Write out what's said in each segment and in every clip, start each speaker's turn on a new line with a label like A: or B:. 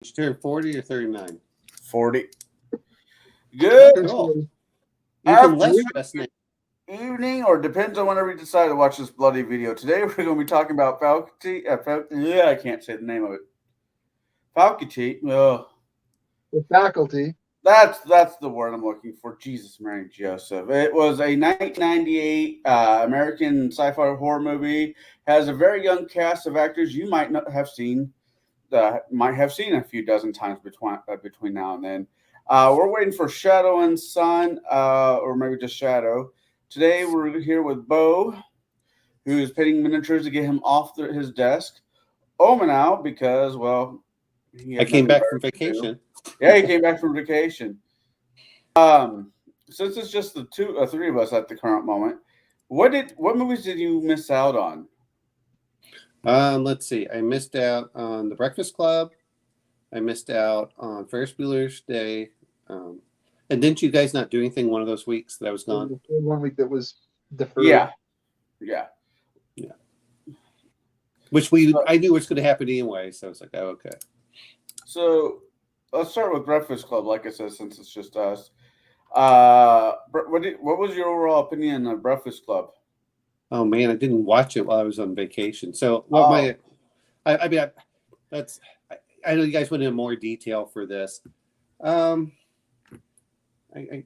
A: you turn 40 or 39?
B: 40. Good
A: Cool. Even less
B: afternoon,
A: stress now.
B: evening, or depends on whenever you decide to watch this bloody video. Today we're going to be talking about faculty. I can't say the name of it. Faculty.
C: The faculty.
B: That's the word I'm looking for. Jesus, Mary, Joseph. It was a 1998 American sci-fi horror movie. Has a very young cast of actors you might not have seen. Might have seen a few dozen times between now and then. We're waiting for Shadow and Sun, or maybe just Shadow. Today we're here with Bo, who is painting miniatures to get him off his desk. Omanau, because, well,
A: I came back from vacation.
B: Yeah, he came back from vacation. Since it's just the three of us at the current moment, what movies did you miss out on?
A: Let's see. I missed out on The Breakfast Club. I missed out on Ferris Bueller's Day. And didn't you guys not do anything one of those weeks that I was gone?
C: 1 week that was deferred.
B: Yeah.
A: Which I knew was going to happen anyway, so I was like, oh, okay.
B: So let's start with Breakfast Club, like I said, since it's just us. What was your overall opinion of Breakfast Club?
A: Oh man, I didn't watch it while I was on vacation. So I know you guys went into more detail for this. I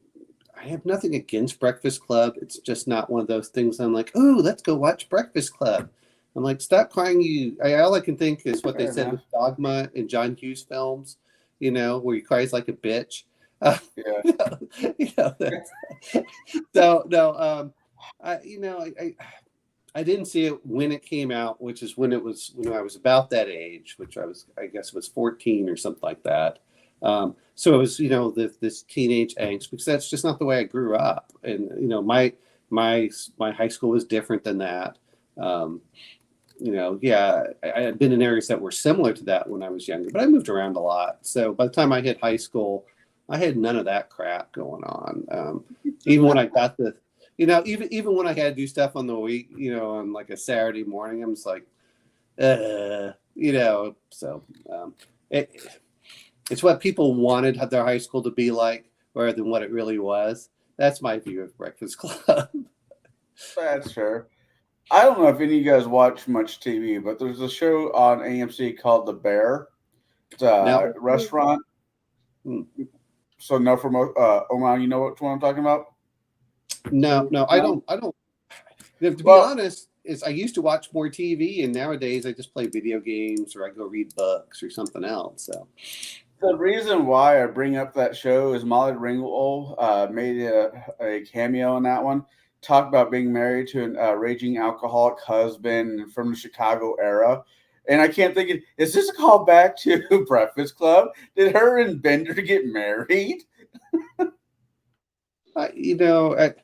A: have nothing against Breakfast Club. It's just not one of those things I'm like, oh, let's go watch Breakfast Club. I'm like, stop crying. All I can think is what they said with Dogma and John Hughes films, where he cries like a bitch.
B: Yeah.
A: I didn't see it when it came out, which is when I was about that age, which I guess was 14 or something like that. So it was, this teenage angst, because that's just not the way I grew up. And, my high school was different than that. I had been in areas that were similar to that when I was younger, but I moved around a lot. So by the time I hit high school, I had none of that crap going on. Even when I got even when I had to do stuff on the week, on like a Saturday morning, I'm just like, it's what people wanted their high school to be like rather than what it really was. That's my view of Breakfast Club.
B: That's fair. I don't know if any of you guys watch much TV, but there's a show on AMC called The Bear. It's a restaurant. So no, from Oman, you know what I'm talking about?
A: No, I don't. To be honest, I used to watch more TV, and nowadays I just play video games or I go read books or something else. So
B: the reason why I bring up that show is Molly Ringwald made a cameo in that one. Talked about being married to a raging alcoholic husband from the Chicago era. And I can't think, is this a callback to Breakfast Club? Did her and Bender get married?
A: It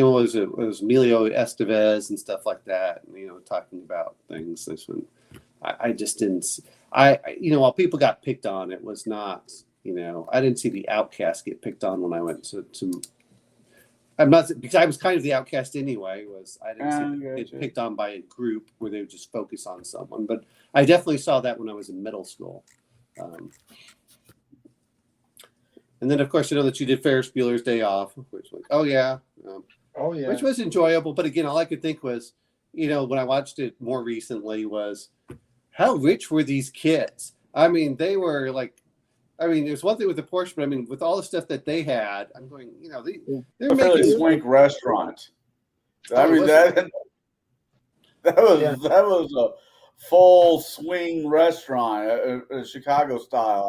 A: was Emilio Estevez and stuff like that, talking about things. This one, I just didn't. While people got picked on, it was not. I didn't see the outcast get picked on when I went to. I'm not, because I was kind of the outcast anyway. I didn't see it picked on by a group where they would just focus on someone, but I definitely saw that when I was in middle school. And then, of course, I know that you did Ferris Bueller's Day Off, which was which was enjoyable. But again, all I could think was, when I watched it more recently, was how rich were these kids? I mean, they were like. There's one thing with the Porsche, but with all the stuff that they had, I'm going, they're making
B: a swank restaurant. That was a full swing restaurant, a Chicago style.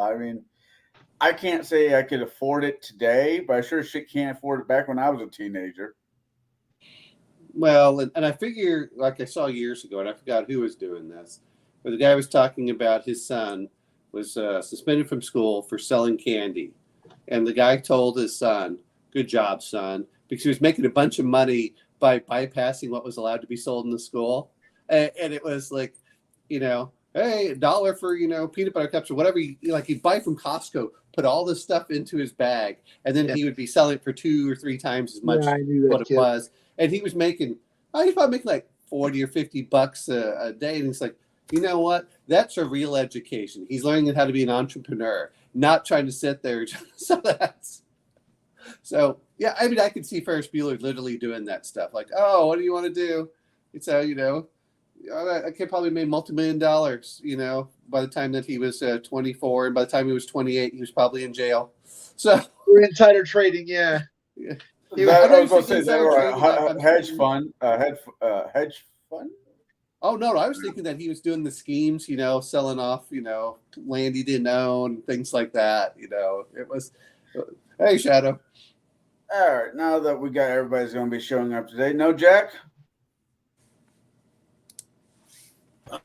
B: I can't say I could afford it today, but I sure shit can't afford it back when I was a teenager.
A: Well, and I figure, like I saw years ago, and I forgot who was doing this, but the guy was talking about his son was suspended from school for selling candy. And the guy told his son, good job, son, because he was making a bunch of money by bypassing what was allowed to be sold in the school. And it was like, hey, $1 for, peanut butter cups or whatever. He'd buy from Costco, put all this stuff into his bag, and then he would be selling it for 2 or 3 times as much what it was. And he was making, he's probably making like $40 or $50 a day. And he's like, You know what? That's a real education. He's learning how to be an entrepreneur, not trying to sit there. So yeah, I mean, I could see Ferris Bueller literally doing that stuff. Like, oh, what do you want to do? It's I could probably make multi-million dollars. By the time that he was 24, and by the time he was 28, he was probably in jail. So
C: We're insider trading, yeah.
A: yeah.
B: I was going to say, is that
A: I'm
B: a hedge
A: thinking-
B: fund? Hedge fund?
A: Oh no, I was thinking that he was doing the schemes, selling off, land he didn't own, things like that. It was, hey, Shadow.
B: All right, now that we got everybody's going to be showing up today. No, Jack?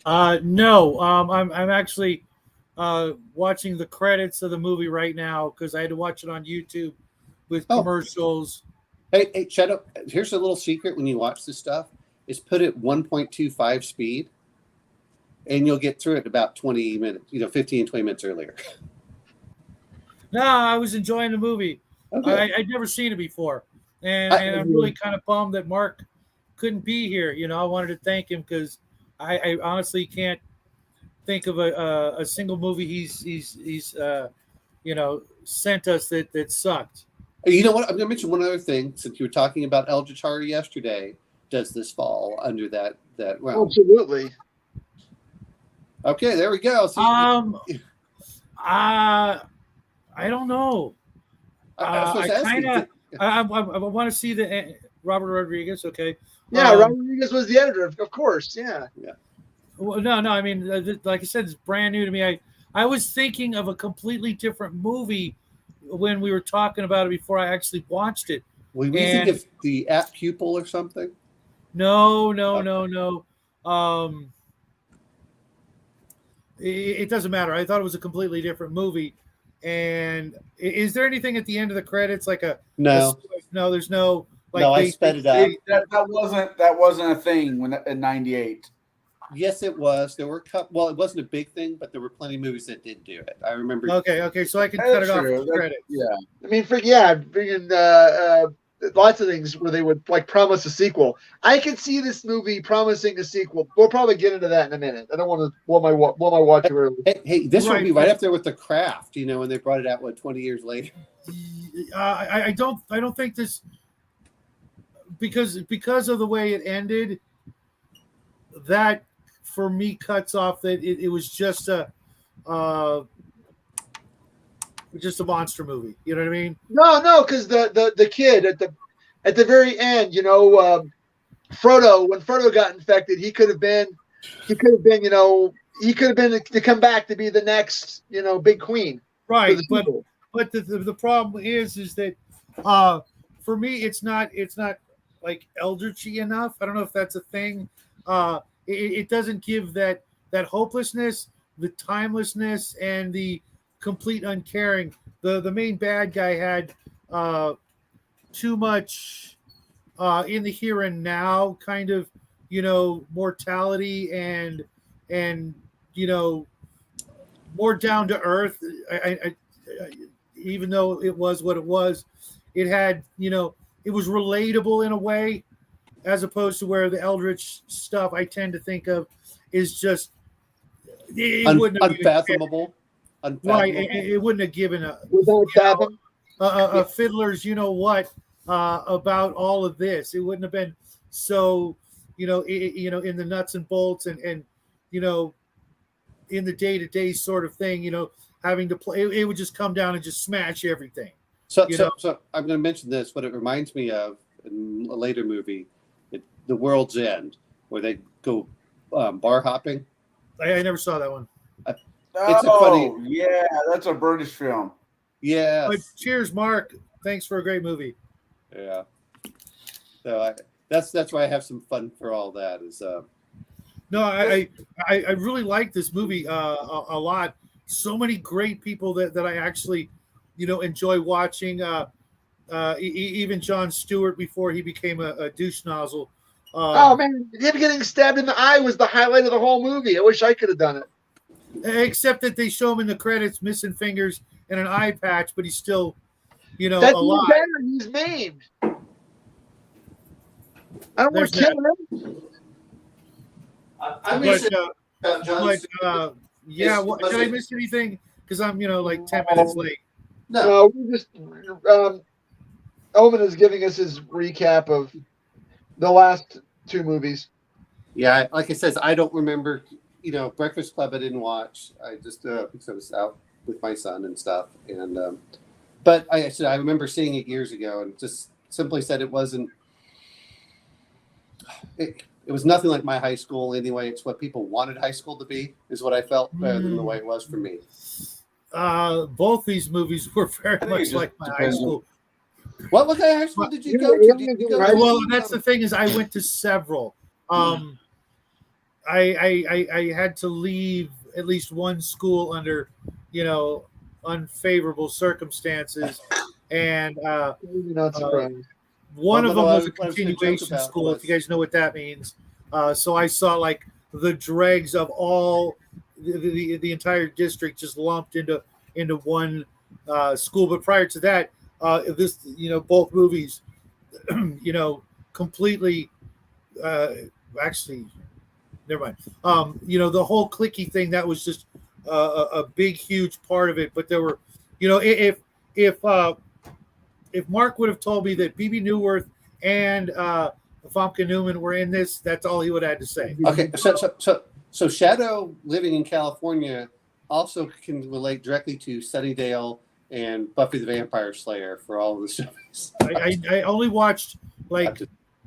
D: No. I'm actually watching the credits of the movie right now because I had to watch it on YouTube with commercials.
A: Hey, Shadow. Here's a little secret when you watch this stuff: is put it 1.25 speed, and you'll get through it about 20 minutes. 15, 20 minutes earlier.
D: No, I was enjoying the movie.
A: Okay.
D: I'd never seen it before, and I'm really kind of bummed that Mark couldn't be here. I wanted to thank him because I honestly can't think of a single movie he's sent us that sucked.
A: You know what? I'm going to mention one other thing. Since you were talking about Eldritch Horror yesterday, does this fall under that realm?
C: Absolutely.
A: Okay, there we go. See,
D: I don't know. I want to see the Robert Rodriguez. Okay.
C: Yeah, Rodriguez was the editor, of course. Yeah.
D: Well, no. I mean, like I said, it's brand new to me. I was thinking of a completely different movie when we were talking about it before I actually watched it.
A: Will we think of the App Pupil or something?
D: No. It doesn't matter. I thought it was a completely different movie. And is there anything at the end of the credits like
A: No.
D: No, there's no. Like
A: No, I sped it up.
B: That wasn't a thing in '98.
A: Yes, it was. There were it wasn't a big thing, but there were plenty of movies that did do it. I remember.
D: Okay, so I can cut it off
B: True.
D: with the credits.
B: Yeah.
C: I mean, bringing lots of things where they would promise a sequel. I could see this movie promising a sequel. We'll probably get into that in a minute. I don't want to blow my watch early.
A: Hey, this would be
D: Right.
A: right up there with The Craft. When they brought it out 20 years later.
D: I don't think this because of the way it ended. That for me cuts off that it was just a monster movie. You know what I mean?
C: No, because the kid at the very end, Frodo, when Frodo got infected, he could have been to come back to be the next, big queen.
D: Right, but the problem is that for me it's not like eldritchy enough. I don't know if that's a thing. It doesn't give that hopelessness, the timelessness, and the complete uncaring. The main bad guy had too much in the here and now kind of mortality and more down to earth. I even though it was what it was, it had it was relatable in a way, as opposed to where the Eldritch stuff I tend to think of is just
A: Unfathomable.
D: Right, it wouldn't have given a fiddler's about all of this. It wouldn't have been so in the nuts and bolts and in the day-to-day sort of thing, having to play. It would just come down and just smash everything.
A: So I'm going to mention this. What it reminds me of in a later movie, The World's End, where they go bar hopping.
D: I never saw that one.
B: Yeah, that's a British film.
A: Yeah.
D: But cheers, Mark. Thanks for a great movie.
A: Yeah. So that's why I have some fun for all that.
D: No, I really like this movie a lot. So many great people that I actually enjoy watching. Even Jon Stewart before he became a douche nozzle.
C: Oh man, him getting stabbed in the eye was the highlight of the whole movie. I wish I could have done it.
D: Except that they show him in the credits missing fingers and an eye patch, but he's still,
C: That's
D: alive.
C: better. He's maimed. I don't want to kill him.
A: I'm going to
D: But yeah, did I miss anything? Because I'm like 10 minutes late.
A: No,
C: No, we just Owen is giving us his recap of the last two movies.
A: yeah, like I says, I don't remember. Breakfast Club I didn't watch. I just because I was out with my son and stuff. And but I remember seeing it years ago, and just simply said it wasn't. It was nothing like my high school anyway. It's what people wanted high school to be, is what I felt, rather than the way it was for me.
D: Both these movies were very
B: think it
D: much
B: just
D: like my high
B: depends on-
D: school.
A: What kind of high school did you
C: You
A: go
C: know,
A: to? Did you
C: right?
A: go
D: Well,
A: to
D: that's the thing is I went to several. I had to leave at least one school under, unfavorable circumstances, and
C: Maybe not surprised.
D: one
A: Well,
D: of them
A: no,
D: was a
A: what I was gonna joke
D: continuation
A: about
D: school.
A: was-
D: If you guys know what that means, so I saw like the dregs of all the entire district just lumped into one school. But prior to that, this both movies, completely actually. Never mind. The whole clicky thing, that was just a big, huge part of it. But there were, if Mark would have told me that BB Newworth and Famke Newman were in this, that's all he would have had to say.
A: Okay, so Shadow living in California also can relate directly to Sunnydale and Buffy the Vampire Slayer for all of the shows.
D: I only watched like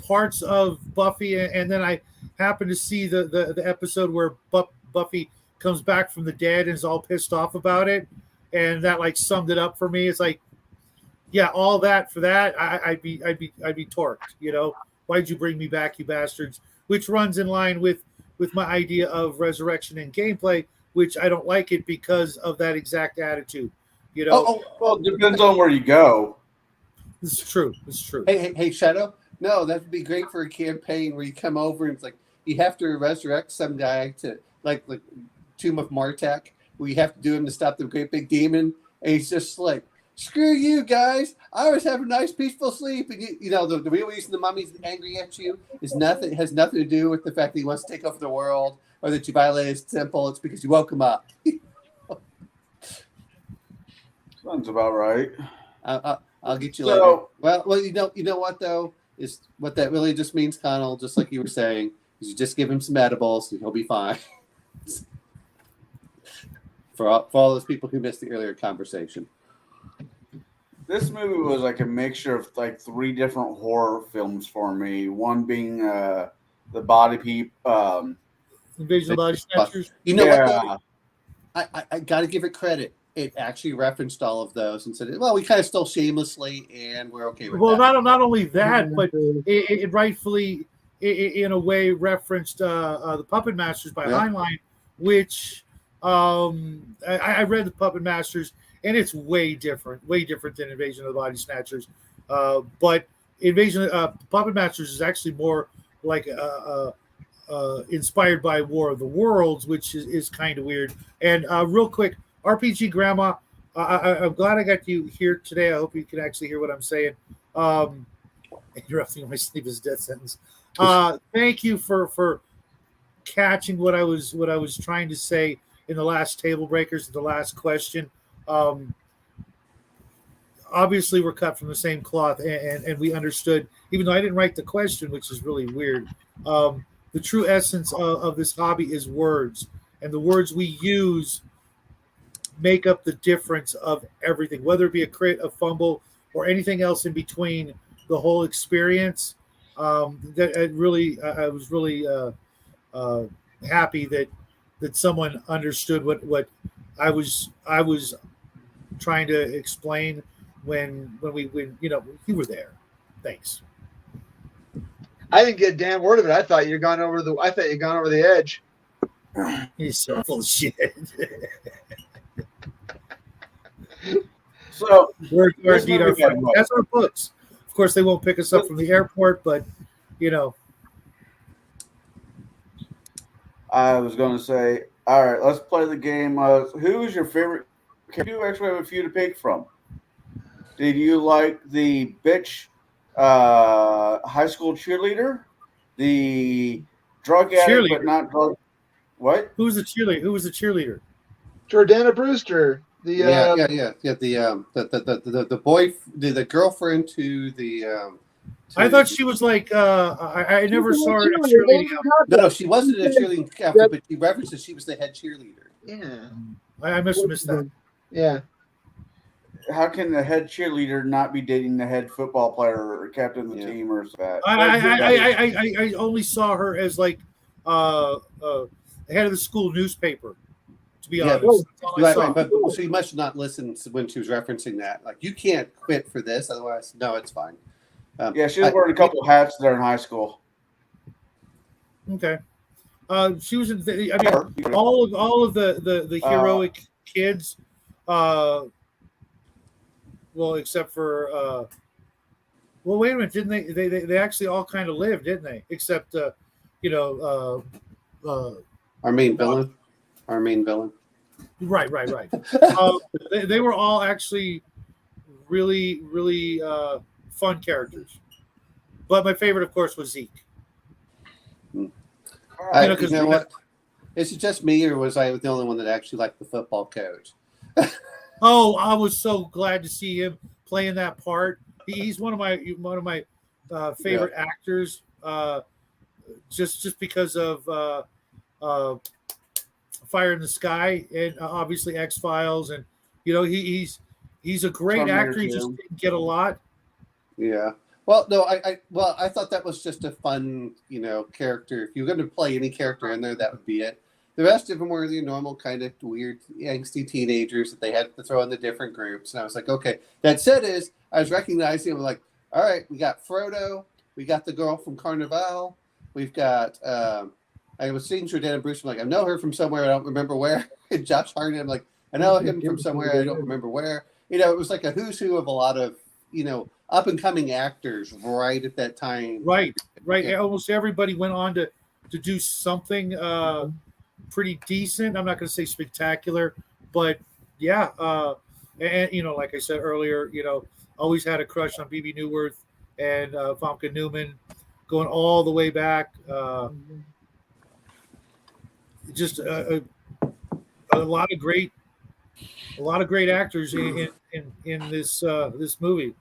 D: parts of Buffy, and then I happened to see the episode where Buffy comes back from the dead and is all pissed off about it, and that like summed it up for me. It's like, yeah, all that for that, I'd be torqued. Why'd you bring me back, you bastards? Which runs in line with my idea of resurrection and gameplay, which I don't like it because of that exact attitude.
B: Well, it depends on where you go.
D: This is true. It's true.
A: Hey, Shadow. No, that would be great for a campaign where you come over and it's like you have to resurrect some guy to like Tomb of Martek, where you have to do him to stop the great big demon, and he's just like, "Screw you guys! I always have a nice peaceful sleep." And the real reason the mummy's angry at you is nothing. It has nothing to do with the fact that he wants to take over the world or that you violated his temple. It's because you woke him up.
B: Sounds about right.
A: I'll get you
B: So-
A: later. Well, you know what though, is what that really just means, Connell. Just like you were saying, is you just give him some edibles and he'll be fine. for all those people who missed the earlier conversation.
B: This movie was like a mixture of like three different horror films for me. One being the Body Peep.
D: Invasion of the Body Snatchers.
A: You know
B: Yeah.
A: what though? I got to give it credit. It actually referenced all of those and said, "Well, we kind of stole shamelessly, and we're okay with
D: Well,
A: that."
D: not only that, but it rightfully, in a way, referenced the Puppet Masters by
A: Yeah.
D: Heinlein, which I read the Puppet Masters, and it's way different than Invasion of the Body Snatchers. But Puppet Masters is actually more like inspired by War of the Worlds, which is kind of weird. And real quick, RPG Grandma, I'm glad I got you here today. I hope you can actually hear what I'm saying. Interrupting my sleep is death sentence. Thank you for catching what I was trying to say in the last Table Breakers, the last question. Obviously, we're cut from the same cloth, and we understood, even though I didn't write the question, which is really weird. The true essence of this hobby is words, and the words we use make up the difference of everything, whether it be a crit, a fumble, or anything else in between. The whole experience. I was really happy that someone understood what I was trying to explain when you were there. Thanks.
C: I didn't get a damn word of it. I thought you'd gone over the edge.
D: He's so full of shit.
B: So
D: We're
B: This
D: indeed our
B: movie had
D: friends.
B: what?
D: That's our books. Of course, they won't pick us up from the airport, but
B: I was going to say, all right, let's play the game. Who is your favorite? You actually have a few to pick from. Did you like the bitch high school cheerleader, the drug addict
D: Cheerleader.
B: but not drug? What?
D: Who was the cheerleader? Who was the cheerleader?
C: Jordana Brewster. The
A: The boy, the girlfriend to the.
D: I thought she was like I never saw her in a cheerleading outfit.
A: No, she wasn't in a cheerleading outfit, but she references she was the head cheerleader.
C: Yeah.
D: I must have missed that.
C: Yeah.
B: How can the head cheerleader not be dating the head football player or captain of the team or that?
D: I only saw her as like head of the school newspaper. To be honest, that's all I saw.
A: But so you must not listen when she was referencing that. Like, you can't quit for this, otherwise, no, it's fine.
B: Yeah, she was wearing a couple hats there in high school.
D: Okay. She was in. I mean, all of the heroic kids. Well, except for. Well, wait a minute. Didn't they actually all kind of lived, didn't they? Except,
A: Our main villain.
D: Right. They were all actually really, really fun characters. But my favorite, of course, was Zeke.
B: All right.
A: You know what? Is it just me, or was I the only one that actually liked the football coach?
D: Oh, I was so glad to see him playing that part. He's one of my favorite actors. Just because of Fire in the Sky and obviously X-Files, and he's a great actor. He just didn't get a lot.
A: Yeah. Well, no, I thought that was just a fun, character. If you were going to play any character in there, that would be it. The rest of them were the normal kind of weird, angsty teenagers that they had to throw in the different groups. And I was like, okay. That said, I was recognizing them, like, all right, we got Frodo, we got the girl from Carnival, we've got. I was seeing Jordana Brewster. I'm like, I know her from somewhere, I don't remember where. And Josh Hartnett, I'm like, I know him from somewhere, I don't remember where. It was like a who's who of a lot of up and coming actors right at that time.
D: Right. Yeah. Almost everybody went on to do something pretty decent. I'm not going to say spectacular, but yeah. And like I said earlier, always had a crush on Bebe Neuwirth and Famke Newman, going all the way back. Just a lot of great actors in this movie.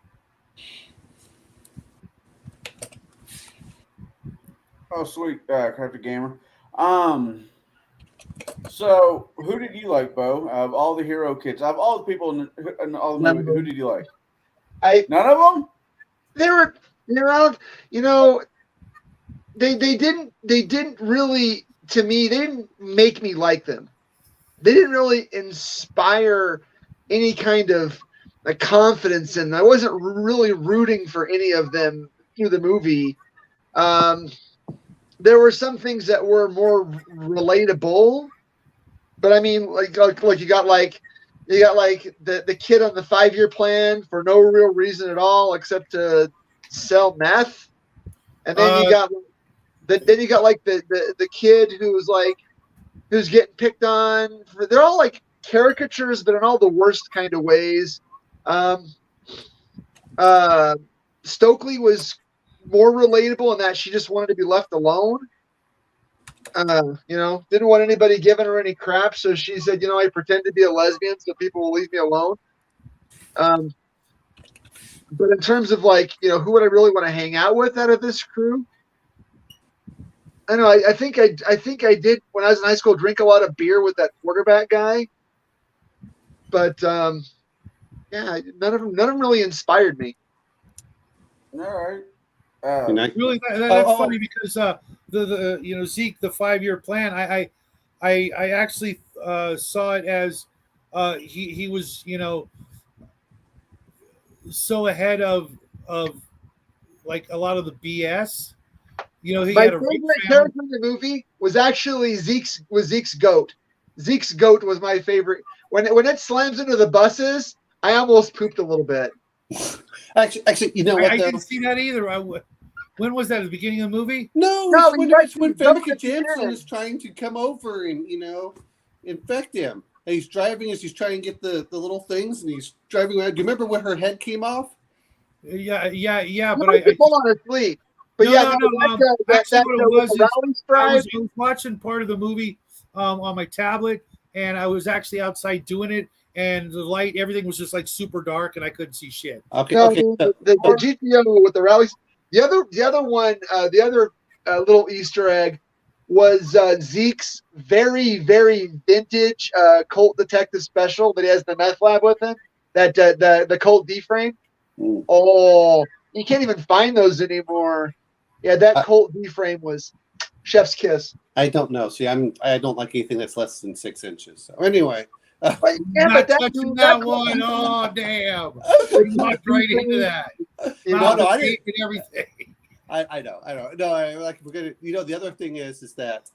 B: Oh, sweet, Crafty Gamer. So who did you like, Bo? Of all the hero kids, of all the people in all the movie, who did you like? None of them.
C: They're out. They didn't really, to me, they didn't make me like them. They didn't really inspire any kind of confidence in them. I wasn't really rooting for any of them through the movie. There were some things that were more relatable, but I mean, like you got the kid on the 5-year plan for no real reason at all except to sell meth, and then you got the kid who's getting picked on. They're all like caricatures, but in all the worst kind of ways. Stokely was more relatable in that she just wanted to be left alone. Didn't want anybody giving her any crap, so she said, I pretend to be a lesbian so people will leave me alone. But in terms of who would I really want to hang out with out of this crew? I know. I think I did when I was in high school drink a lot of beer with that quarterback guy, but none of them really inspired me.
B: All right.
D: Really, that's funny because the Zeke, the 5-year plan. I actually saw it as he was so ahead of like a lot of the BS. He
C: My
D: had a
C: favorite character in the movie was actually Zeke's goat. Zeke's goat was my favorite. When it slams into the buses, I almost pooped a little bit.
A: Actually, you know what?
D: I didn't see that either. When was that? At the beginning of the movie?
A: No, when Famke Janssen is trying to come over and infect him. And he's driving as he's trying to get the little things, and he's driving around. Do you remember when her head came off?
D: Yeah. But
C: I on her sleep. But
D: actually, what it was is I was watching part of the movie on my tablet, and I was actually outside doing it, and the light, everything was just like super dark, and I couldn't see shit.
A: Okay,
C: No,
A: okay. So,
C: the GTO with the rallies. The other one, the other little Easter egg was Zeke's very vintage Colt Detective special that he has the meth lab with him. That the Colt D frame.
A: mm,
C: Oh, you can't even find those anymore. Yeah, that
A: I-
C: Colt D frame was chef's kiss.
A: I don't know. See, I don't like anything that's less than 6 inches. So anyway,
C: But yeah,
D: Not
C: but
D: touching that one. Oh damn! Walked right into that.
C: You
A: No,
C: know,
A: no, I
D: The
A: didn't.
D: tape and everything.
A: I know. No, like we're gonna. The other thing is that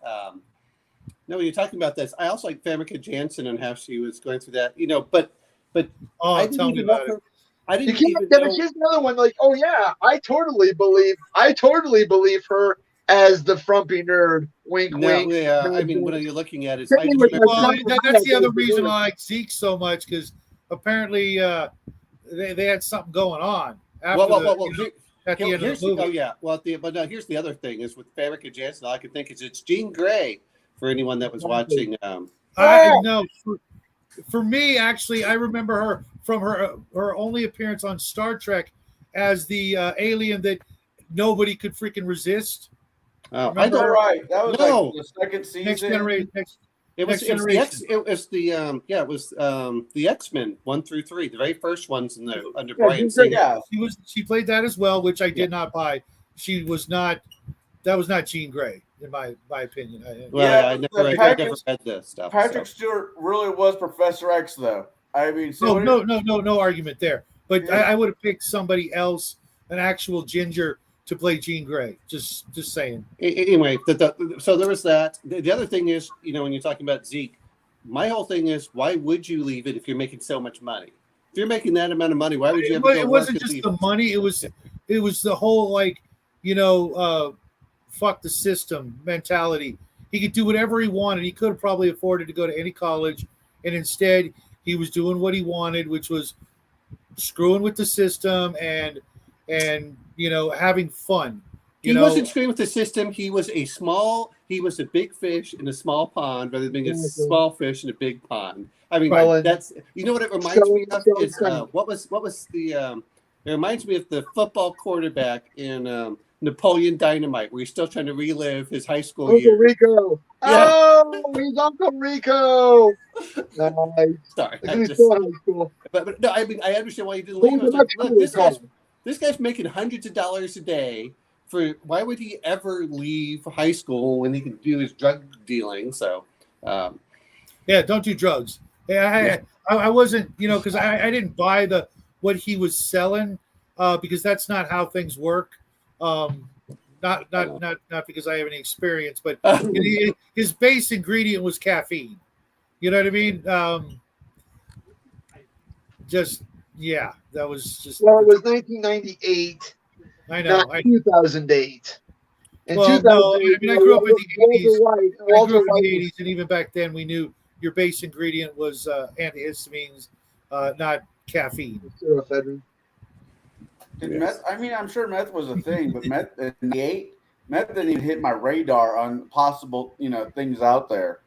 A: no, when you're talking about this, I also like Famke Janssen and how she was going through that. But
D: Oh,
A: I
D: tell
A: didn't
D: me
A: even know
D: about it.
A: her. I
C: you
A: didn't
C: can't.
A: even
C: Yeah,
A: know.
C: but here's another one. Like, oh yeah, I totally believe her as the frumpy nerd. Wink,
A: No,
C: wink.
A: yeah. I
C: nudge,
A: mean, what
C: nudge.
A: you're looking at is
C: Same
A: I
C: thing
A: just
C: with
A: remember.
D: Well,
C: Like,
D: that's the other
C: like,
D: reason I like Zeke so much, because apparently they had something going on after
A: Well,
D: at the end of
A: here's
D: the movie.
A: oh yeah. Well, but no, here's the other thing is with Famke Janssen. All I can think is it's Jean Grey for anyone that was watching.
D: I no, for me actually, I remember her from her only appearance on Star Trek as the alien that nobody could freaking resist.
A: I
D: Remember
A: don't.
D: her?
B: Right. That was
A: No.
B: like the second season.
D: Next generation.
A: It was
D: Next
A: it was the X.
D: Generation.
A: It was the it was the X-Men 1 through 3, the very first ones in the under
C: Yeah,
A: Brian
C: Jean Grey,
A: Singer.
B: Yeah.
D: She played that as well, which I did
A: Yeah.
D: not buy. She was not. That was not Jean Grey, in my opinion.
A: Well,
B: Yeah,
A: I
B: but
A: never
B: Patrick-
A: read this stuff.
B: Patrick
A: So.
B: Stewart really was Professor X, though. I mean,
D: Oh no argument there. But
B: Yeah.
D: I would have picked somebody else, an actual ginger, to play Jean Grey. Just saying.
A: Anyway, so there was that. The other thing is, when you're talking about Zeke, my whole thing is, why would you leave it if you're making so much money? If you're making that amount of money, why would you ever go
D: It
A: work
D: wasn't
A: and
D: just
A: leave
D: the
A: it?
D: money. It was the whole fuck the system mentality. He could do whatever he wanted. He could have probably afforded to go to any college, and instead he was doing what he wanted, which was screwing with the system and having fun.
A: He wasn't screwing with the system. He was a big fish in a small pond rather than being a
C: Mhm.
A: small fish in a big pond. I mean,
C: Well, and-
A: that's what it reminds me of
C: so
A: is
C: funny.
A: what was the it reminds me of the football quarterback in Napoleon Dynamite, where he's still trying to relive his high school
C: Uncle
A: year.
C: Rico.
A: Yeah.
C: Oh, he's Uncle Rico. Nice.
A: Sorry,
C: He's still in high school.
A: but no, I mean I understand why you didn't
C: What
A: leave.
C: was
A: I
C: the
A: was like,
C: next
A: look,
C: college?
A: this guy's making hundreds of dollars a day. Why would he ever leave high school when he can do his drug dealing? So,
D: Yeah, don't do drugs. Yeah, I wasn't, because I didn't buy what he was selling, because that's not how things work. Not because I have any experience, but his base ingredient was caffeine. You know what I mean? That was just.
C: Well, it was 1998,
D: I know.
C: not 2008. In
D: Well,
C: 2008,
D: no, I mean, I grew up in the 80s.
C: Walter
D: I grew
C: White
D: up in the
C: was
D: 80s, and even back then, we knew your base ingredient was antihistamines, not caffeine.
C: pseudoephedrine.
B: Did
A: Yes.
B: meth? I mean, I'm sure meth was a thing, but meth didn't even hit my radar on possible, things out there.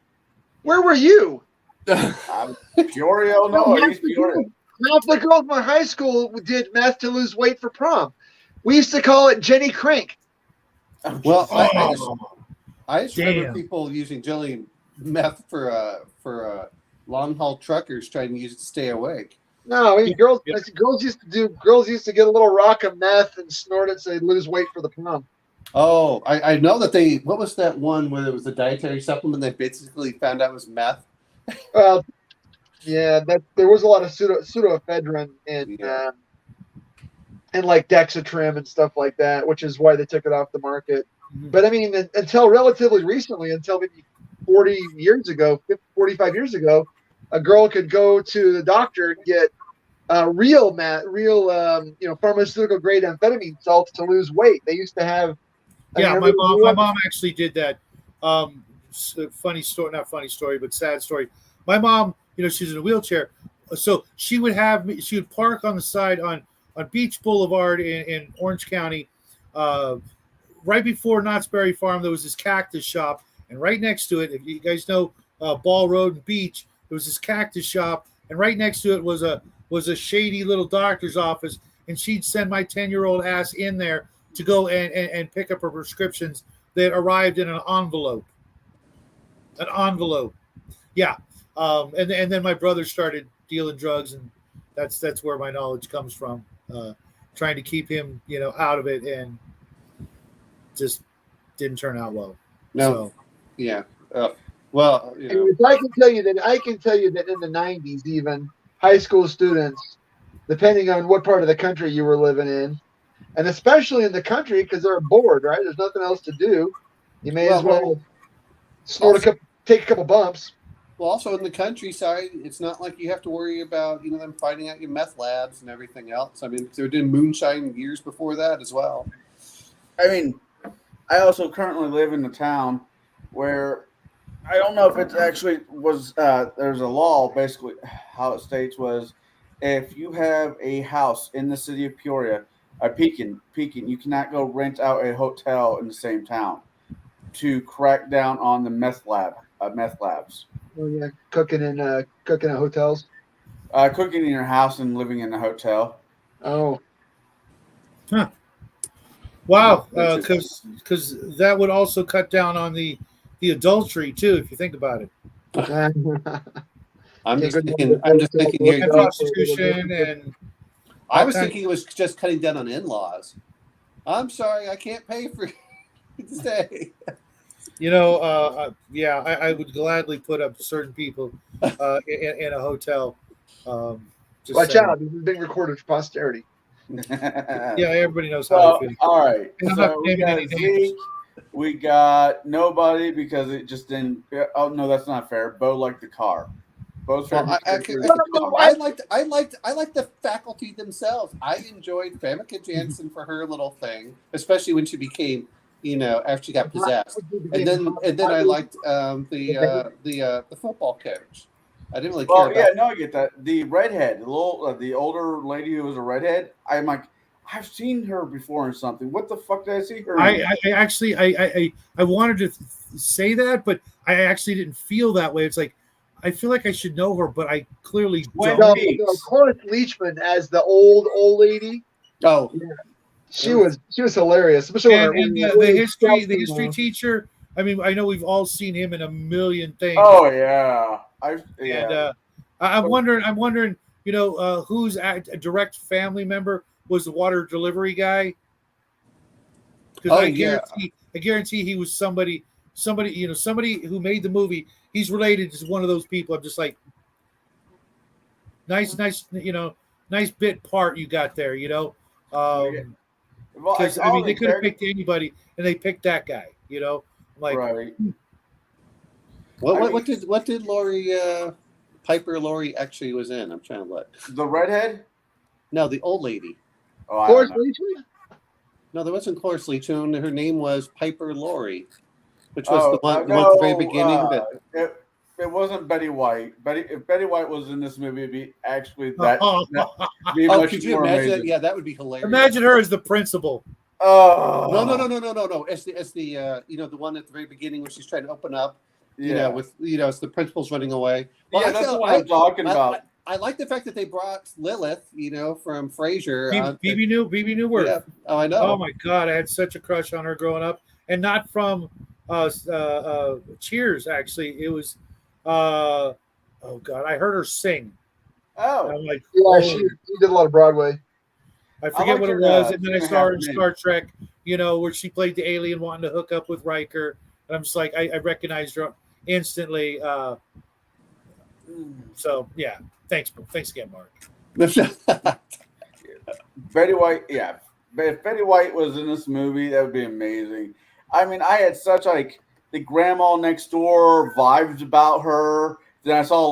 C: Where were you?
B: Peoria, Illinois. East Peoria.
C: Half the girls in my high school did meth to lose weight for prom. We used to call it Jenny Crank.
A: well,
D: Oh,
A: I just remember
D: Damn.
A: people using jelly meth for long haul truckers trying to use it to stay awake.
C: No, I mean, girls
D: Yeah.
C: girls used to get a little rock of meth and snort it so they'd lose weight for the prom.
A: Oh, I know that what was that one where it was a dietary supplement they basically found out was meth?
C: Well, yeah, there was a lot of pseudoephedrine
A: Yeah.
C: and like Dexatrim and stuff like that, which is why they took it off the market.
D: Mhm.
C: But I mean, until relatively recently, until maybe 45 years ago, a girl could go to the doctor and get real pharmaceutical grade amphetamine salts to lose weight. They used to have.
D: Yeah, my mom actually did that. Funny story, not funny story, but sad story. My mom, she's in a wheelchair, so she would park on the side on Beach Boulevard in Orange County, right before Knott's Berry Farm. There was this cactus shop, and right next to it, if you guys know Ball Road and Beach, there was this cactus shop, and right next to it was a shady little doctor's office, and she'd send my 10-year-old ass in there to go and pick up her prescriptions that arrived in an envelope. An envelope, yeah. And then my brother started dealing drugs, and that's where my knowledge comes from. Trying to keep him, out of it, and just didn't turn out well.
A: No,
D: So,
A: yeah. Well,
C: And I can tell you that in the 90s, even high school students, depending on what part of the country you were living in, and especially in the country because they're bored, right? There's nothing else to do. You may as well take a couple bumps.
A: Well, also in the countryside, it's not like you have to worry about them finding out your meth labs and everything else. I mean, they were doing moonshine years before that as well.
B: I mean, I also currently live in a town where I don't know if it actually was. There's a law, basically, how it states was, if you have a house in the city of Peoria, Pekin, you cannot go rent out a hotel in the same town to crack down on the meth labs.
C: Oh yeah, cooking in hotels.
B: Cooking in your house and living in a hotel.
C: Oh,
D: wow, because that would also cut down on the adultery too, if you think about it,
A: I'm just thinking here.
D: and prostitution, and
A: I was thinking it was just cutting down on in-laws. I'm sorry, I can't pay for you to stay.
D: I would gladly put up certain people in a hotel. Just
C: watch
D: saying.
C: out! This is being recorded for posterity.
D: Yeah, everybody knows how I feel.
B: All right.
D: I'm
B: So
D: not
B: we
D: naming
B: got
D: any names.
B: Zeke. We got nobody because it just didn't. Oh no, that's not fair. Bo liked the car. Bo's
A: Well, I liked the faculty themselves. I enjoyed Famke Janssen for her little thing, especially when she became, after she got possessed. And then I liked the football coach. I didn't really care
B: Well,
A: about.
B: yeah, no, I get that. The redhead, the older lady who was a redhead. I'm like, I've seen her before in something. What the fuck did I see her?
D: I actually I wanted to say that, but I actually didn't feel that way. It's like I feel like I should know her, but I clearly don't.
C: No, Cloris Leachman as the old lady.
A: Oh,
C: She was hilarious, especially
D: And the history teacher. I mean, I know we've all seen him in a million things.
B: Oh yeah,
D: And I'm wondering, whose a direct family member was the water delivery guy? Because I guarantee he was somebody who made the movie. He's related to one of those people. I'm just like, nice bit part you got there, Because they could have picked anybody, and they picked that guy. Like,
B: right.
A: what did Laurie Piper Laurie actually was in? I'm trying to look.
B: The redhead?
A: No, the old lady.
B: Oh, I
C: Cloris
B: don't know.
C: Leachman?
A: No, there wasn't Cloris Leachman. Her name was Piper Laurie, which was the one at the very beginning.
B: It wasn't Betty White. If Betty White was in this movie, it'd be actually that. Be
A: Oh,
B: much
A: could you
B: more
A: imagine?
B: amazing.
A: Yeah, that would be hilarious.
D: imagine her as the principal.
B: Oh
A: No. It's the the one at the very beginning when she's trying to open up. With it's the principal's running away. Well,
B: yeah, that's what I'm talking about.
A: I like the fact that they brought Lilith, from Frasier.
D: Phoebe Newworth.
A: Yeah. Oh, I know.
D: Oh my God, I had such a crush on her growing up, and not from Cheers. Actually, it was. Oh God, I heard her sing.
B: Oh,
D: I'm like,
C: Yeah, she did a lot of Broadway.
D: I forget
B: like
D: what it
B: her,
D: was, and then I
B: 2.5
D: saw her in
B: minutes.
D: Star Trek. Where she played the alien wanting to hook up with Riker, and I'm just like, I recognized her instantly. So yeah, thanks again, Mark.
B: Betty White. Yeah, if Betty White was in this movie, that would be amazing. I mean, I had such the grandma next door vibes about her. Then I saw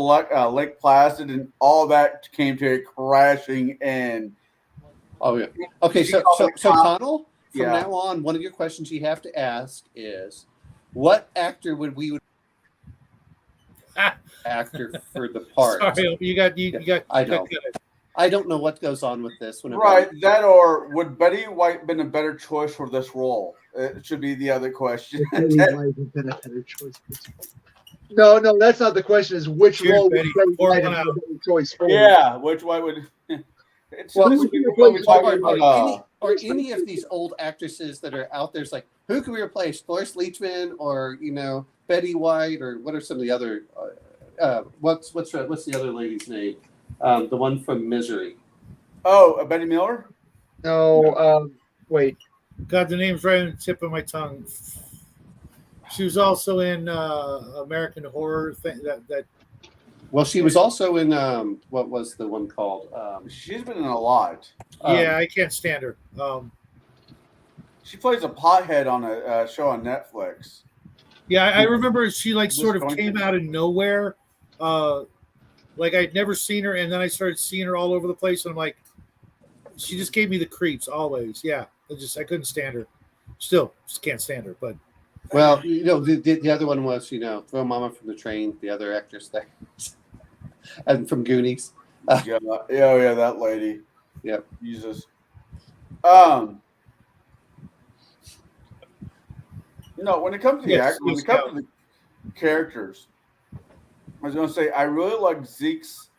B: Lake Placid, and all that came to a crashing end.
A: Oh yeah. Okay, so Connell, from
B: Yeah.
A: now on, one of your questions you have to ask is, what actor would actor for the part?
D: Sorry, you got.
A: I know. I don't know what goes on with this.
B: Right, that or would Betty White been a better choice for this role? It should be the other question.
C: Betty White has been a better choice. No, that's not the question. Is which
D: Cheers,
C: role would
D: Betty.
C: Betty
D: Pour
C: White
D: one
C: have been
D: out.
C: a better choice for?
B: Yeah, which one would? It's
C: Well,
B: this
C: who
B: week
C: can
B: we're
C: you
B: talking
A: Or
B: about,
A: any of these old actresses that are out there, it's like, who can we replace? Doris Leachman or Betty White, or what are some of the other? What's the other lady's name? The one from Misery.
B: Betty Miller.
C: No, wait.
D: God, the name's right on the tip of my tongue. She was also in American Horror thing. That
A: Well, she was also in what was the one called?
B: She's been in a lot.
D: yeah, I can't stand her.
B: She plays a pothead on a show on Netflix.
D: Yeah, I remember she
B: Just
D: sort of
B: going
D: came
B: to-
D: out of nowhere. Like I'd never seen her, and then I started seeing her all over the place, and I'm like, she just gave me the creeps always. Yeah, I couldn't stand her. Still, just can't stand her. But
A: Well, the other one was Throw Mama from the Train. The other actress there, and from Goonies.
B: Yeah, that lady.
A: Yep.
B: Jesus. When it comes to
D: Yes,
B: when
D: yes,
B: it comes to the characters, I was going to say I really like Zeke's.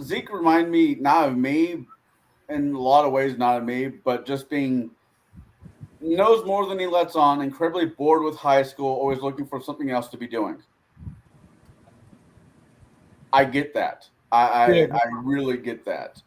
B: Zeke reminded me not of me, in a lot of ways, not of me, but just being knows more than he lets on, incredibly bored with high school, always looking for something else to be doing. I get that. I really get that.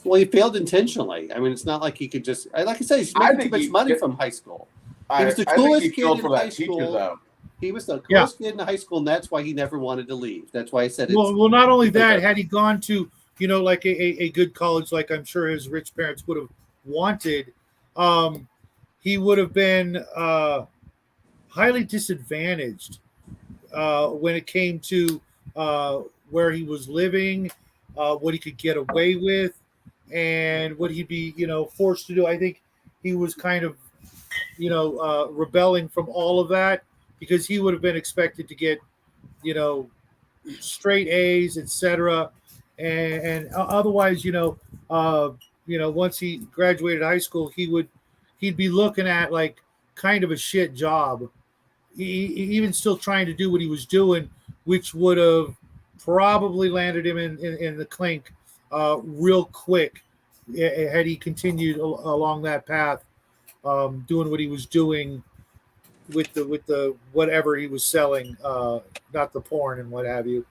A: Well, he failed intentionally. I mean, it's not like he could just. Like I said, he's
B: I
A: making too
B: think
A: much money from high school.
B: I
A: was the
B: think
A: coolest
B: he
A: kid
B: killed
A: in
B: for
A: high
B: that teacher,
A: school.
B: though.
A: He was the
D: Yeah.
A: coolest kid in high school, and that's why he never wanted to leave. That's why I said it's.
D: well, not only that, had he gone to like a good college, like I'm sure his rich parents would have wanted, he would have been highly disadvantaged when it came to where he was living, what he could get away with, and what he'd be, forced to do. I think he was kind of, rebelling from all of that because he would have been expected to get, straight A's, etc. And otherwise, once he graduated high school, he'd be looking at like kind of a shit job. Even still trying to do what he was doing, which would have probably landed him in the clink real quick had he continued along that path, doing what he was doing with the whatever he was selling, not the porn and what have you.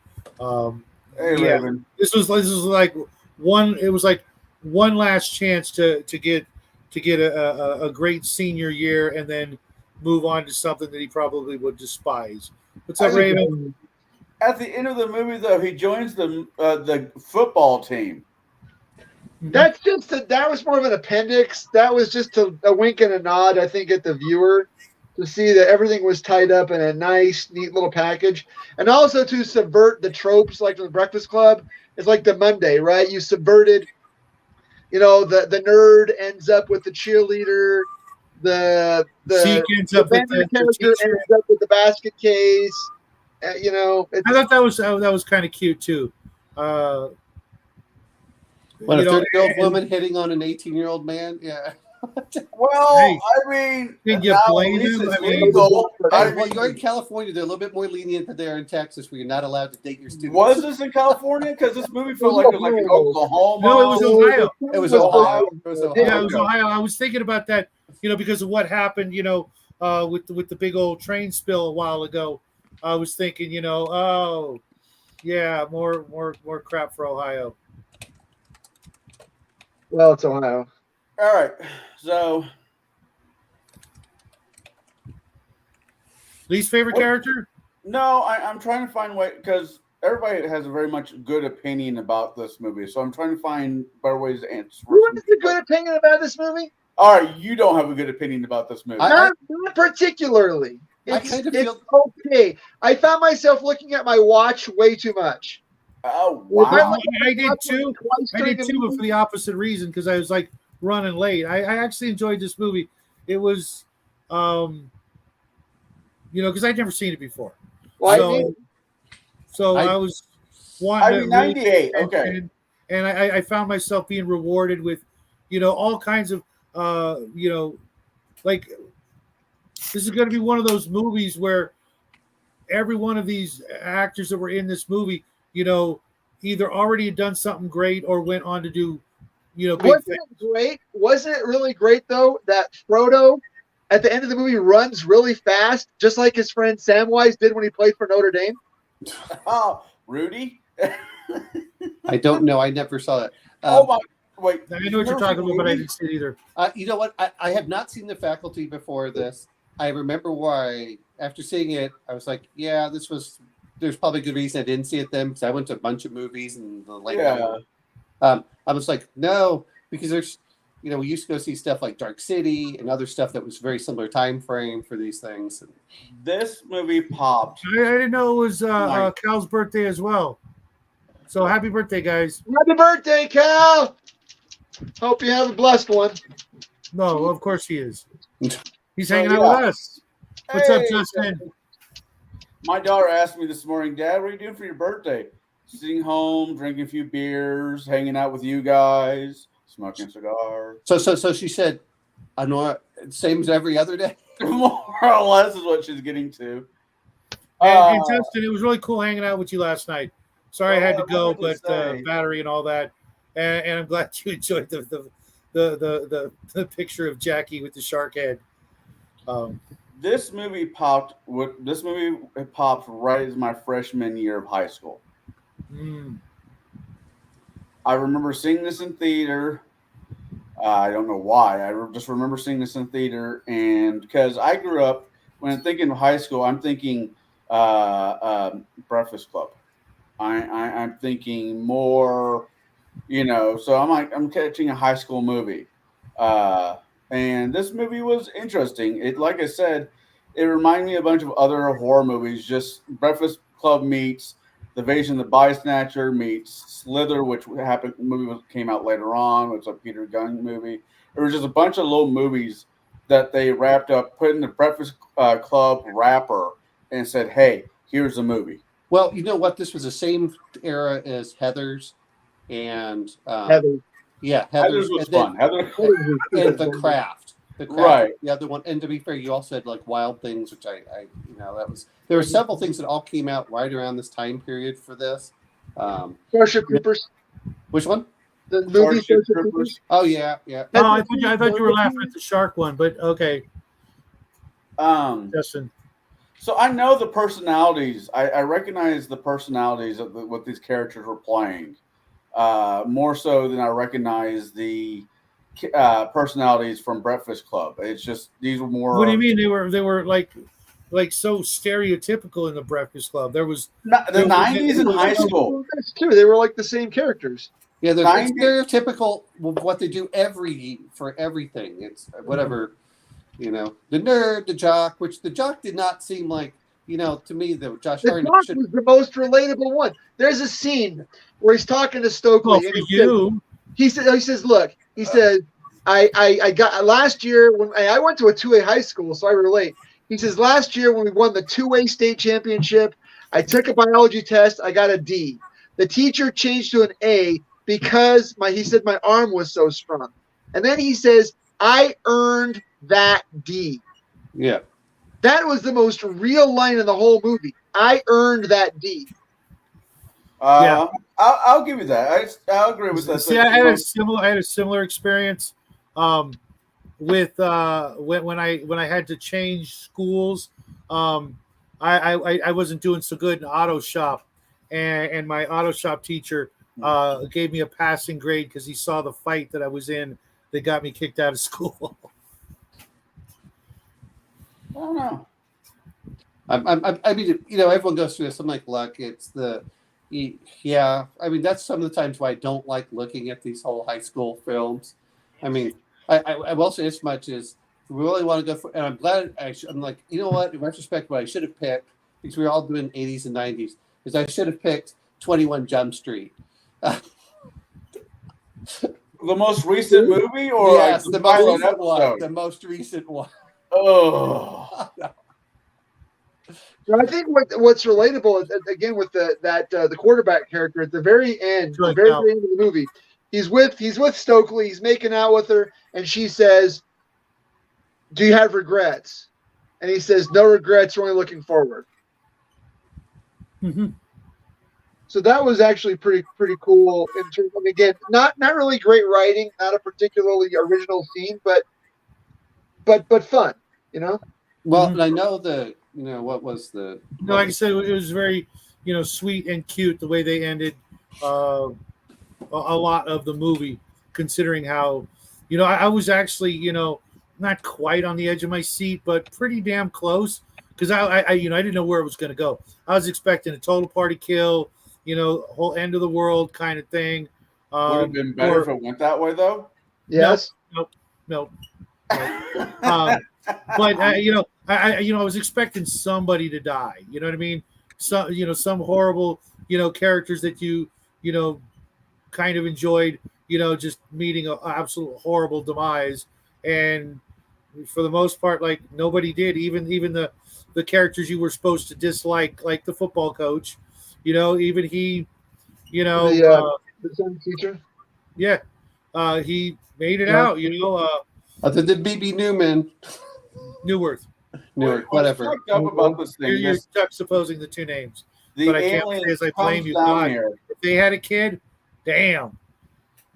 B: Hey,
D: Yeah.
B: Raven.
D: This was like one. It was like one last chance to get a great senior year and then move on to something that he probably would despise. What's up, Raven?
B: At the end of the movie, though, he joins the football team.
C: That's just that was more of an appendix. That was just a wink and a nod, I think, at the viewer to see that everything was tied up in a nice, neat little package, and also to subvert the tropes like the Breakfast Club. It's like the Monday, right? You subverted, the nerd ends up with the cheerleader, the
D: Zeke ends up with
C: Bender
D: the
C: character
D: teacher.
C: ends up with the basket case. It's,
D: I thought that was kind of cute too.
A: When a
D: you know,
A: 30-year-old
D: and-
A: woman hitting on an 18-year-old man, yeah.
B: Well,
D: Hey,
B: I mean,
D: can you
B: now at
D: blame
B: least
D: him?
B: it's
D: I mean-
B: legal. I
A: Well,
B: mean,
A: you're in California. They're a little bit more lenient than they are in Texas, where you're not allowed to date your students.
B: was this in California? Because this movie felt like it was like in Oklahoma.
D: No, it was Ohio.
A: It was Ohio. It was Ohio.
D: Yeah, it was Ohio. I was thinking about that, because of what happened, with the big old train spill a while ago. I was thinking, oh, yeah, more crap for Ohio.
C: well, it's Ohio.
B: All right, so
D: Least favorite
B: What?
D: character?
B: no, I'm trying to find way because everybody has a very much good opinion about this movie. So I'm trying to find better ways to answer.
C: Who has a good opinion about this movie?
B: All right, you don't have a good opinion about this movie.
A: I-
C: Not particularly.
A: I
C: It's,
A: kind of
C: it's
A: feel-
C: okay. I found myself looking at my watch way too much.
B: Oh
C: Well,
B: wow!
D: I did too.
C: Twice
D: I
C: during
D: did
C: the
D: too, but
C: movie.
D: for the opposite reason, because I was like running late. I actually enjoyed this movie. It was, because I'd never seen it before.
C: Well, I
D: so,
C: did.
D: so
A: I-
D: I was wanting
B: I mean,
D: to really
B: 98.
D: pay
B: Okay.
D: attention, and I found myself being rewarded with, all kinds of you know, like this is going to be one of those movies where every one of these actors that were in this movie, you know, either already had done something great or went on to do, you know, big
C: Wasn't
D: things.
C: it great? Wasn't it really great though that Frodo at the end of the movie runs really fast, just like his friend Samwise did when he played for Notre Dame?
B: Oh, Rudy.
A: I don't know. I never saw that.
B: Oh my! Wait,
D: I know what you're talking about, but I didn't see it either.
A: You know what? I have not seen The Faculty before this. I remember why, after seeing it, I was like, yeah, there's probably a good reason I didn't see it then, because I went to a bunch of movies in the late 90s. I was like, no, because there's, you know, we used to go see stuff like Dark City and other stuff that was very similar time frame for these things.
B: This movie popped.
D: I didn't know it was Cal's birthday as well. So happy birthday, guys.
C: Happy birthday, Cal! Hope you have a blessed one.
D: No, of course he is. He's
B: Oh,
D: hanging out
B: yeah.
D: with us. What's up,
B: Hey,
D: Justin?
B: My daughter asked me this morning, Dad, what are you doing for your birthday? Sitting home, drinking a few beers, hanging out with you guys, smoking a cigar.
A: So she said, I know, same as every other day.
B: More or less is what she's getting to.
D: And Justin, it was really cool hanging out with you last night. Sorry I had to
B: I
D: go,
B: wanted to
D: but
B: say-
D: battery and all that. And I'm glad you enjoyed the picture of Jackie with the shark head.
B: This movie popped. This movie popped right as my freshman year of high school. I remember seeing this in theater. I don't know why. Just remember seeing this in theater, and because I grew up, when I'm thinking of high school, I'm thinking Breakfast Club. I'm thinking more, you know. So I'm catching a high school movie, and this movie was interesting. It, like I said, it reminded me of a bunch of other horror movies. Just Breakfast Club meets The Invasion of the Body Snatcher meets Slither, which came out later on. It's a Peter Gunn movie. There was just a bunch of little movies that they wrapped up, put in the Breakfast Club wrapper, and said, "Hey, here's a movie."
A: Well, you know what? This was the same era as Heathers and
C: Heather.
A: yeah,
B: Heather's was fun. Heather,
A: and The Craft. The Craft,
B: Right.
A: the other one. And to be fair, you also had like Wild Things, which I there were several things that all came out right around this time period for this.
C: Starship Troopers.
A: Which one?
C: The movie
B: Starship
C: Starship
B: Troopers.
C: Troopers.
A: Oh yeah, yeah.
D: Oh, I thought you were laughing at the shark one, but okay, Justin.
B: So I know the personalities. I recognize the personalities of what these characters were playing, more so than I recognize the personalities from Breakfast Club. It's just these were more.
D: What do you mean they were like so stereotypical in the Breakfast Club? There was
B: The 90s in high school.
C: That's true. They were like the same characters.
A: Yeah, they're
B: 90
A: stereotypical of what they do for everything. It's whatever, you know, the nerd, the jock, which the jock did not seem like, you know, to me, the Josh
C: The
A: Hartnett
C: Jock
A: should.
C: was the most relatable one. There's a scene where he's talking to Stokely.
D: well
C: and
D: for
C: he
D: you.
C: he says, look, he says, I got last year when I went to a 2A high school, so I relate. He says, last year when we won the 2A state championship, I took a biology test. I got a D. The teacher changed to an A because he said my arm was so strong. And then he says, I earned that D.
A: Yeah.
C: That was the most real line in the whole movie. I earned that D.
D: Yeah.
B: I'll give you that. I'll agree with that.
D: See, I had a similar experience with when I had to change schools. I wasn't doing so good in auto shop, and my auto shop teacher gave me a passing grade because he saw the fight that I was in that got me kicked out of school.
B: I don't know.
A: I mean, you know, everyone goes through this. I'm like, look, yeah. I mean, that's some of the times why I don't like looking at these whole high school films. I mean, I will say as much as we really want to go for, and I'm glad I'm like, you know what? In retrospect, what I should have picked, because we were all doing 80s and 90s, is I should have picked 21 Jump Street.
B: The most recent movie, or
A: Yes,
B: like
A: the most
B: pilot
A: recent one.
B: episode?
A: The most recent one.
B: Oh,
C: But I think what's relatable is, again with the quarterback character at the very end,
D: Joey
C: the very
D: Cal.
C: end of the movie, he's with Stokely. He's making out with her, and she says, "Do you have regrets?" And he says, "No regrets. We're only looking forward."
D: Mm-hmm.
C: So that was actually pretty cool. In terms of, again, not really great writing, not a particularly original scene, but fun. You know.
A: Well,
D: Mhm.
A: and I know what was the
D: No, like I said, it was very, sweet and cute the way they ended a lot of the movie, considering how, I was actually, not quite on the edge of my seat, but pretty damn close because I didn't know where it was going to go. I was expecting a total party kill, whole end of the world kind of thing.
B: Would have been better if it went that way, though.
C: Yes.
D: No. But I was expecting somebody to die. You know what I mean? So some horrible characters that you kind of enjoyed. Just meeting an absolute horrible demise, and for the most part, like nobody did. Even the characters you were supposed to dislike, like the football coach. Even he.
C: The science teacher.
D: Yeah, he made it
C: Yeah.
D: out.
A: other than BB Newman,
D: Newworth.
A: Newark,
B: What's
A: whatever.
B: fucked up about this thing?
D: You're
B: This,
D: juxtaposing the two names.
B: the
D: but I can't
B: alien
D: say as I blame
B: comes
D: you.
B: down
D: God,
B: here.
D: if they had a kid, damn.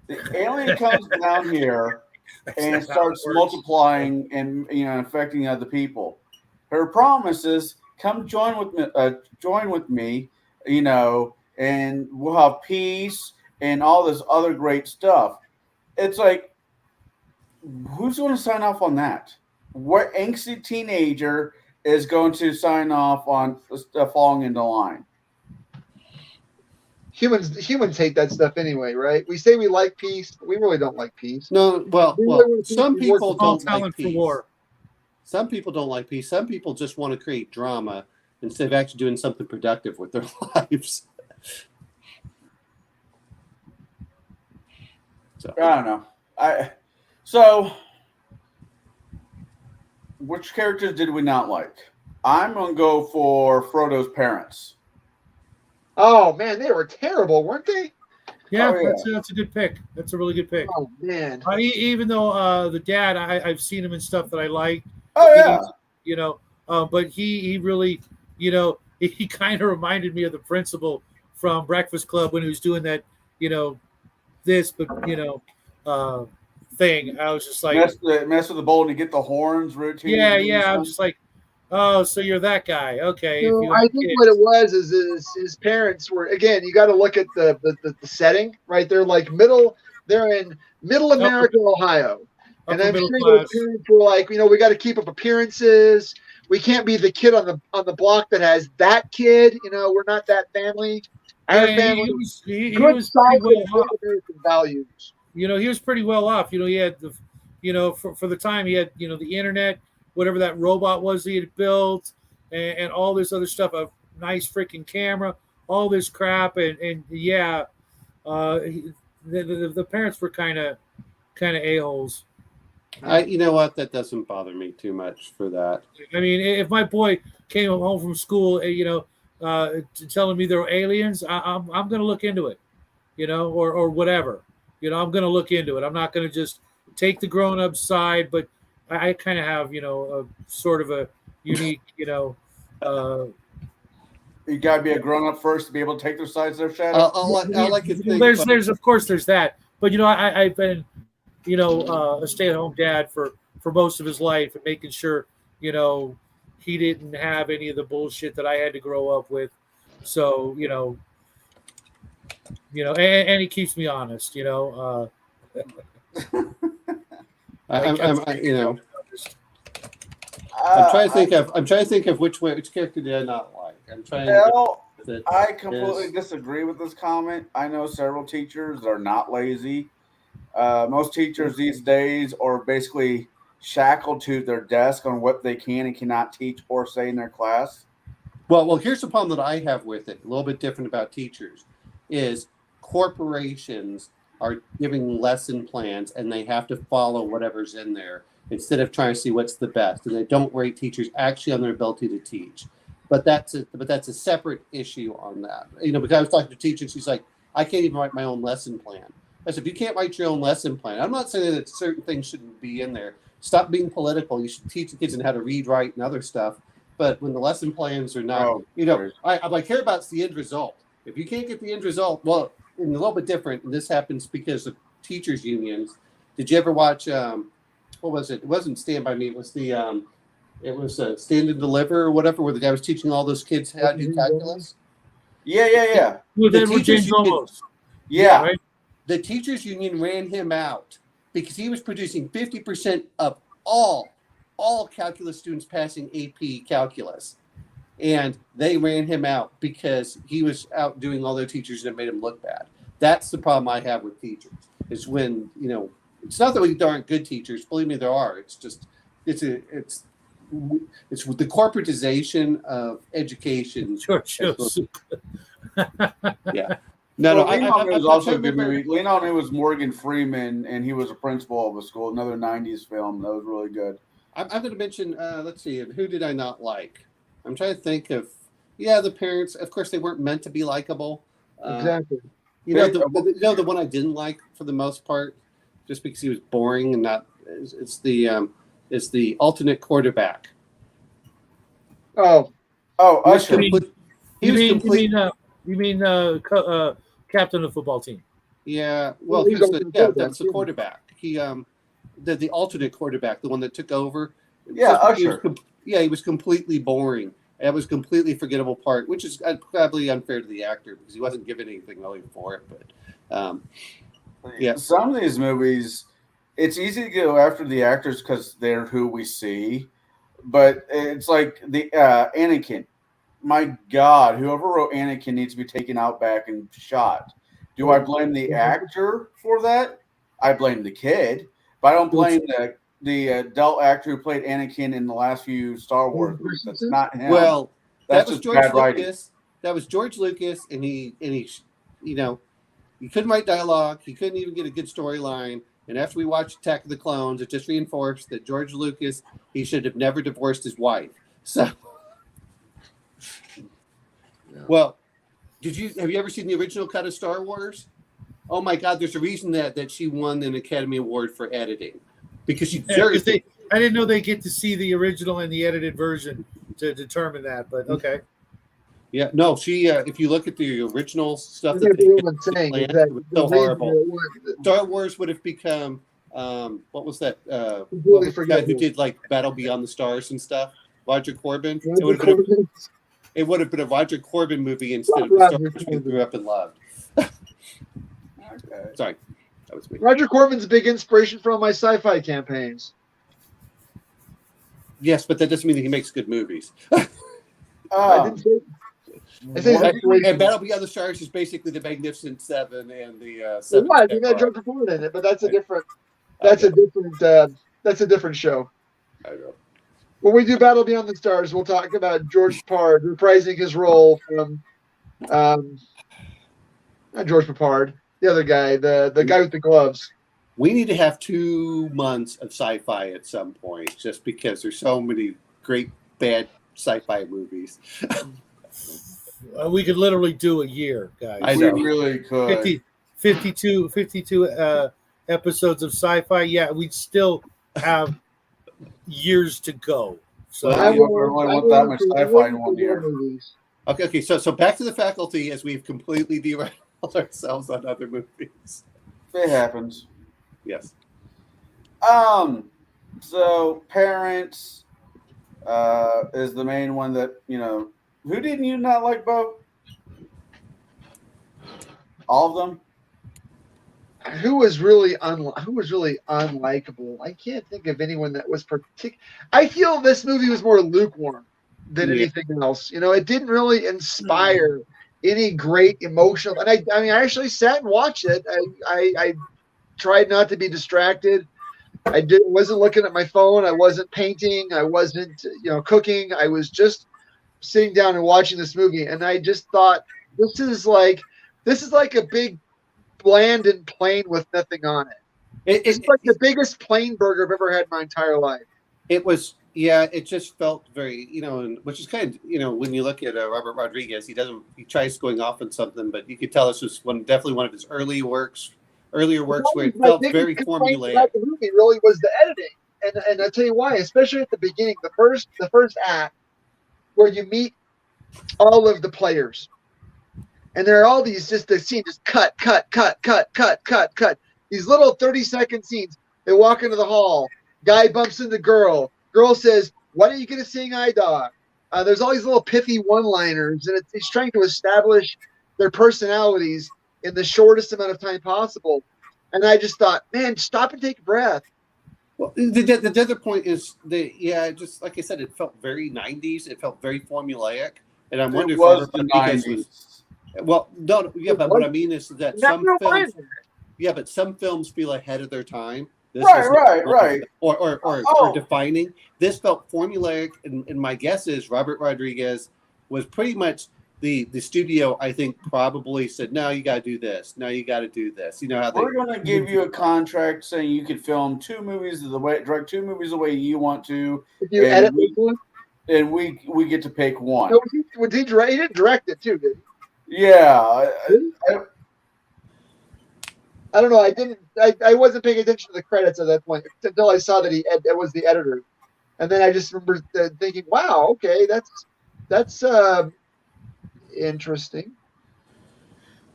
B: The alien comes down here
D: That's
B: and
D: not how it
B: starts
D: works.
B: multiplying and affecting other people. Her promise is, "Come join with me, and we'll have peace and all this other great stuff." It's like, who's going to sign off on that? What angsty teenager is going to sign off on falling into line?
C: Humans hate that stuff anyway, right? We say we like peace, but we really don't like peace.
A: No, well,
C: We really want
A: some
C: peace to work
A: people
C: with
D: All
A: don't like
D: talent for
A: peace.
D: war.
A: Some people don't like peace. Some people just want to create drama instead of actually doing something productive with their lives. So,
B: I don't know. So, which characters did we not like? I'm gonna go for Frodo's parents.
C: Oh man, they were terrible, weren't they?
D: Yeah,
B: Oh, yeah.
D: that's a good pick. That's a really good pick.
C: Oh man.
D: Even though the dad, I've seen him in stuff that I like,
B: Oh yeah,
D: but he really, he kind of reminded me of the principal from Breakfast Club when he was doing that, thing. I was just like,
B: mess with the bowl to get the horns routine.
D: yeah. I was just like, oh, so you're that guy. Okay.
C: No,
D: if you
C: I
D: have
C: think
D: kids.
C: what it was is his parents were, again, you got to look at the setting, right? They're in middle America, Ohio. And
D: Upper
C: I'm
D: middle
C: sure
D: class.
C: the parents were like, we got to keep up appearances. We can't be the kid on the block that has that kid. We're not that family. Our
D: Yeah,
C: family,
D: he
C: good
D: was pretty
C: solid
D: well off.
C: American values.
D: He was pretty well off. He had for the time he had, the internet, whatever that robot was he had built, and all this other stuff, a nice freaking camera, all this crap, and yeah, the parents were kind of a-holes.
A: you know what? That doesn't bother me too much for that.
D: I mean, if my boy came home from school, telling me there were aliens, I'm going to look into it, or whatever. I'm going to look into it. I'm not going to just take the grown-up side, but I kind of have, a sort of a unique,
B: you got to be a grown up first to be able to take their sides of their shadow.
A: I like to think.
D: there's of course there's that, but I've been, a stay-at-home dad for most of his life and making sure, he didn't have any of the bullshit that I had to grow up with. So, and he keeps me honest,
A: I'm trying to think of which character did I not like. I'm trying to
B: I completely disagree with this comment. I know several teachers are not lazy. Most teachers these days are basically shackled to their desk on what they can and cannot teach or say in their class.
A: Well, here's the problem that I have with it. A little bit different about teachers is corporations are giving lesson plans and they have to follow whatever's in there instead of trying to see what's the best. And they don't rate teachers actually on their ability to teach. But that's a separate issue on that. Because I was talking to a teacher and she's like, I can't even write my own lesson plan. I said, if you can't write your own lesson plan, I'm not saying that certain things shouldn't be in there. Stop being political. You should teach the kids how to read, write, and other stuff. But when the lesson plans are not, I care about the end result. If you can't get the end result, well, and a little bit different, and this happens because of teachers' unions. Did you ever watch, what was it? It wasn't Stand By Me. It was Stand and Deliver or whatever, where the guy was teaching all those kids how to do calculus.
B: Yeah.
D: Well, then
A: The
D: we're James
A: teachers union-
D: Olmos.
B: Yeah.
D: Right?
A: The teachers union ran him out because he was producing 50% of all calculus students passing AP calculus. And they ran him out because he was out doing all their teachers and it made him look bad. That's the problem I have with teachers, is when, it's not that we aren't good teachers. Believe me, there are. It's just, it's with the corporatization of education.
D: George Joseph.
A: Yeah.
B: Lean On Me was also a
A: trying to
B: good movie. Lean On Me was Morgan Freeman, and he was a principal of a school. Another '90s film that was really good.
A: I'm going to mention. Let's see. Who did I not like? I'm trying to think of. Yeah, the parents. Of course, they weren't meant to be likable.
C: Exactly.
A: The one I didn't like for the most part, just because he was boring and not. It's the alternate quarterback.
C: Oh,
B: Usher.
D: You mean captain of the football team?
A: Yeah, well, that's the quarterback. He the alternate quarterback, the one that took over.
B: Yeah, Usher.
A: He was completely boring. That was completely forgettable part, which is probably unfair to the actor because he wasn't given anything really for it. But yeah,
B: some of these movies, it's easy to go after the actors because they're who we see, but it's like the Anakin. My God, whoever wrote Anakin needs to be taken out back and shot. Do I blame the actor for that? I blame the kid, but I don't blame the adult actor who played Anakin in the last few Star Wars movies. That's not him.
A: Well,
B: that's
A: that was
B: just
A: George
B: bad writing.
A: Lucas. That was George Lucas, and he, he couldn't write dialogue. He couldn't even get a good storyline. And after we watched Attack of the Clones, it just reinforced that George Lucas, he should have never divorced his wife. So. Well, have you ever seen the original cut of Star Wars? Oh my God, there's a reason that she won an Academy Award for editing because she deserved it.
D: I didn't know they get to see the original and the edited version to determine that, but okay.
A: Yeah, no, she. If you look at the original stuff,
C: it
A: was so horrible. Star Wars would have become what was that?
C: Completely
A: what was the guy who did like Battle Beyond the Stars and stuff? Roger Corbin. It would have been a Roger Corbin movie instead of the Star Wars we grew up and loved.
B: Okay.
A: Sorry, that was me.
C: Roger Corbin's a big inspiration for all my sci-fi campaigns.
A: Yes, but that doesn't mean that he makes good movies.
C: I didn't say.
A: And Battle Beyond the Stars is basically the Magnificent Seven and the
C: Well,
A: Seven.
C: why? You got George Corbin in it, but that's a different show.
A: I know.
C: When we do Battle Beyond the Stars, we'll talk about George Papard reprising his role from not George Papard, the other guy, the guy with the gloves.
A: We need to have 2 months of sci-fi at some point, just because there's so many great bad sci-fi movies.
D: We could literally do a year, guys.
A: I
B: We
A: know.
B: really could.
D: 52 episodes of sci-fi. Yeah, we'd still have years to go. So
B: I want that much sci-fi in one year.
A: Okay. So back to the faculty as we've completely derailed ourselves on other movies.
B: It happens.
A: Yes.
B: So parents is the main one that who didn't you not like, Bo? All of them.
C: Who was really unlikable? I can't think of anyone that was particular. I feel this movie was more lukewarm than anything else. It didn't really inspire any great emotional. And I actually sat and watched it. I tried not to be distracted. Wasn't looking at my phone. I wasn't painting. I wasn't cooking. I was just sitting down and watching this movie. And I just thought this is like a big bland and plain with nothing on it. It's like the biggest plain burger I've ever had in my entire life.
A: It was, it just felt very, and which is kind of, when you look at Robert Rodriguez, he tries going off on something, but you could tell this was definitely one of his early works earlier works where it
C: My
A: felt
C: biggest
A: very
C: complaint
A: formulaic.
C: about the movie really was the editing, and I'll tell you why. Especially at the beginning, the first act, where you meet all of the players, and there are all these just the scene just cut. These little 30-second scenes. They walk into the hall. Guy bumps into girl. Girl says, "Why don't you get to sing I Dog?" There's all these little pithy one-liners, and it's trying to establish their personalities in the shortest amount of time possible. And I just thought, man, stop and take a breath.
A: Well, the other point is just like I said, it felt very 90s. It felt very formulaic, and I wonder
B: It
A: if
B: was
A: Robert
B: the
A: Rodriguez
B: 90s.
A: was. Well, no, yeah, but what I mean is that some
C: Never
A: films,
C: mind.
A: but some films feel ahead of their time. This
B: Right,
A: was not
B: right,
A: one of
B: right.
A: them. Or
B: Oh.
A: defining. This felt formulaic, and my guess is Robert Rodriguez was pretty much the studio. I think probably said, "No, you got to do this. No, you got to do this." You know how they.
B: We're going to give you a contract saying you can film direct 2 movies the way you want to,
C: If you
B: And
C: edit
B: we-
C: this one,
B: and we get to pick one.
C: no, he didn't direct it too, did he?
B: Yeah,
C: I don't know. I wasn't paying attention to the credits at that point until I saw that it was the editor, and then I just remember thinking, "Wow, okay, that's interesting."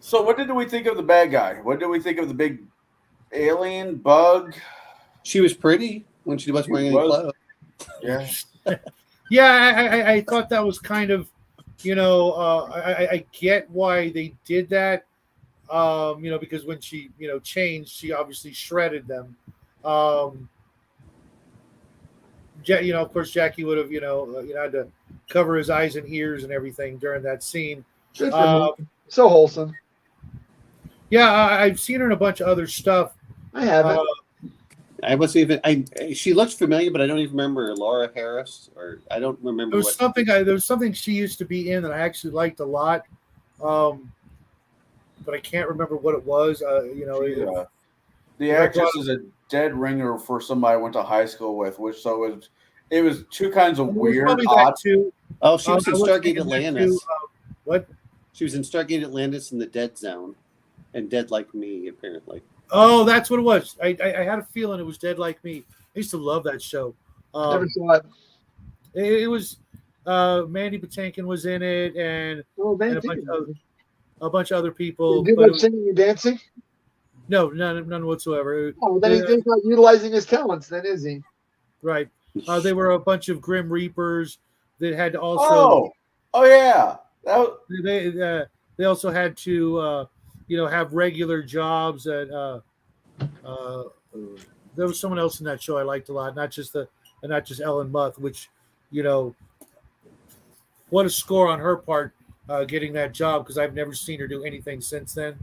B: So what did we think of the bad guy? What did we think of the big alien bug?
A: She was pretty when she wasn't wearing any
B: was.
A: clothes.
B: Yeah.
D: Yeah, I thought that was kind of, I get why they did that. Because when she, changed, she obviously shredded them. Of course, Jackie would have, had to cover his eyes and ears and everything during that scene.
C: Good for him. So wholesome.
D: Yeah, I've seen her in a bunch of other stuff.
C: I haven't.
A: I wasn't even. She looks familiar, but I don't even remember Laura Harris, or I don't remember.
D: There was something she used to be in that I actually liked a lot, but I can't remember what it was.
B: The actress is a dead ringer for somebody I went to high school with, it was two kinds of weird,
D: Probably
B: odd.
D: that too.
A: Oh, she was in
D: I was
A: Stargate
D: thinking that
A: Atlantis.
D: too. What?
A: She was in Stargate Atlantis in the Dead Zone, and Dead Like Me, apparently.
D: Oh, that's what it was. I had a feeling it was Dead Like Me. I used to love that show.
C: Never saw it.
D: It was Mandy Patinkin was in it, and
C: Oh, man,
D: and a bunch of other people.
C: do you
D: but
C: like
D: it was-
C: singing and dancing?
D: no, none whatsoever.
C: Oh, then he's not utilizing his talents, then is he?
D: Right. They were a bunch of Grim Reapers that had to also.
B: Oh yeah.
D: They also had to have regular jobs at there was someone else in that show I liked a lot, not just Ellen Muth, which what a score on her part getting that job, because I've never seen her do anything since then.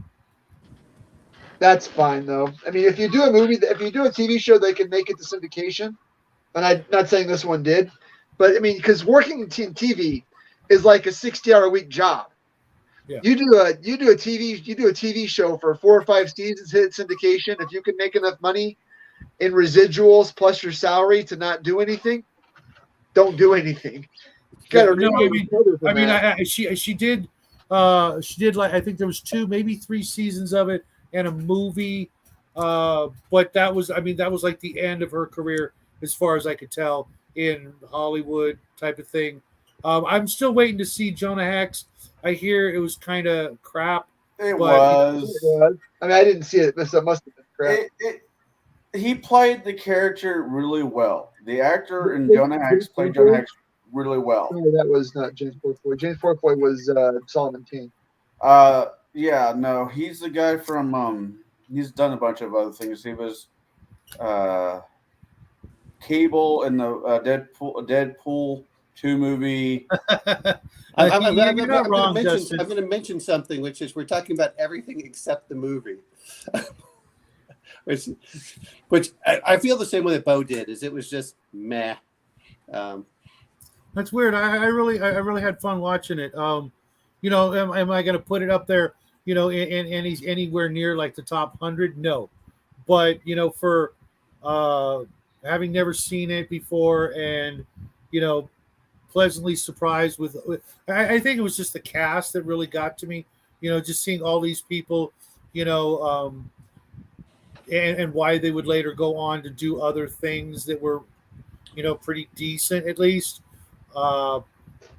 C: That's fine though. I mean, if you do a TV show, they can make it to syndication. And I'm not saying this one did, but I mean, because working in TV is like a 60-hour-a-week job.
D: Yeah.
C: You do a TV show for 4 or 5 seasons, hit syndication. If you can make enough money in residuals plus your salary to not do anything, don't do anything. You gotta
D: she did like, I think there was 2, maybe 3 seasons of it and a movie, but that was like the end of her career as far as I could tell in Hollywood type of thing. I'm still waiting to see Jonah Hex. I hear it was kind of crap.
B: It
D: But,
B: was.
C: I mean, I didn't see it. This must have been crap.
B: He played the character really well. The actor in Jonah Hex played Jonah Hex really well.
C: No, that was not James Portfoy. James Portfoy was Solomon King.
B: Yeah, no, he's the guy from he's done a bunch of other things. He was Cable in the Deadpool 2 movie.
A: I'm
D: You're not wrong,
A: going
D: Justin.
A: to mention something, which is we're talking about everything except the movie. which I feel the same way that Bo did. Is it was just meh.
D: That's weird. I really had fun watching it. Am I going to put it up there? And he's anywhere near like the top 100? No, but for having never seen it before, and pleasantly surprised with. I think it was just the cast that really got to me. Just seeing all these people, and why they would later go on to do other things that were, pretty decent at least.
C: Salma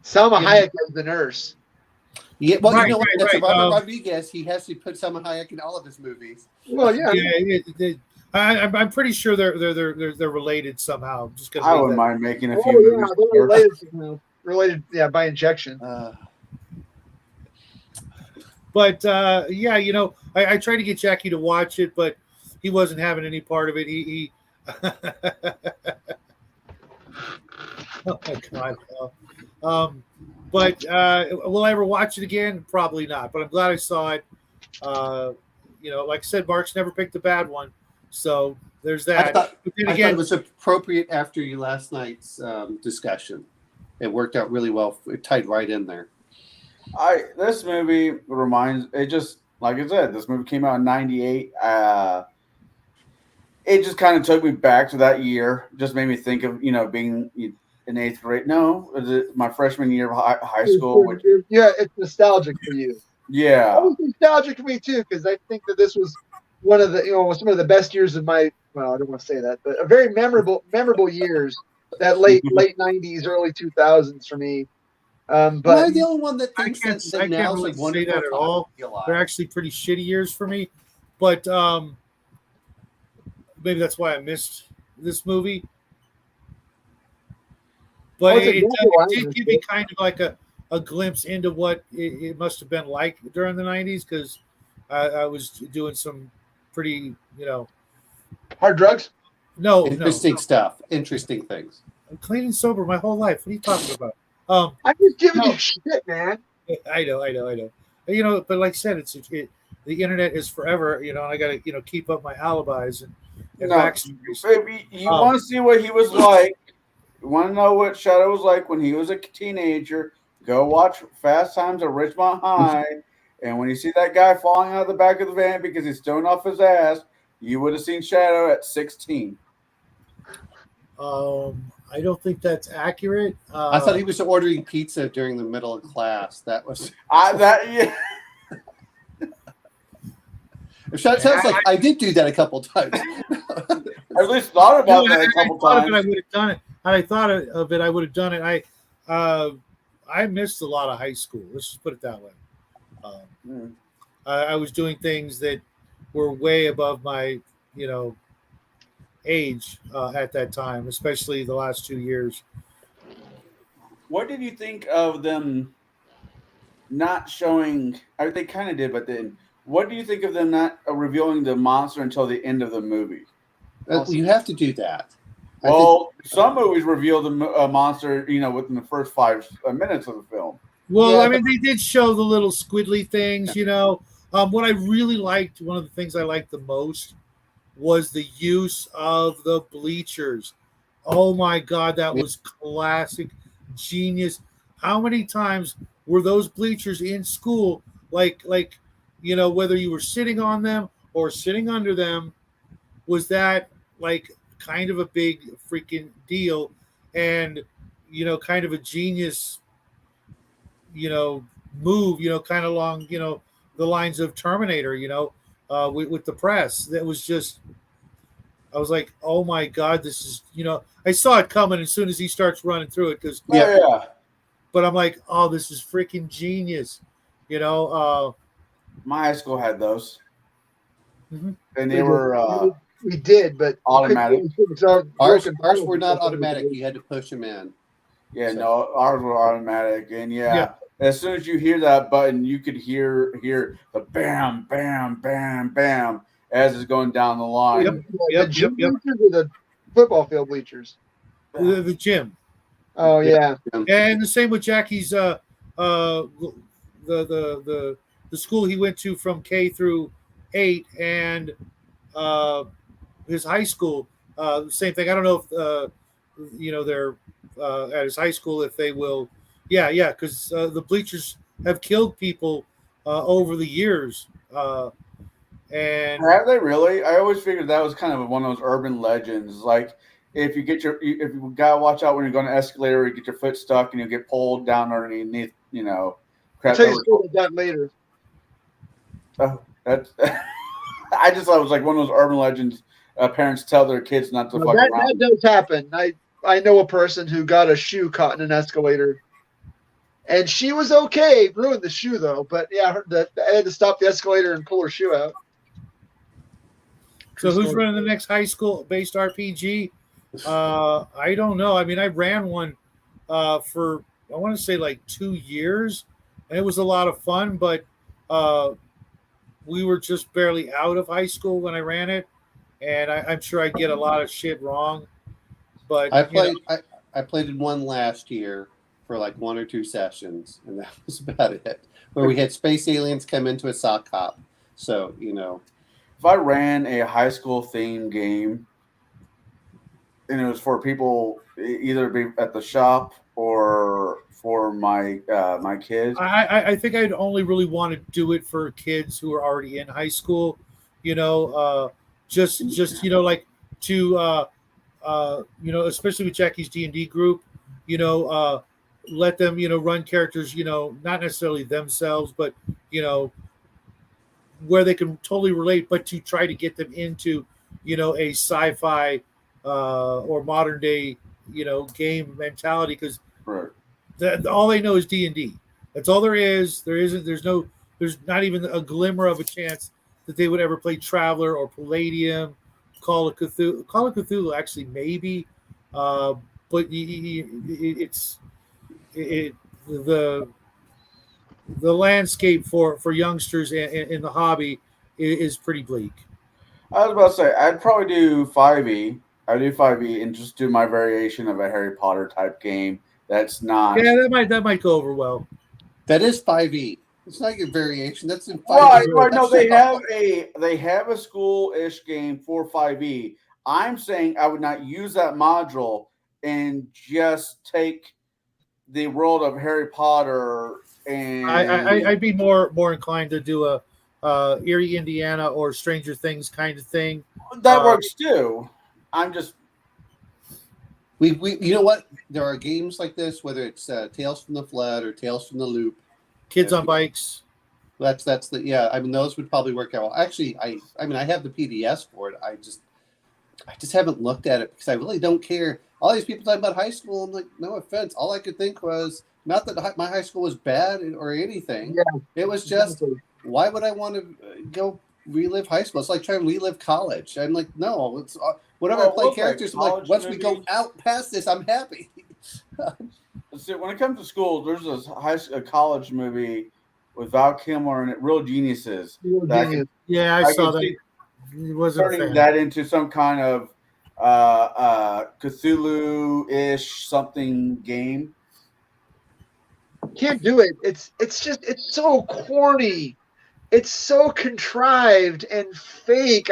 D: Yeah.
C: Hayek as the nurse.
A: Yeah, well,
D: Right,
A: you know what?
D: right,
A: That's
D: right.
A: Robert Rodriguez. He has to put Salma Hayek in all of his movies.
C: Well, yeah.
D: I'm pretty sure they're related somehow. I'm just gonna
B: I
D: leave
B: wouldn't
D: that.
B: mind making a
C: Oh,
B: few
C: yeah,
B: movies.
C: they're related, yeah, by injection.
D: But yeah, I tried to get Jackie to watch it, but he wasn't having any part of it. He oh my god. But will I ever watch it again? Probably not. But I'm glad I saw it. Like I said, Mark's never picked a bad one, so there's that. But then
A: I thought
D: again,
A: it was appropriate after your last night's discussion. It worked out really well. It tied right in there.
B: This movie reminds it just like I said. This movie came out in '98. It just kind of took me back to that year. Just made me think of being in eighth grade. No, my freshman year of high school. Which,
C: Yeah, it's nostalgic for you.
B: yeah,
C: It was nostalgic for me too, because I think that this was one of the some of the best years of my. Well, I don't want to say that, but a very memorable years. That late '90s, early 2000s for me.
A: Am
C: But
A: I the only one that
D: I
A: thinks
D: can't
A: that now's
D: really
A: like
D: say
A: wonderful
D: that at
A: time
D: all.
A: to be alive?
D: they're actually pretty shitty years for me. But maybe that's why I missed this movie. But
C: it's a
D: it
C: double
D: did
C: whammy.
D: give me kind of like a glimpse into what it must have been like during the 90s, because I was doing some pretty,
C: hard drugs.
D: no,
A: Interesting stuff. Interesting things.
D: I'm clean and sober my whole life. What are you talking about?
C: I'm just giving
D: No.
C: you shit, man.
D: I know. But like I said, the internet is forever, and I got to, keep up my alibis and
B: No,
D: backstories.
B: baby, you want to see what he was like? You want to know what Shadow was like when he was a teenager? Go watch Fast Times at Ridgemont High, and when you see that guy falling out of the back of the van because he's stoned off his ass, you would have seen Shadow at 16.
D: I don't think that's accurate.
A: I thought he was ordering pizza during the middle of class. That was.
B: Yeah.
A: It sounds like I did do that a couple times.
B: I at least thought about that a couple times.
D: I would have done it. Had I thought of it, I would have done it. I missed a lot of high school. Let's just put it that way. I was doing things that were way above my, age at that time, especially the last 2 years.
B: What did you think of them not showing? They kind of did, but then what do you think of them not revealing the monster until the end of the movie?
A: You have to do that.
B: Well, some movies reveal the monster, within the first 5 minutes of the film.
D: Well,
A: Yeah,
D: I mean, they did show the little squiddly things, What I really liked, one of the things I liked the most, was the use of the bleachers. Oh my God, that was classic genius. How many times were those bleachers in school? Like, whether you were sitting on them or sitting under them, was that like kind of a big freaking deal, and kind of a genius, move, kind of along, the lines of Terminator, with the press. That was just, I was like, oh my God, this is, I saw it coming as soon as he starts running through it, because
B: Yeah.
D: but I'm like, oh, this is freaking genius,
B: My high school had those,
D: Mhm.
B: and they were
C: We did, but
B: automatic.
A: Ours were not automatic. You had to push them in.
B: No, ours were automatic, and
D: Yeah.
B: as soon as you hear that button, you could hear the bam, bam, bam, bam as it's going down the line.
D: Yep.
C: The gym bleachers or the football field bleachers?
D: The gym.
C: Oh yeah.
D: And the same with Jackie's the school he went to from K through 8, and his high school, the same thing. I don't know if they're at his high school, if they will. Yeah, because the bleachers have killed people over the years. And
B: Have they really? I always figured that was kind of one of those urban legends. Like if you gotta watch out when you're going to escalator, you get your foot stuck and you get pulled down underneath.
C: I'll tell you a story about that later.
B: Oh, that's I just thought it was like one of those urban legends. Parents tell their kids not to
C: No,
B: fuck
C: that
B: around.
C: does happen. I know a person who got a shoe caught in an escalator, and she was okay. Ruined the shoe though, but yeah, I had to stop the escalator and pull her shoe out.
D: So who's running the next high school based RPG? I don't know. I mean, I ran one for I want to say like 2 years, and it was a lot of fun. But we were just barely out of high school when I ran it, and I'm sure I get a lot of shit wrong. But
A: I played in one last year for like 1 or 2 sessions, and that was about it. Where we had space aliens come into a sock hop. So,
B: If I ran a high school themed game, and it was for people either be at the shop or for my my kids.
D: I think I'd only really want to do it for kids who are already in high school. Just like to especially with Jackie's D&D group, let them run characters, not necessarily themselves, but where they can totally relate, but to try to get them into a sci-fi or modern day game mentality, because
B: Right.
D: all they know is D&D. That's all there is. There's not even a glimmer of a chance that they would ever play Traveler or Palladium, Call of Cthulhu. Call of Cthulhu actually maybe, but the landscape for youngsters in the hobby is pretty bleak.
B: I was about to say I'd probably do 5e. I do 5e and just do my variation of a Harry Potter type game. That's not.
D: Yeah, that might go over well.
A: that is 5e. It's not your variation. That's in 5e.
B: Right. No,
A: That's
B: they have a school-ish game for 5e. I'm saying I would not use that module and just take the world of Harry Potter and
D: I'd be more inclined to do a Erie, Indiana, or Stranger Things kind of thing.
B: that works too. I'm just
A: we you know what? There are games like this, whether it's Tales from the Flood or Tales from the Loop.
D: Kids on bikes.
A: That's the yeah. I mean, those would probably work out well. Actually, I have the PDS for it. I just haven't looked at it because I really don't care. All these people talking about high school. I'm like, no offense. All I could think was not that my high school was bad or anything.
C: Yeah.
A: It was just, why would I want to go relive high school? It's like trying to relive college. I'm like, no. It's whenever I play characters, I'm like, once we go out past this, I'm happy.
B: see, when it comes to school, there's a college movie with Val Kilmer in it, Real Geniuses.
D: Yeah, I saw that. It wasn't a
B: Turning
D: fan.
B: that into some kind of Cthulhu-ish something game.
C: Can't do it. It's so corny. It's so contrived and fake.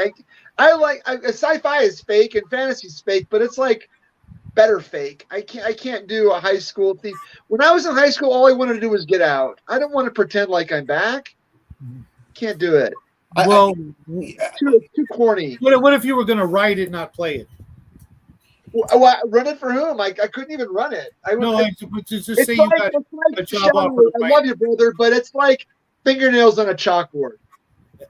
C: Sci-fi is fake and fantasy is fake, but it's like better fake. I can't do a high school thing. When I was in high school, all I wanted to do was get out. I don't want to pretend like I'm back. Can't do it.
D: Well,
C: Too corny.
D: what if you were going to write it, not play it?
C: Well, run it for whom? I couldn't even run it.
D: Just
C: It's
D: say you
C: like,
D: got
C: it's like
D: a job
C: Shelly,
D: offer.
C: I love you, brother, but it's like fingernails on a chalkboard.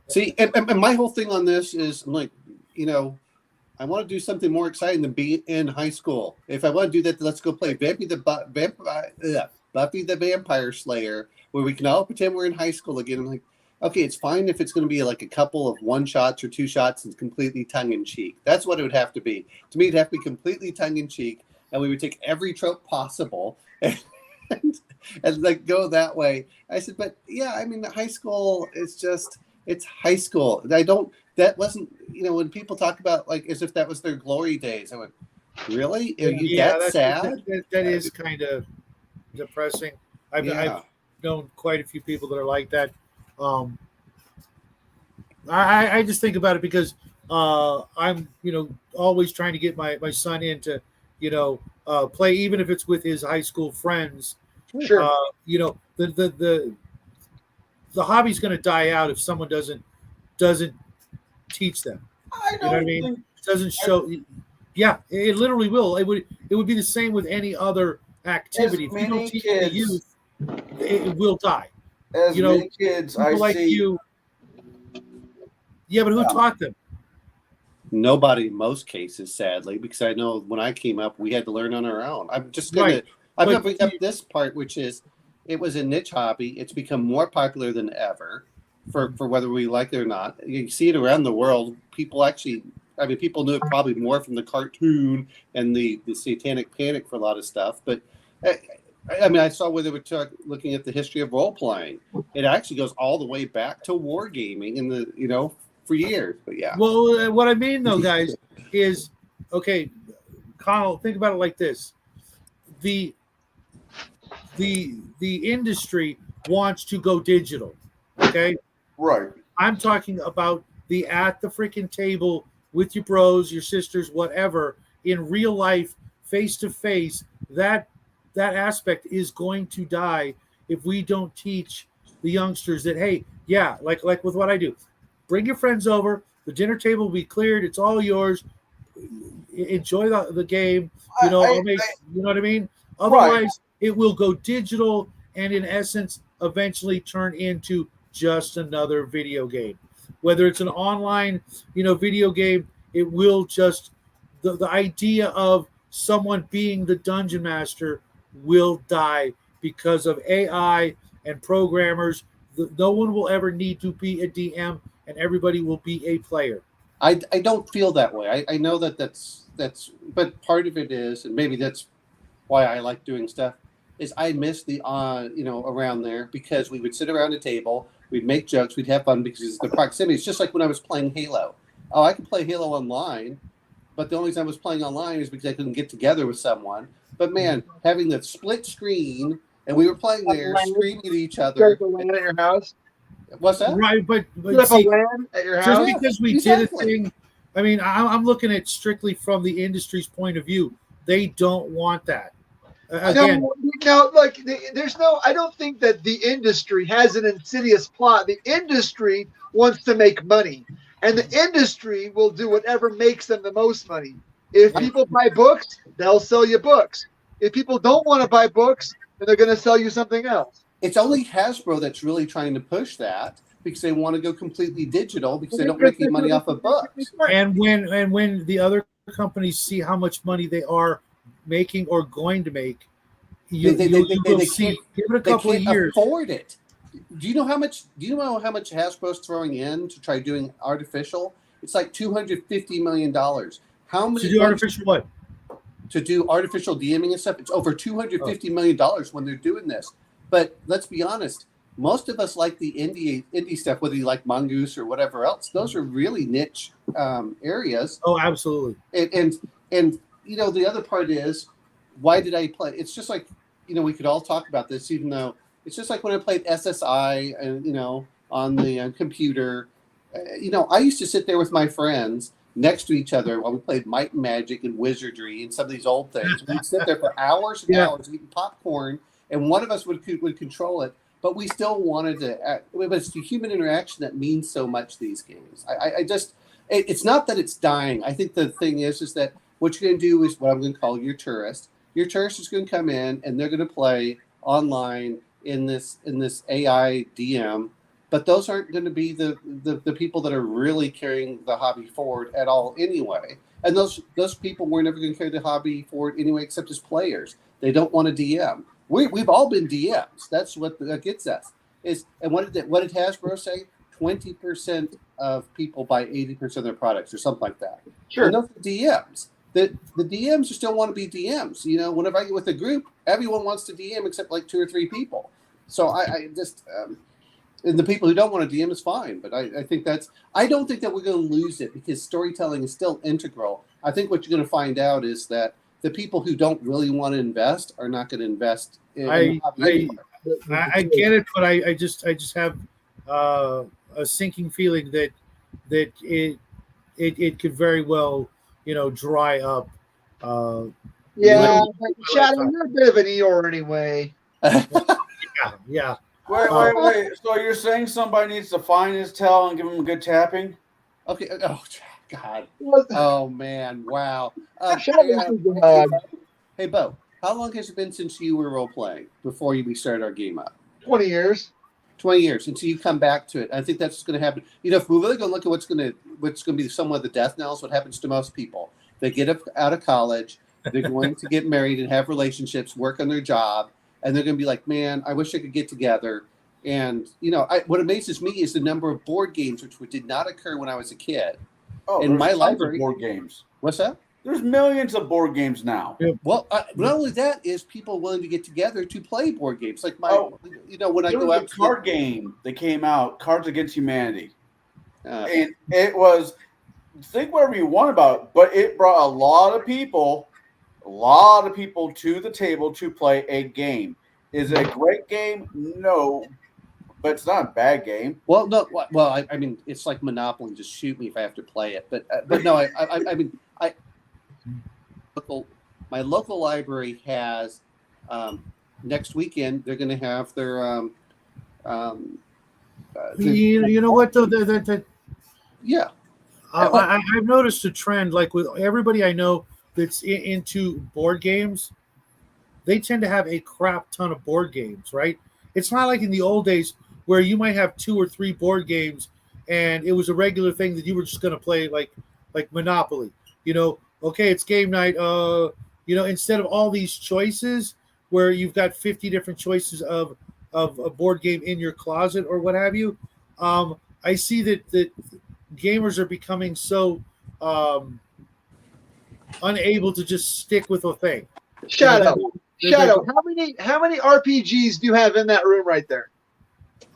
A: See, and my whole thing on this is, I'm like, I want to do something more exciting than be in high school. If I want to do that, let's go play Buffy the Vampire Slayer, where we can all pretend we're in high school again. I'm like, okay, it's fine if it's going to be like a couple of 1-shots or 2-shots and completely tongue-in-cheek. That's what it would have to be. To me, it'd have to be completely tongue-in-cheek, and we would take every trope possible and like go that way. I said, but yeah, I mean, high school is just, it's high school. That wasn't, when people talk about like as if that was their glory days. I went, really? Are you that sad?
D: That is kind of depressing. I've known quite a few people that are like that. I just think about it because I'm always trying to get my son into play, even if it's with his high school friends.
C: Sure.
D: The hobby's going to die out if someone doesn't teach them.
B: I
D: You know what I mean? Doesn't show. Yeah, it literally will. It would be the same with any other activity. If you don't teach the youth, it will die.
B: As many kids I
D: People like
B: see,
D: you. Yeah, but who
B: Yeah.
D: taught them?
A: Nobody in most cases, sadly, because I know when I came up, we had to learn on our own. I'm just
D: Right.
A: I'm
D: But-
A: gonna bring up this part, which is it was a niche hobby. It's become more popular than ever for whether we like it or not. You see it around the world. People actually, I mean, people knew it probably more from the cartoon and the Satanic Panic for a lot of stuff. But I mean, I saw where they were looking at the history of role playing. It actually goes all the way back to wargaming in the, for years. But yeah.
D: Well, what I mean though, guys, is okay. Kyle, think about it like this: the industry wants to go digital. Okay,
B: Right.
D: I'm talking about the at the freaking table with your bros, your sisters, whatever, in real life, face to face. That aspect is going to die if we don't teach the youngsters that, hey, yeah, like with what I do, bring your friends over. The dinner table will be cleared. It's all yours. Enjoy the game. You know, you know what I mean? Otherwise, it will go digital and in essence eventually turn into just another video game. Whether it's an online, video game, it will just the idea of someone being the dungeon master will die because of AI and programmers. No one will ever need to be a DM, and everybody will be a player.
A: I don't feel that way. I know that's but part of it is, and maybe that's why I like doing stuff, is I miss the around there, because we would sit around a table, we'd make jokes, we'd have fun because it's the proximity. It's just like when I was playing Halo. Oh, I could play Halo online, but the only time I was playing online is because I couldn't get together with someone. But man, having the split screen and we were playing there, screaming at each other.
C: At your house.
A: What's that?
D: Right, but
C: See,
D: see,
C: at your
D: just
C: house.
D: because we
A: Exactly.
D: did a thing, I mean, I'm looking at strictly from the industry's point of view. They don't want that. Again,
C: No, look, there's no. I don't think that the industry has an insidious plot. The industry wants to make money, and the industry will do whatever makes them the most money. If people buy books, they'll sell you books. If people don't want to buy books, then they're going to sell you something else.
A: It's only Hasbro that's really trying to push that, because they want to go completely digital, because they don't make any money off of books.
D: and when the other companies see how much money they are making or going to make, you will see. Give it a
A: They
D: couple of
A: can't
D: years.
A: afford it. Do you know how much Hasbro's throwing in to try doing artificial? It's like $250 million. How many
D: To do artificial what?
A: to do artificial DMing and stuff? It's over $250 million when they're doing this. But let's be honest, most of us like the indie stuff, whether you like Mongoose or whatever else. Those are really niche areas.
D: Oh, absolutely.
A: And the other part is, why did I play? It's just like, we could all talk about this, even though it's just like when I played SSI and on the computer. I used to sit there with my friends next to each other while we played Might and Magic and Wizardry and some of these old things. We'd sit there for hours and hours eating popcorn, and one of us would control it. But we still wanted to. It's the human interaction that means so much these games. It's not that it's dying. I think the thing is that what you're going to do is what I'm going to call your tourist. Your tourist is going to come in and they're going to play online in this AI DM. But those aren't going to be the people that are really carrying the hobby forward at all anyway. And those people were never going to carry the hobby forward anyway, except as players. They don't want to DM. We've all been DMs. That's what that gets us. And what did Hasbro say? 20% of people buy 80% of their products, or something like that.
C: Sure.
A: And those are DMs. The DMs still want to be DMs. Whenever I get with a group, everyone wants to DM except like 2 or 3 people. So I just and the people who don't want to DM is fine. But I think I don't think that we're going to lose it, because storytelling is still integral. I think what you're going to find out is that the people who don't really want to invest are not going to invest in the hobby anymore.
D: I get it, but I just have a sinking feeling that it could very well dry up.
C: Yeah, Shadow, you're a bit of an Eeyore anyway.
D: Yeah.
B: Wait. So you're saying somebody needs to find his tail and give him a good tapping?
A: Okay. Oh God. Oh man. Wow. Hey Bo, how long has it been since you were role playing before we started our game up?
C: 20 years.
A: 20 years until you come back to it. I think that's going to happen. You know, if we're really going to look at what's going to be somewhat the death knell is what happens to most people. They get out of college, they're going to get married and have relationships, work on their job, and they're going to be like, man, I wish I could get together. And, you know, what amazes me is the number of board games, which did not occur when I was a kid.
B: Oh,
A: In
B: there's
A: my
B: tons of
A: library-
B: board games.
A: What's that?
B: There's millions of board games now.
A: Well, not only that is people willing to get together to play board games. Like you know, when I
B: There
A: go
B: was
A: out
B: a
A: to
B: card game that came out, Cards Against Humanity.
A: the,
B: And it was, think whatever you want about it, but it brought a lot of people to the table to play a game. Is it a great game? No, but it's not a bad game.
A: well, no, well, I mean, it's like Monopoly. Just shoot me if I have to play it. But no, I mean, my local library has next weekend. They're going to have their
D: You know what though?
A: yeah.
D: I've noticed a trend, like with everybody I know that's into board games, they tend to have a crap ton of board games, right? It's not like in the old days where you might have 2 or 3 board games and it was a regular thing that you were just going to play like Monopoly. You know, okay, it's game night. You know, instead of all these choices where you've got 50 different choices of a board game in your closet or what have you, I see that gamers are becoming so unable to just stick with a thing.
C: Shadow,
D: They're-
C: Shadow, how many RPGs do you have in that room right there?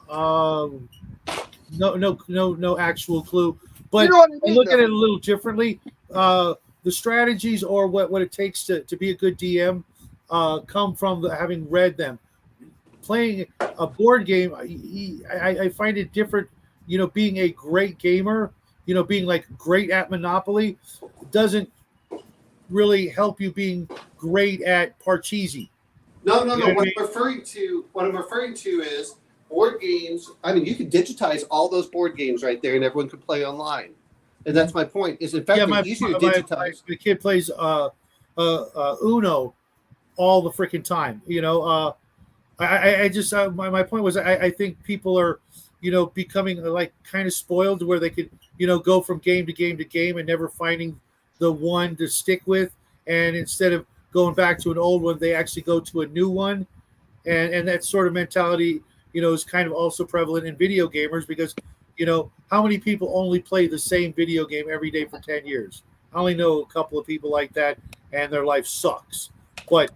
D: No actual clue. But
C: You know what I
D: I
C: mean,
D: look
C: though.
D: at it a little differently. The strategies or what it takes to be a good DM come from having read them. Playing a board game, I find it different. You know, being a great gamer, you know, being like great at Monopoly doesn't really help you being great at Parcheesi.
A: No.
D: You know
A: What
D: what
A: I'm referring to is board games. I mean, you could digitize all those board games right there, and everyone could play online. And that's my point. Is in fact they're easier to digitize.
D: My kid plays Uno all the freaking time. You know, I just my point was I think people are, you know, becoming like kind of spoiled where they could, you know, go from game to game to game and never finding the one to stick with, and instead of going back to an old one, they actually go to a new one, and that sort of mentality, you know, is kind of also prevalent in video gamers because, you know, how many people only play the same video game every day for 10 years? I only know a couple of people like that, and their life sucks. But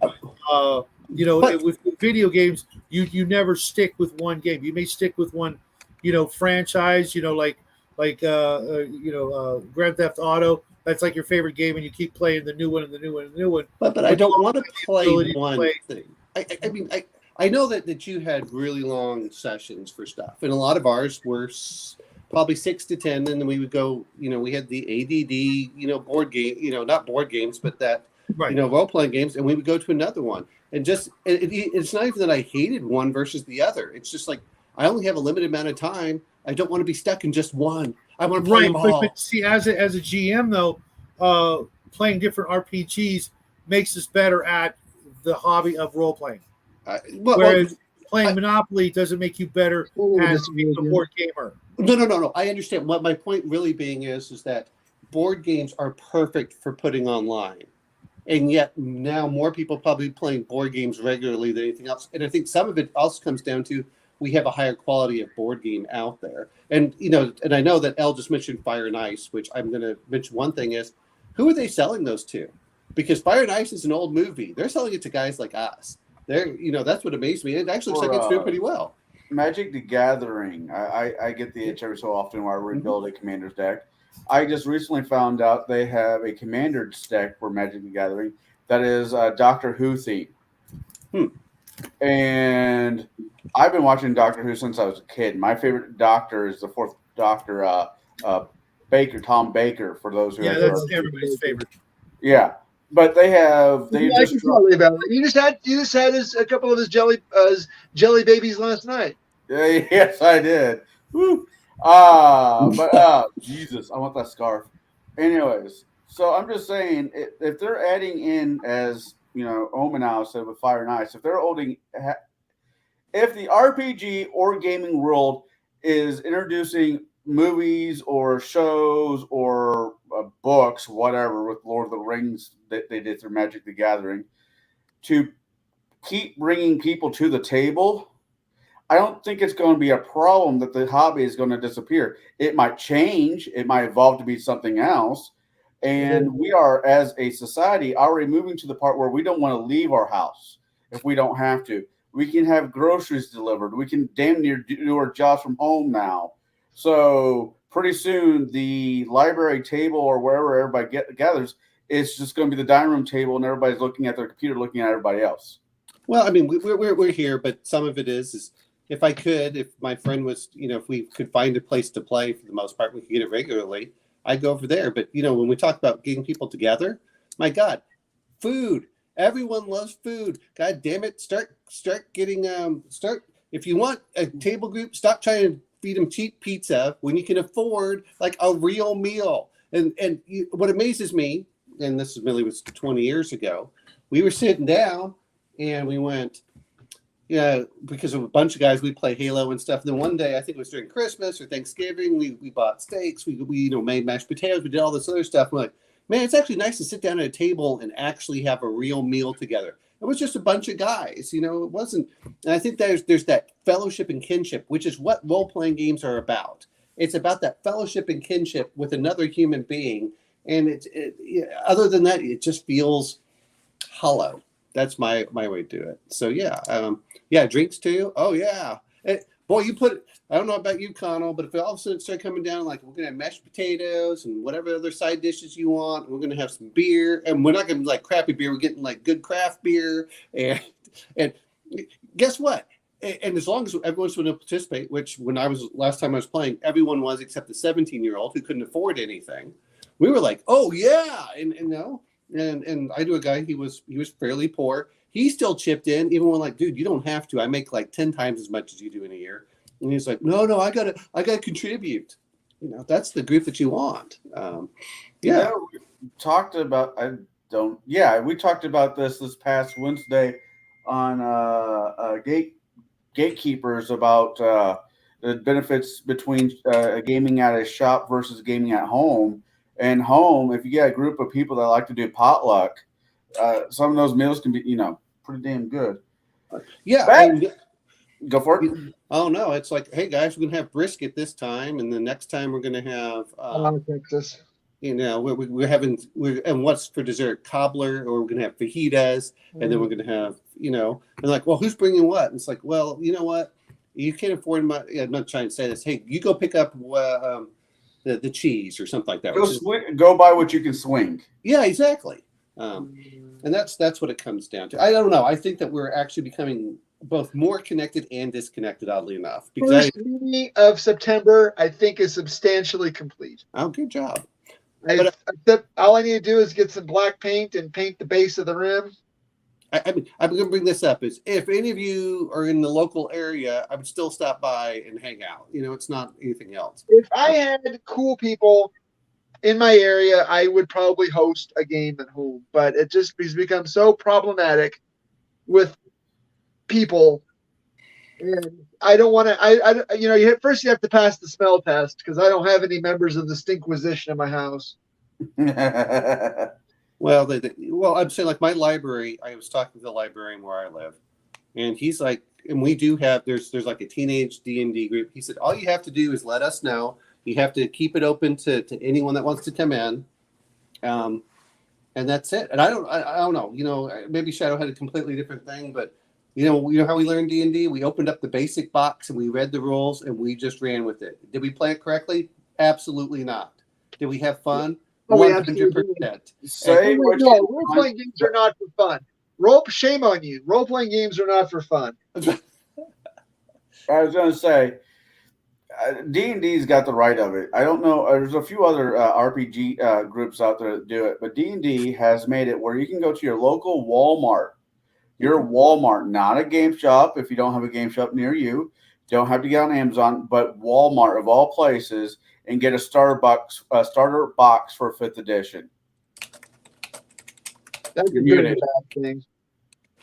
D: you know, with video games, you never stick with one game. You may stick with one, you know, franchise. You know, like Grand Theft Auto. That's like your favorite game, and you keep playing the new one and the new one and the new one.
A: But I don't want to play
D: ability to
A: one
D: play.
A: thing. I mean, I know that you had really long sessions for stuff, and a lot of ours were probably 6 to 10, and then we would go. You know, we had the ADD, you know, board game. You know, not board games, but that.
D: Right.
A: You know, role playing games, and we would go to another one. And just it's not even that I hated one versus the other. It's just like I only have a limited amount of time. I don't want to be stuck in just one. I want to play them all.
D: But see, as a GM though, playing different RPGs makes us better at the hobby of role playing. Whereas playing Monopoly doesn't make you better as a board gamer.
A: No. I understand. What my point really being is that board games are perfect for putting online. And yet now more people probably playing board games regularly than anything else. And I think some of it also comes down to we have a higher quality of board game out there. And, you know, and I know that Elle just mentioned Fire and Ice, which I'm going to mention one thing is, who are they selling those to? Because Fire and Ice is an old movie. They're selling it to guys like us. They're, you know, that's what amazed me. It actually looks like it's doing pretty well.
B: Magic the Gathering. I get the itch every so often where I rebuild a commander's deck. I just recently found out they have a commander's deck for Magic the Gathering that is Doctor Who theme. And I've been watching Doctor Who since I was a kid. My favorite Doctor is the fourth Doctor, Baker, Tom Baker. For those who
D: that's everybody's favorite.
B: Yeah, but they have
C: I can tell you about it. You just had a couple of his jelly babies last night.
B: Yes, I did. Woo. Jesus, I want that scarf. Anyways, so I'm just saying, if they're adding in, as you know, Omen now said with Fire and Ice, if they're if the RPG or gaming world is introducing movies or shows or books, whatever, with Lord of the Rings that they did through Magic the Gathering, to keep bringing people to the table, I don't think it's going to be a problem that the hobby is going to disappear. It might change. It might evolve to be something else. And we are, as a society, already moving to the part where we don't want to leave our house if we don't have to. We can have groceries delivered. We can damn near do our jobs from home now. So pretty soon, the library table or wherever everybody gathers, it's just going to be the dining room table, and everybody's looking at their computer, looking at everybody else.
A: Well, I mean, we're here, but some of it is if my friend was, if we could find a place to play, for the most part, we could get it regularly, I'd go over there. But, when we talk about getting people together, my God, food. Everyone loves food. God damn it. Start getting, if you want a table group, stop trying to feed them cheap pizza when you can afford like a real meal. And what amazes me, and this was 20 years ago, we were sitting down and we went, because of a bunch of guys, we play Halo and stuff. And then one day, I think it was during Christmas or Thanksgiving, we bought steaks, we made mashed potatoes, we did all this other stuff. We're like, man, it's actually nice to sit down at a table and actually have a real meal together. It was just a bunch of guys, it wasn't. And I think there's that fellowship and kinship, which is what role-playing games are about. It's about that fellowship and kinship with another human being. And other than that, it just feels hollow. That's my way to do it. So yeah, drinks too. Oh yeah, boy, I don't know about you, Connell, but if all of a sudden start coming down, like we're gonna have mashed potatoes and whatever other side dishes you want, we're gonna have some beer, and we're not gonna be like crappy beer. We're getting like good craft beer, and guess what? And as long as everyone's going to participate, which last time I was playing, everyone was except the 17-year-old who couldn't afford anything. We were like, oh yeah, and I knew a guy. He was fairly poor. He still chipped in, even when like, dude, you don't have to. I make like 10 times as much as you do in a year. And he's like, no, I gotta contribute. That's the group that you want.
B: We talked about we talked about this past Wednesday on Gatekeepers about the benefits between gaming at a shop versus gaming at home. And home, if you get a group of people that like to do potluck, some of those meals can be, pretty damn good.
A: Yeah.
B: Go for it.
A: Oh, no. It's like, hey, guys, we're going to have brisket this time. And the next time we're going to have,
C: Texas.
A: and what's for dessert? Cobbler, or we're going to have fajitas. And then we're going to have, and like, well, who's bringing what? And it's like, well, you know what? You can't afford I'm not trying to say this. Hey, you go pick up the cheese or something like that.
B: Go buy what you can swing.
A: Yeah, exactly. And that's what it comes down to. I don't know. I think that we're actually becoming both more connected and disconnected, oddly enough.
C: Because first meeting of September, I think, is substantially complete.
A: Oh, good job.
C: All I need to do is get some black paint and paint the base of the rim.
A: I'm going to bring this up. Is if any of you are in the local area, I would still stop by and hang out. It's not anything else.
C: If I had cool people in my area, I would probably host a game at home. But it just has become so problematic with people, and I don't want to. First you have to pass the smell test because I don't have any members of the Stinkquisition in my house.
A: Well, I'm saying like my library. I was talking to the librarian where I live, and he's like, and we do have there's like a teenage D&D group. He said all you have to do is let us know. You have to keep it open to anyone that wants to come in, and that's it. And I don't know. Maybe Shadow had a completely different thing, but you know how we learned D&D. We opened up the basic box and we read the rules and we just ran with it. Did we play it correctly? Absolutely not. Did we have fun? 100%.
C: Role-playing games are not for fun. Shame on you. Role-playing games are not for fun.
B: I was going to say, D&D's got the right of it. I don't know. There's a few other RPG groups out there that do it, but D&D has made it where you can go to your local Walmart. Your Walmart, not a game shop. If you don't have a game shop near you, don't have to get on Amazon, but Walmart of all places, and get a starter box for 5th edition.
C: That's a good bad thing.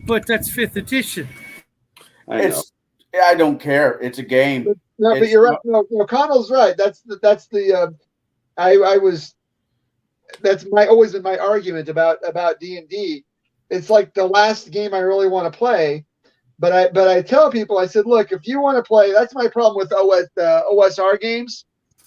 D: But that's 5th edition.
A: I know.
B: I don't care. It's a game.
C: No, but
B: It's
C: you're right. No, Connell's right. That's the I was that's my always been my argument about D&D. It's like the last game I really want to play. But I tell people, I said, look, if you want to play, that's my problem with OSR games,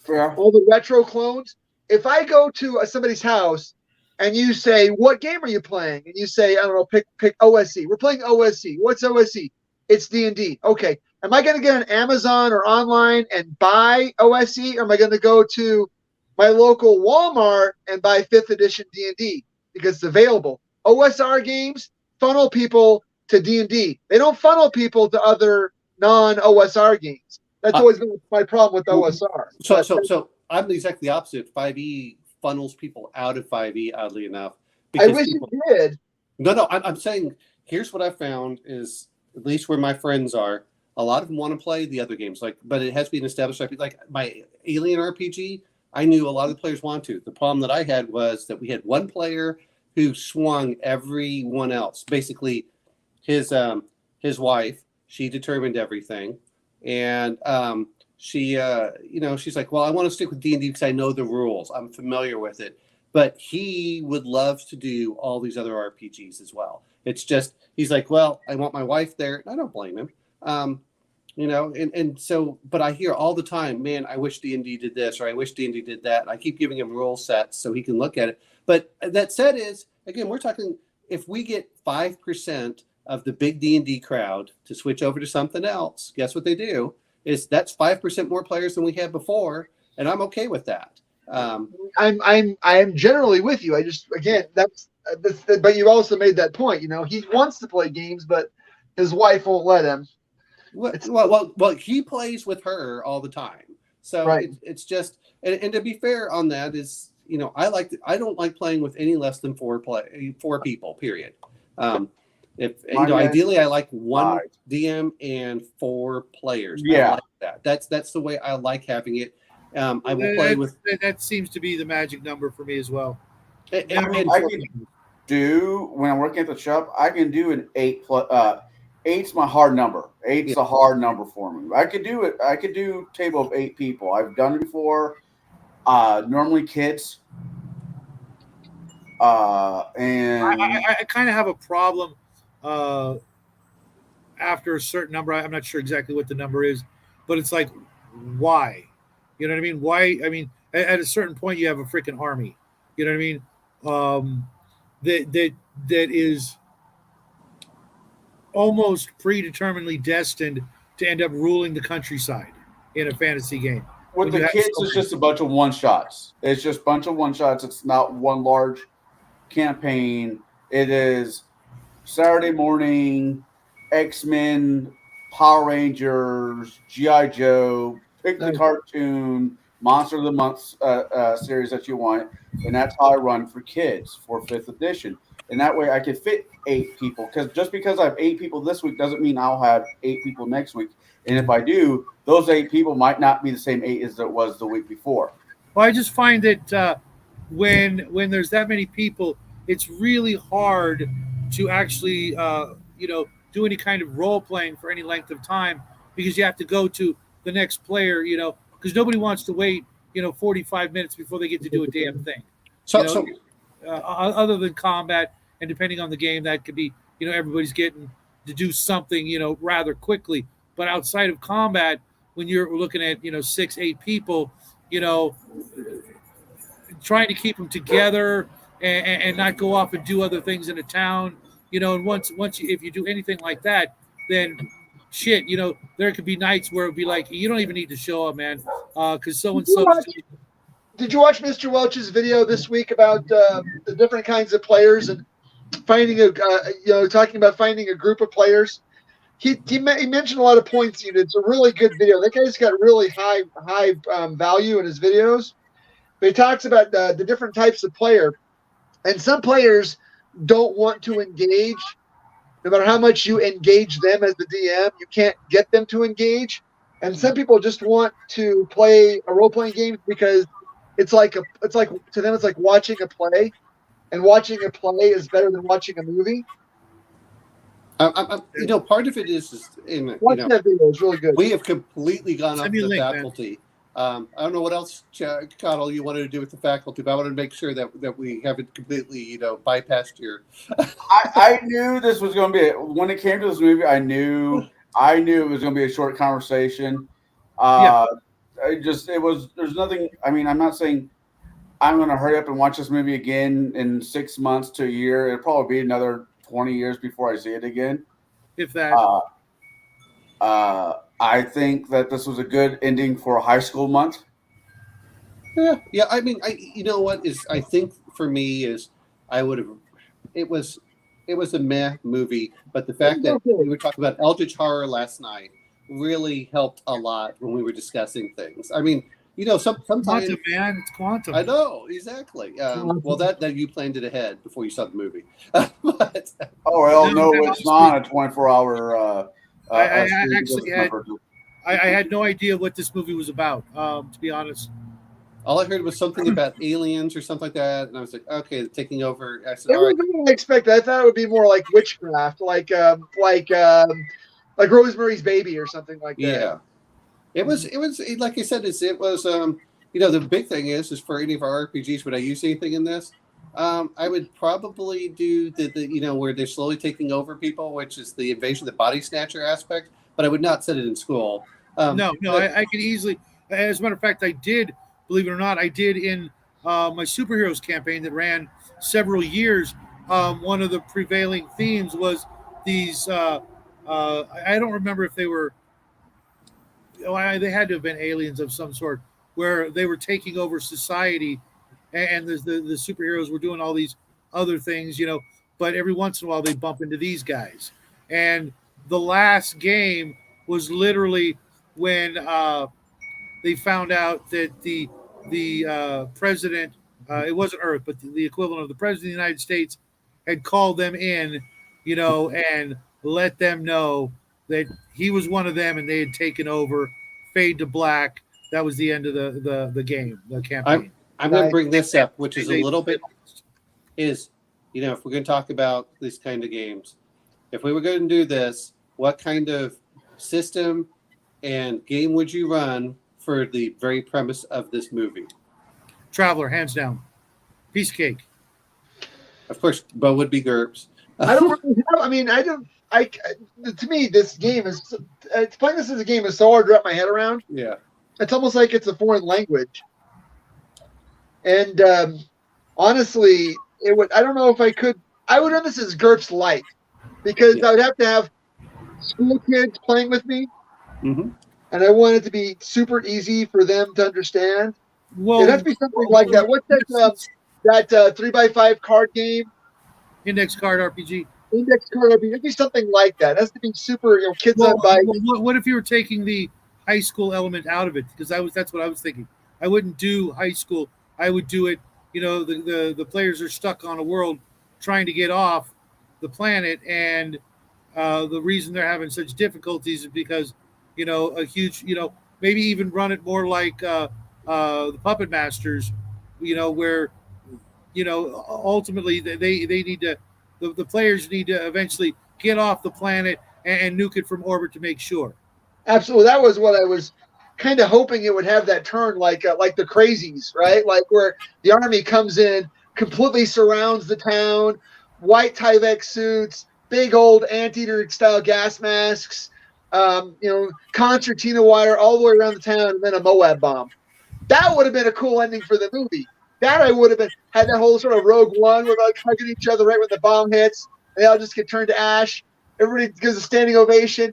B: Yeah.
C: all the retro clones. If I go to somebody's house and you say, what game are you playing? And you say, I don't know, pick OSC. We're playing OSC. What's OSC? It's D&D. Okay. Am I going to get on Amazon or online and buy OSC, or am I going to go to my local Walmart and buy 5th edition D&D because it's available? OSR games funnel people to D&D. They don't funnel people to other non-OSR games. That's always been my problem with OSR.
A: So I'm exactly the opposite. 5e funnels people out of 5e, oddly enough.
C: I wish it did.
A: No, I'm saying here's what I found is, at least where my friends are, a lot of them want to play the other games, but it has been established. Like my Alien RPG, I knew a lot of the players want to. The problem that I had was that we had one player who swung everyone else. Basically, his wife, she determined everything, and she she's like, well, I want to stick with D&D because I know the rules, I'm familiar with it, but he would love to do all these other RPGs as well. It's just he's like, well, I want my wife there, and I don't blame him. And so, but I hear all the time, man, I wish D&D did this, or I wish D&D did that, and I keep giving him rule sets so he can look at it. But that said, is again, we're talking, if we get 5% of the big D&D crowd to switch over to something else, guess what they do? Is that's 5% more players than we had before, and I'm okay with that.
C: I'm generally with you. I just, again, that's but you also made that point. He wants to play games, but his wife won't let him.
A: Well, he plays with her all the time, so
C: right.
A: It's just, and to be fair on that is, I don't like playing with any less than four people. Period. Ideally I like one DM and 4 players.
B: Yeah,
A: I like that. That's the way I like having it. I will play with.
D: That seems to be the magic number for me as well.
B: I can do, when I'm working at the shop, I can do an 8 plus. 8's my hard number. 8's a hard number for me. I could do it. I could do a table of 8 people. I've done it before. Normally kids. And
D: I kind of have a problem after a certain number. I'm not sure exactly what the number is, but it's like, why? You know what I mean? Why? I mean, at a certain point, you have a freaking army. You know what I mean? That is almost predeterminedly destined to end up ruling the countryside in a fantasy game.
B: With the kids, it's just a bunch of one-shots. It's just a bunch of one-shots. It's not one large campaign. It is Saturday morning, X-Men, Power Rangers, G.I. Joe, pick the cartoon, Monster of the Month series that you want, and that's how I run for kids for 5th edition. And that way I can fit 8 people, because just because I have 8 people this week doesn't mean I'll have 8 people next week. And if I do, those 8 people might not be the same 8 as it was the week before.
D: Well, I just find that when there's that many people, it's really hard to actually do any kind of role playing for any length of time, because you have to go to the next player, because nobody wants to wait 45 minutes before they get to do a damn thing. Other than combat, and depending on the game, that could be everybody's getting to do something rather quickly. But outside of combat, when you're looking at 6-8 people, trying to keep them together and not go off and do other things in a town, and once if you do anything like that, then shit, there could be nights where it'd be like, you don't even need to show up, man, because so and so.
C: Did you watch Mr. Welch's video this week about the different kinds of players and finding talking about finding a group of players? He mentioned a lot of points. It's a really good video. That guy's got really high value in his videos. But he talks about the different types of player, and some players don't want to engage. No matter how much you engage them as the DM, you can't get them to engage. And some people just want to play a role-playing game because it's like to them it's like watching a play, and watching a play is better than watching a movie.
A: Part of it is in,
C: Watch that video; it's really good.
A: we have completely gone off
D: Send me a
A: the
D: link, man.
A: faculty. I don't know what else, Connell, you wanted to do with the faculty, but I wanted to make sure that we haven't completely, bypassed your.
B: I knew this was going to be when it came to this movie. I knew it was going to be a short conversation. It was. There's nothing. I mean, I'm not saying I'm going to hurry up and watch this movie again in 6 months to a year. It'll probably be another 20 years before I see it again.
D: If that.
B: I think that this was a good ending for a high school month.
A: Yeah. I mean, I think for me is I would have. It was a meh movie, but the fact that we were talking about Eldritch Horror last night really helped a lot when we were discussing things. I mean, sometimes
D: Quantum, man, it's quantum.
A: I know exactly. Well, that you planned it ahead before you saw the movie. But,
B: No, it's not a 24-hour.
D: I had no idea what this movie was about. To be honest,
A: all I heard was something about aliens or something like that, and I was like, okay, they're taking over. I said,
C: It
A: all right.
C: wasn't what I expected. I thought it would be more like witchcraft, like Rosemary's Baby or something like that.
A: Yeah, it was like I said. It was the big thing is for any of our RPGs. Would I use anything in this? I would probably do the where they're slowly taking over people, which is the invasion, the body snatcher aspect. But I would not set it in school.
D: I could easily. As a matter of fact, I did. Believe it or not, I did in my superheroes campaign that ran several years. One of the prevailing themes was these. I don't remember if they were. They had to have been aliens of some sort, where they were taking over society, and the superheroes were doing all these other things, But every once in a while, they bump into these guys. And the last game was literally when they found out that the president, it wasn't Earth, but the equivalent of the president of the United States, had called them in, and let them know that he was one of them and they had taken over. Fade to black. That was the end of the game, the campaign.
A: I'm going to bring this up, which is a little bit if we're going to talk about these kind of games, if we were going to do this, what kind of system and game would you run for the very premise of this movie?
D: Traveler, hands down. Piece of cake.
A: Of course, Bo would be GURPS.
C: I don't really have, I mean, I don't, to me, this game is, playing this as a game is so hard to wrap my head around.
A: Yeah.
C: It's almost like it's a foreign language. And honestly, I don't know if I would run this as GURPS Light, because I would have to have school kids playing with me.
A: Mm-hmm.
C: And I want it to be super easy for them to understand.
D: Well,
C: it has to be something like that. What's that 3x5 card game?
D: Index card RPG.
C: Index card RPG. It'd be something like that. It has to be super, kids on bikes.
D: What if you were taking the high school element out of it? Because that's what I was thinking. I wouldn't do high school. I would do it. The players are stuck on a world trying to get off the planet, and the reason they're having such difficulties is because a huge maybe even run it more like the Puppet Masters, where ultimately they need to the players need to eventually get off the planet and nuke it from orbit to make sure.
C: Absolutely, that was what I was kind of hoping it would have, that turn like the Crazies, right? Like where the army comes in, completely surrounds the town, white Tyvek suits, big old anteater style gas masks, concertina wire all the way around the town, and then a Moab bomb. That would have been a cool ending for the movie. That I would have had that whole sort of Rogue One where they're like hugging each other right when the bomb hits. They all just get turned to ash. Everybody gives a standing ovation.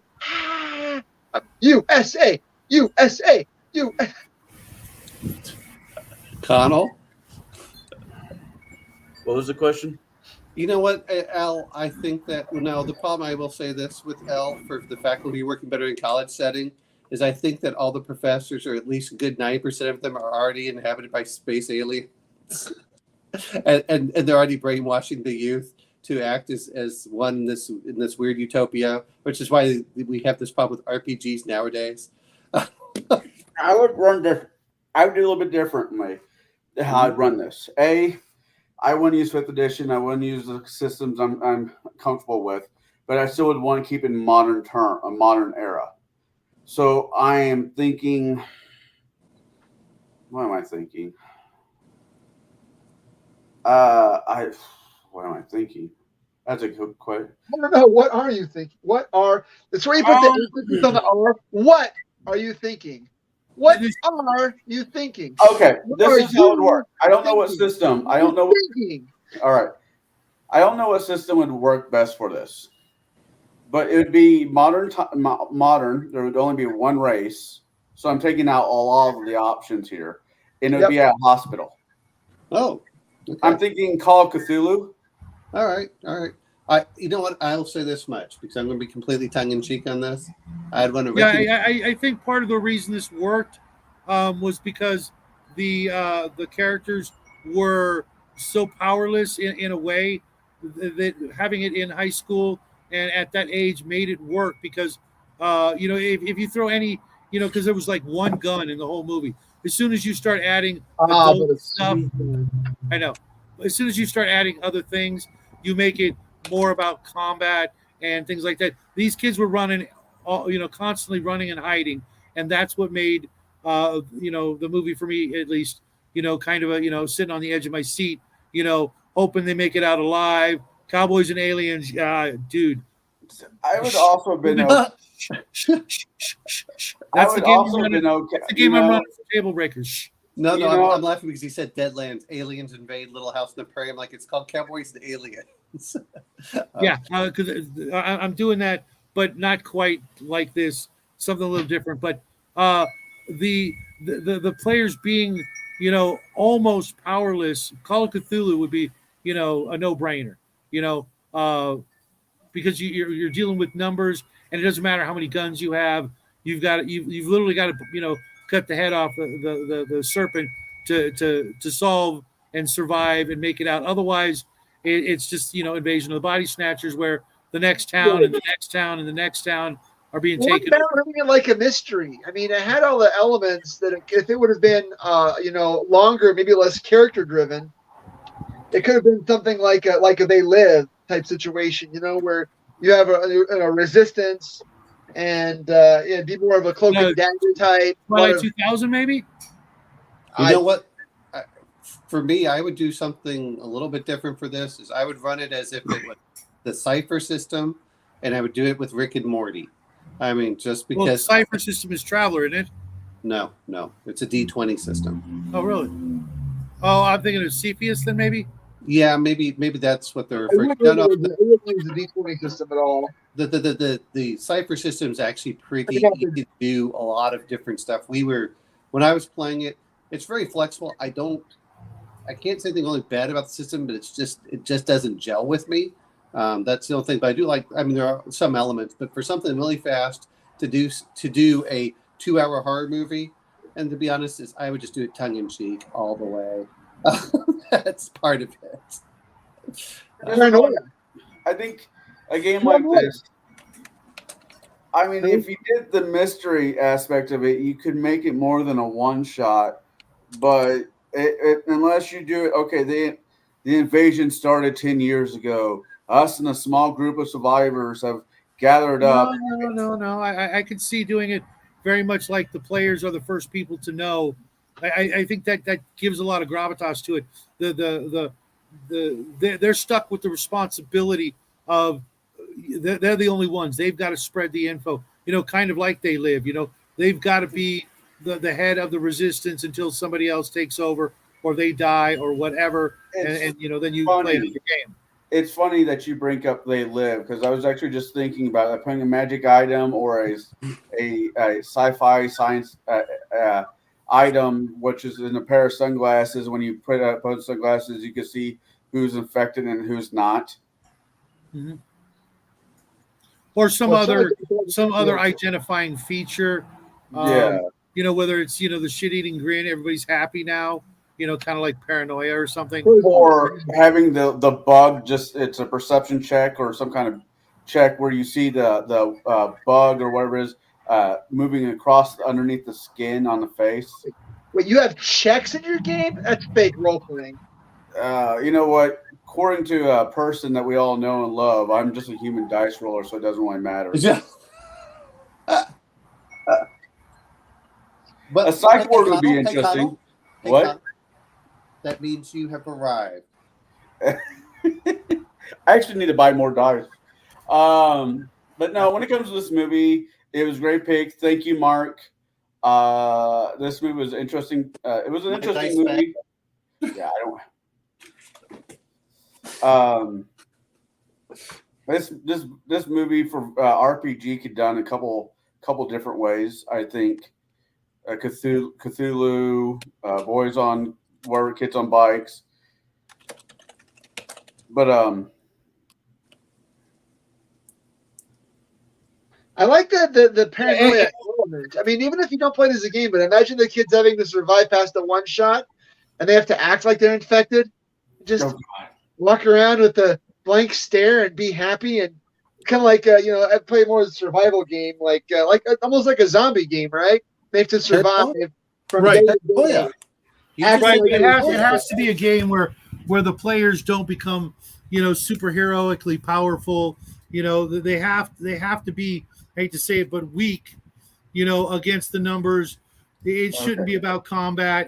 C: USA, USA, USA.
A: Connell?
B: What was the question?
A: You know what, Al? I think that the problem, I will say this with Al, for the faculty working better in college setting, is I think that all the professors, or at least a good 90% of them, are already inhabited by space aliens, and they're already brainwashing the youth to act as one in this weird utopia, which is why we have this problem with RPGs nowadays.
B: I would run this. I would do a little bit differently how I'd run this. I wouldn't use 5th edition. I wouldn't use the systems I'm comfortable with. but I still would want to keep it in a modern era. So I am thinking. What am I thinking? What am I thinking? That's a good question.
C: I don't know. What are you thinking? What are? That's where you put the emphasis on the R. What are you thinking? What are you thinking?
B: Okay, this is how it would work. I don't know what system. I don't know.
C: Thinking.
B: All right. I don't know what system would work best for this, but it would be modern. Modern. There would only be one race, so I'm taking out all of the options here, and it would be at a hospital.
A: Oh, okay.
B: I'm thinking Call of Cthulhu.
A: All right. You know what? I'll say this much because I'm going to be completely tongue in cheek on this. I'd want to.
D: Yeah, I think part of the reason this worked was because the characters were so powerless in a way that having it in high school and at that age made it work because if you throw any because there was like one gun in the whole movie. As soon as you start adding adult stuff, I know. As soon as you start adding other things, you make it more about combat and things like that. These kids were running, constantly running and hiding, and that's what made, the movie for me at least, kind of sitting on the edge of my seat, hoping they make it out alive. Cowboys and aliens, dude.
B: I would also have been.
D: That's the game I'm running for Table Breakers.
A: No, I'm laughing because he said Deadlands, aliens invade Little House on the Prairie. I'm like, it's called Cowboys and Aliens.
D: Yeah, because I'm doing that, but not quite like this. Something a little different. But the players being, almost powerless. Call of Cthulhu would be, a no-brainer. Because you're dealing with numbers, and it doesn't matter how many guns you have. You've literally got to, cut the head off the serpent to solve and survive and make it out. Otherwise, it's just Invasion of the Body Snatchers, where the next town and the next town and the next town are being taken.
C: What about having it like a mystery? I mean, it had all the elements that if it would have been longer, maybe less character driven, it could have been something like a They Live type situation, where you have a resistance. And it'd be more of a cloak and dagger type.
D: Twilight 2000, maybe?
A: You know what? For me, I would do something a little bit different for this. Is I would run it as if it was the Cypher system, and I would do it with Rick and Morty. I mean, just because...
D: Well, the Cypher system is Traveler, isn't it?
A: No. It's a D20 system.
D: Oh, really? Oh, I'm thinking of Cepheus then, maybe?
A: Yeah, maybe that's what they're referring to.
C: No, it wouldn't use the D20 system at all.
A: The Cypher system is actually pretty easy to do a lot of different stuff. When I was playing it, it's very flexible. I can't say anything only bad about the system, but it just doesn't gel with me. That's the only thing. But I do like. I mean, there are some elements, but for something really fast to do a 2-hour horror movie, and to be honest, I would just do it tongue in cheek all the way. That's part of it.
B: I think a game like this, I mean, if you did the mystery aspect of it, you could make it more than a one-shot. But unless you do it, okay, the invasion started 10 years ago. Us and a small group of survivors have gathered up.
D: No. I could see doing it very much like the players are the first people to know. I think that gives a lot of gravitas to it. They're stuck with the responsibility of they're the only ones. They've got to spread the info. Kind of like They Live. They've got to be the head of the resistance until somebody else takes over or they die or whatever. And then you play the game.
B: It's funny that you bring up They Live because I was actually just thinking about putting a magic item or a sci-fi science item, which is in a pair of sunglasses. When you put on sunglasses, you can see who's infected and who's not.
D: Mm-hmm. Or some other identifying feature. Whether it's the shit-eating grin, everybody's happy now. Kind of like paranoia or something.
B: Or having the bug, just it's a perception check or some kind of check where you see the bug or whatever it is moving across underneath the skin on the face.
C: Wait, you have checks in your game? That's fake role playing.
B: You know what? according to a person that we all know and love, I'm just a human dice roller, so it doesn't really matter.
A: Yeah. But
B: A psych ward would be
A: Connell,
B: interesting.
A: Connell,
B: What?
A: Connell, that means you have arrived.
B: I actually need to buy more dice. But no, when it comes to this movie, it was a great pick. Thank you, Mark. This movie was interesting. It was an
A: My
B: interesting
A: dice
B: movie. Yeah, I don't. This movie for RPG could done a couple different ways. I think Cthulhu, boys on whatever, kids on bikes, but
C: I like the paranoia element. I mean, even if you don't play it as a game, but imagine the kids having to survive past the one shot, and they have to act like they're infected. Just
B: oh God.
C: walk around with a blank stare and be happy, and kind of like I play more of a survival game, like almost like a zombie game, right? They have to survive from
D: Right.
C: day to day.
A: Oh yeah.
C: Act
D: Right.
C: like
D: It
C: they're-
D: has to be a game where the players don't become, superheroically powerful. They have to be, I hate to say it, but weak, against the numbers. It shouldn't be about combat.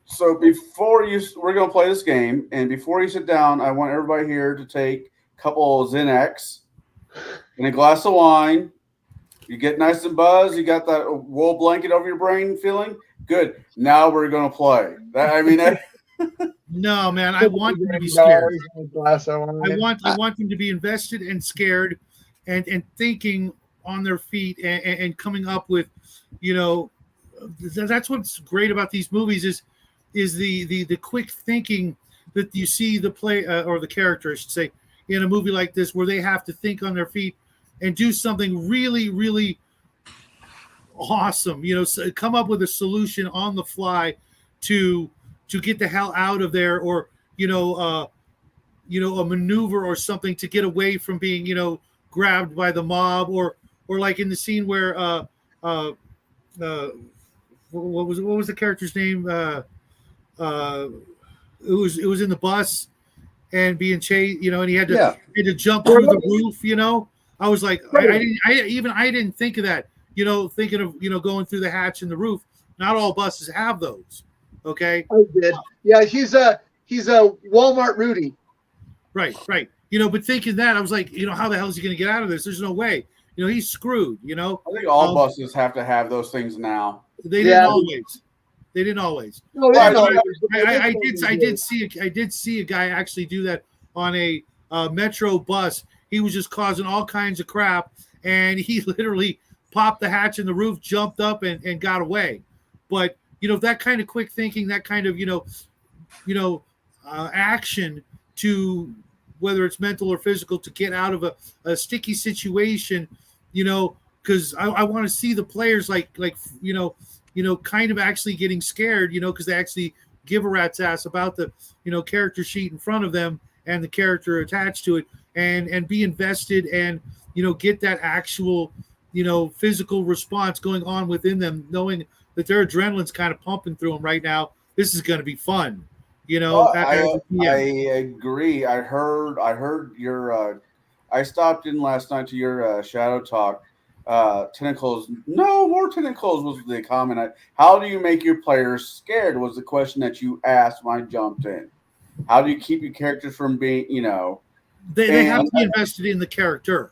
B: So we're gonna play this game, and before you sit down, I want everybody here to take a couple of Xanax and a glass of wine. You get nice and buzzed. You got that wool blanket over your brain feeling good. Now we're gonna play.
D: No, man, I want them to be scared.
C: Glass of wine.
D: I want them to be invested and scared, and thinking on their feet and coming up with, that's what's great about these movies is the quick thinking that you see the play or the character, I should say, in a movie like this, where they have to think on their feet and do something really, really awesome. Come up with a solution on the fly to get the hell out of there, or a maneuver or something to get away from being grabbed by the mob, or like in the scene where what was the character's name? It was in the bus and being chased, and he had to jump through the roof. I was like, I didn't think of that. Thinking of going through the hatch in the roof. Not all buses have those. Okay.
C: I did. Yeah, he's a Walmart Rudy.
D: Right. But thinking that, I was like, how the hell is he going to get out of this? There's no way. He's screwed.
B: I think all buses have to have those things now.
D: They didn't always. They didn't always.
C: No,
B: Right.
D: I did see a guy actually do that on a metro bus. He was just causing all kinds of crap, and he literally popped the hatch in the roof, jumped up, and got away. But that kind of quick thinking, that kind of action, to whether it's mental or physical, to get out of a sticky situation, because I want to see the players kind of actually getting scared, because they actually give a rat's ass about the character sheet in front of them and the character attached to it, and be invested, and get that actual physical response going on within them, knowing that their adrenaline's kind of pumping through them right now. This is going to be fun.
B: I agree. I heard your. I stopped in last night to your Shadow Talk. Tentacles. No more tentacles was the comment. How do you make your players scared? Was the question that you asked when I jumped in. How do you keep your characters from being,
D: They have to be invested in the character.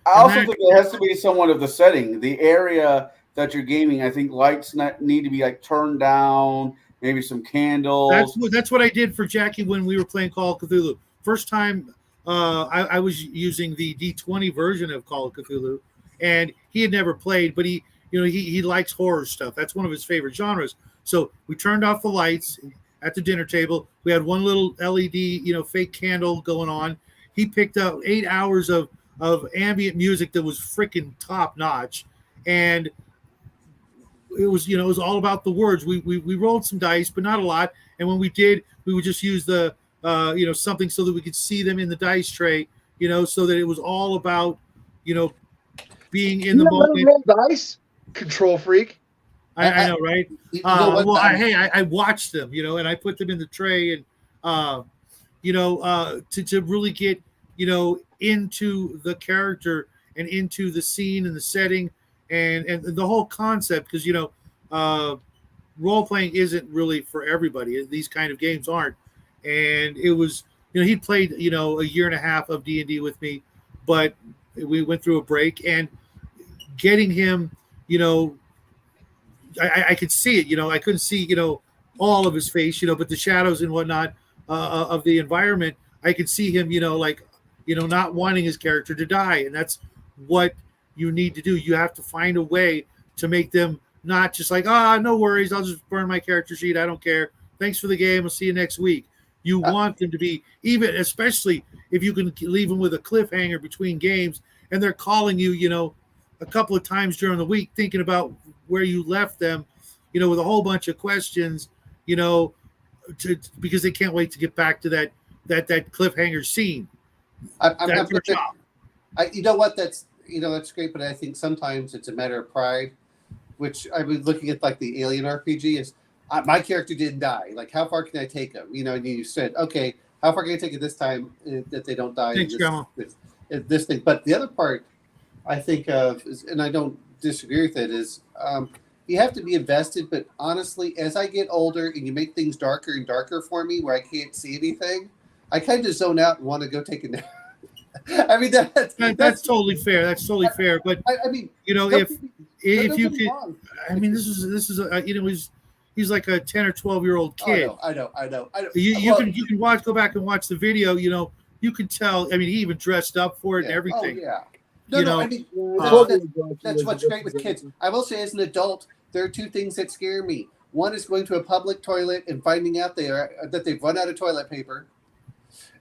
B: I also think it has to be somewhat of the setting, the area that you're gaming. I think lights need to be turned down. Maybe some candles.
D: That's what I did for Jackie when we were playing Call of Cthulhu. First time I was using the D20 version of Call of Cthulhu, and he had never played, but he likes horror stuff. That's one of his favorite genres. So we turned off the lights at the dinner table. We had one little LED, fake candle going on. He picked up 8 hours of ambient music that was freaking top notch, and it was all about the words. We rolled some dice, but not a lot. And when we did, we would just use the something so that we could see them in the dice tray, so that it was all about being in the moment.
C: Roll dice, control freak.
D: I know, right?
A: You know what,
D: I watched them, and I put them in the tray, and to really get, into the character and into the scene and the setting and the whole concept. Because, role playing isn't really for everybody. These kind of games aren't. And it was, he played, a year and a half of D&D with me, but we went through a break and getting him, I could see it, I couldn't see, all of his face, but the shadows and whatnot of the environment, I could see him, not wanting his character to die. And that's what you need to do. You have to find a way to make them not just like, no worries, I'll just burn my character sheet, I don't care. Thanks for the game, I'll see you next week. You want them to be, even especially if you can leave them with a cliffhanger between games and they're calling you, a couple of times during the week thinking about where you left them, with a whole bunch of questions, because they can't wait to get back to that cliffhanger scene. That's your job.
A: That's great, but I think sometimes it's a matter of pride, which I was looking at like the Alien RPG is my character didn't die. Like, how far can I take him? And you said, okay, how far can I take it this time that they don't die?
D: Thanks,
A: this thing. But the other part I think of is, and I don't disagree with it, is you have to be invested. But honestly, as I get older and you make things darker and darker for me where I can't see anything, I kind of zone out and want to go take a nap. I mean,
D: that's totally fair. That's totally fair. But
A: I mean,
D: if you could, I mean, this is he's like a 10 or 12-year-old kid.
A: I know.
D: You can go back and watch the video. You can tell. I mean, he even dressed up for it and everything.
A: Oh yeah. I mean, that's what's great with kids. I will say, as an adult, there are two things that scare me. One is going to a public toilet and finding out that they've run out of toilet paper.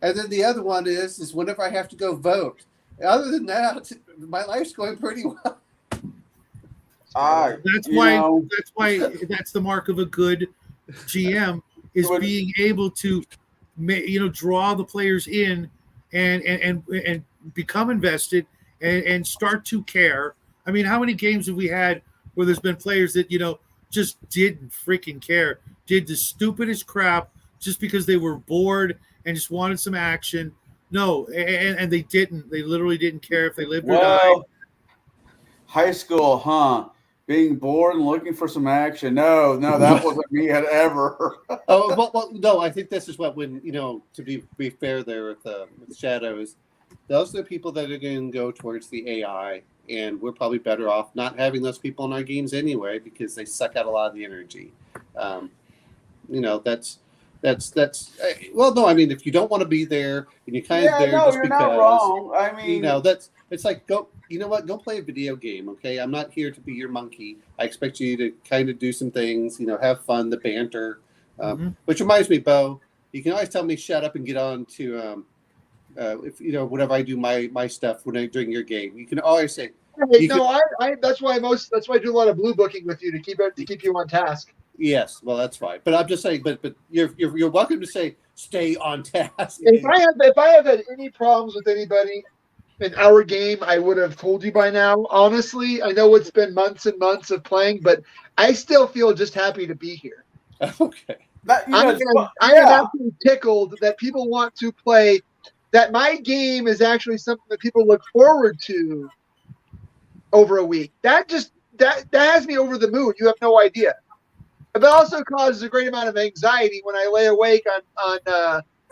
A: And then the other one is whenever I have to go vote. Other than that, my life's going pretty well.
D: That's why that's the mark of a good GM is being able to, draw the players in and become invested and start to care. I mean, how many games have we had where there's been players that just didn't freaking care, did the stupidest crap just because they were bored and just wanted some action? No, and they didn't. They literally didn't care if they lived or died.
B: High school, huh? Being bored and looking for some action. No, that wasn't me at ever.
A: No, I think this is what to be fair there with Shadows, those are the people that are going to go towards the AI, and we're probably better off not having those people in our games anyway because they suck out a lot of the energy. That's well, no, I mean, if you don't want to be there and you're kind of there just
B: you're
A: because,
B: not wrong. I mean,
A: it's like go play a video game, okay? I'm not here to be your monkey. I expect you to kind of do some things, have fun, the banter. Which reminds me, Bo, you can always tell me shut up and get on to if whenever I do my stuff during your game. You can always say.
C: That's why I do a lot of blue booking with you to keep you on task.
A: Yes, well, that's fine. But I'm just saying. But you're welcome to say stay on task.
C: If I have had any problems with anybody in our game, I would have told you by now. Honestly, I know it's been months and months of playing, but I still feel just happy to be here.
A: Okay.
C: I am absolutely tickled that people want to play. That my game is actually something that people look forward to over a week. That has me over the moon. You have no idea. But it also causes a great amount of anxiety when I lay awake on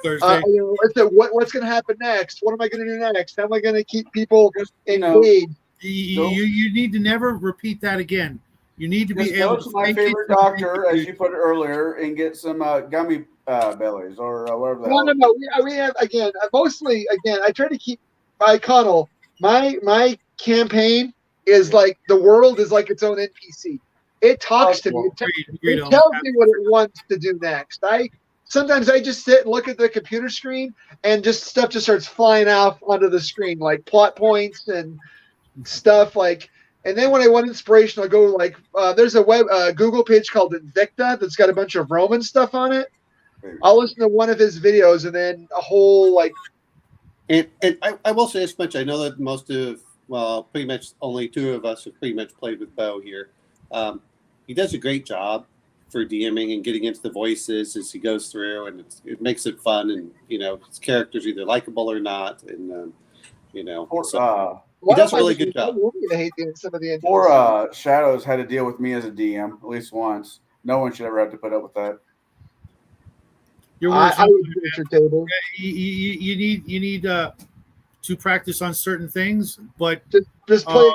D: Thursday.
C: What's going to happen next? What am I going to do next? How am I going to keep people engaged?
D: You need to never repeat that again. You need to be able to.
B: My favorite doctor, as you put it earlier, and get some gummy bellies or whatever.
C: No. We have mostly. I try to keep my Connell. My campaign is like the world is like its own NPC. It talks to me. It tells me what it wants to do next. Sometimes I just sit and look at the computer screen and stuff just starts flying off onto the screen, like plot points and stuff like. And then when I want inspiration, I'll go there's a Google page called Invicta that's got a bunch of Roman stuff on it. I'll listen to one of his videos and then a whole
A: And I will say this much: I know that pretty much only two of us have pretty much played with Bo here. He does a great job. for DMing and getting into the voices as he goes through, and it makes it fun. And his character's either likable or not, and he does a really good job.
C: I hate some of the
B: Poor Shadows had to deal with me as a DM at least once. No one should ever have to put up with that.
D: Your
C: I
D: words,
C: would do at your table.
D: you need to practice on certain things, but
C: Just play.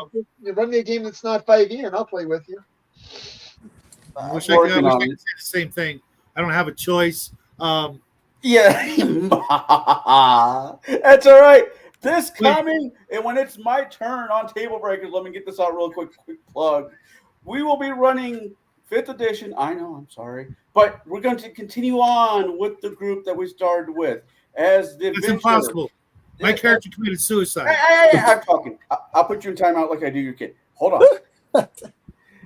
C: Run me a game that's not 5e, and I'll play with you.
D: I wish I could say the same thing. I don't have a choice.
B: Yeah, that's all right. This coming, and when it's my turn on Table Breakers, let me get this out real quick plug. We will be running 5th edition. I know, I'm sorry, but we're going to continue on with the group that we started with as the.
D: It's impossible. My character committed suicide.
B: Hey, I'm talking. I'll put you in timeout like I do your kid. Hold on.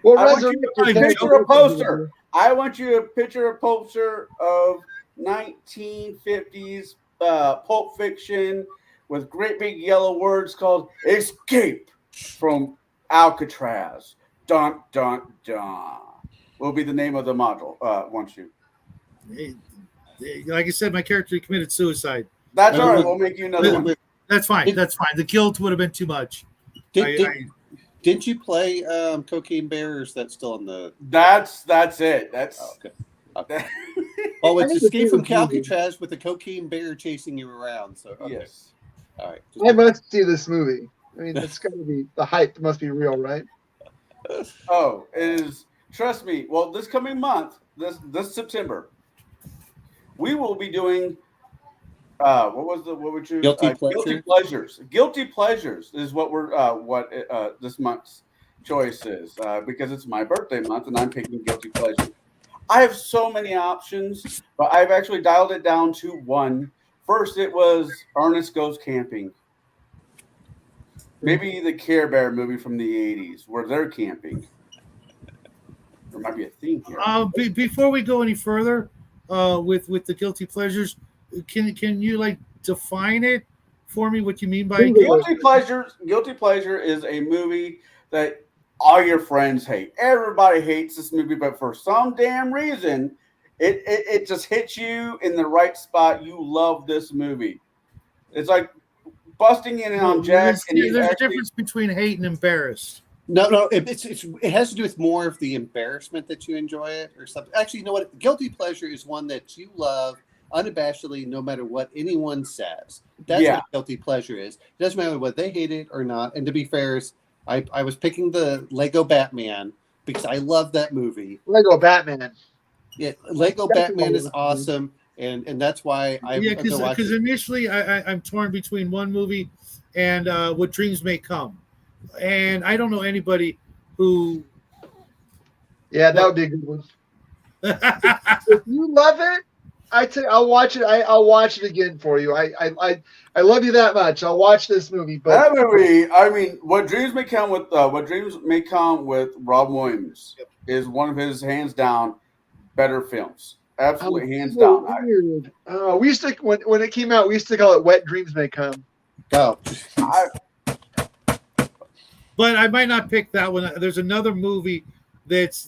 C: Well,
B: I want you to picture a poster. I want you to picture a poster of 1950s Pulp Fiction with great big yellow words called "Escape from Alcatraz." Dun dun dun. Will be the name of the module. Once you.
D: Like I said, my character committed suicide.
B: That's all right. We'll make you another one.
D: That's fine. That's fine. The guilt would have been too much.
A: Didn't you play Cocaine Bear, or is that still on the?
B: That's it. That's
A: okay. Oh, it's Escape from Alcatraz with a cocaine bear chasing you around. So
B: yes.
A: All right.
C: I must see this movie. I mean, it's got to be the hype must be real, right?
B: Oh, it is. Trust me. Well, this coming month, this September, we will be doing. What would you?
A: Guilty pleasure?
B: Guilty pleasures. Guilty pleasures is what we're this month's choice is because it's my birthday month and I'm picking guilty pleasure. I have so many options, but I've actually dialed it down to one. First, it was Ernest Goes Camping. Maybe the Care Bear movie from the 80s where they're camping. There might be a theme here.
D: Before we go any further with the guilty pleasures, can you like define it for me? What you mean by
B: guilty pleasure? Guilty pleasure is a movie that all your friends hate. Everybody hates this movie, but for some damn reason, it just hits you in the right spot. You love this movie. It's like busting in on Jack.
D: There's a difference between hate and embarrassed.
A: No, it has to do with more of the embarrassment that you enjoy it or something. Actually, you know what? Guilty pleasure is one that you love unabashedly, no matter what anyone says. That's what guilty pleasure is. It doesn't matter whether they hate it or not. And to be fair, I was picking the Lego Batman because I love that movie.
C: Lego Batman.
A: Yeah, Lego Batman is awesome, and that's why I
D: because initially I'm torn between one movie and What Dreams May Come, and I don't know anybody who.
C: Yeah, that would be a good one. If you love it, I'll watch it. I'll watch it again for you. I love you that much. I'll watch this movie. But
B: that movie, I mean, What Dreams May Come with Rob Williams is one of his hands down better films. Absolutely, hands down.
C: We used to when it came out, we used to call it Wet Dreams May Come.
A: Oh.
D: But I might not pick that one. There's another movie that's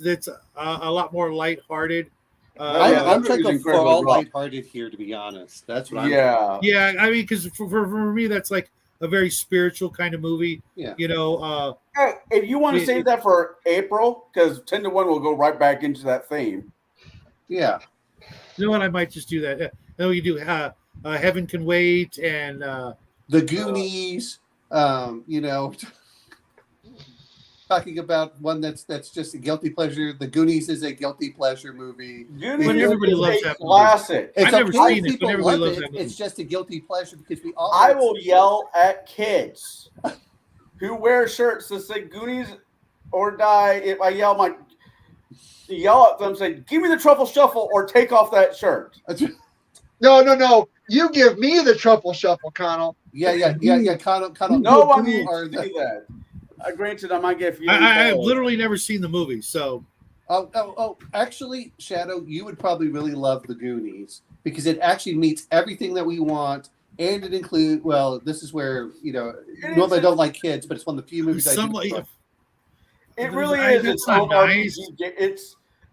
D: a lot more lighthearted.
A: I'm trying for all lighthearted here, to be honest. That's what I'm.
D: Yeah. I mean, because for me, that's like a very spiritual kind of movie.
A: Yeah.
D: You know.
B: Hey, if you want to save that for April, because 10 to 1 will go right back into that theme.
A: Yeah.
D: You know what? I might just do that. I know you do. Heaven Can Wait and
A: The Goonies. Talking about one that's just a guilty pleasure. The Goonies is a guilty pleasure movie.
B: Goonies
D: everybody loves that
B: classic.
D: I've never seen it, but everybody loves that movie.
A: It's just a guilty pleasure because we all.
B: I will yell at kids who wear shirts that say Goonies or die. If I yell at them, say, "Give me the truffle shuffle" or "Take off that shirt."
C: No. You give me the truffle shuffle, Connell.
A: Yeah. Connell.
B: No one needs to do that. Granted, I might get.
D: I've literally never seen the movie, so.
A: Oh! Actually, Shadow, you would probably really love The Goonies because it actually meets everything that we want, and it includes. Well, this is where normally I don't like kids, but it's one of the few movies I do.
B: It really is. It's so nice.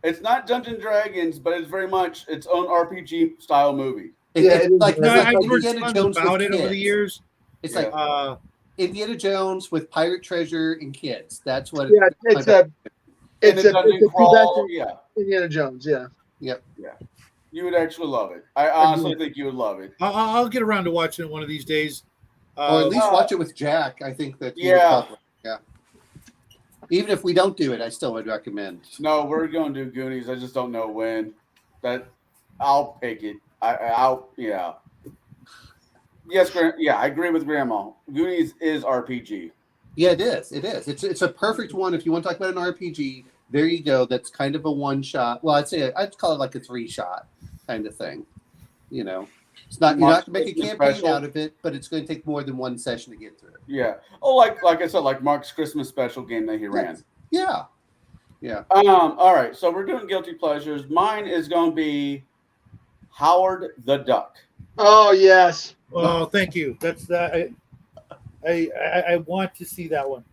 B: It's not Dungeons and Dragons, but it's very much its own RPG style movie.
C: Yeah,
A: It's
C: it is.
A: like,
D: No,
A: it's
D: I
A: like
D: heard
A: Indiana
D: tons
A: Jones
D: about
A: with
D: it over the
A: kids.
D: years.
A: It's
B: Yeah.
A: like Indiana Jones with pirate treasure and kids. That's what.
C: Yeah, it's a
B: And
C: it's
B: the
C: a
B: dungeon crawl.
C: Quebec
B: Yeah,
C: Indiana Jones. Yeah.
B: you would actually love it. I honestly think you would love it.
D: I'll get around to watching it one of these days.
A: Or at least
B: Uh,
A: watch it with Jack. I think that. you would
B: Yeah.
A: probably- yeah. Even if we don't do it, I still would recommend.
B: No, we're going to do Goonies. I just don't know when. That I'll pick it. I'll yeah. Yes, yeah, I agree with Grandma. Goonies is RPG.
A: Yeah, it is. It is. It's a perfect one if you want to talk about an RPG. There you go. That's kind of a one shot. Well, I'd call it like a 3-shot kind of thing. You know, it's not you're not going to make a
B: Christmas
A: campaign
B: special.
A: out of it, but it's going to take more than one session to get through it.
B: Yeah. Oh, like I said, like Mark's Christmas special game that he ran.
A: Yeah.
B: All right, so we're doing guilty pleasures. Mine is going to be Howard the Duck.
C: Oh yes.
D: Oh, thank you. That's that. I want to see that one.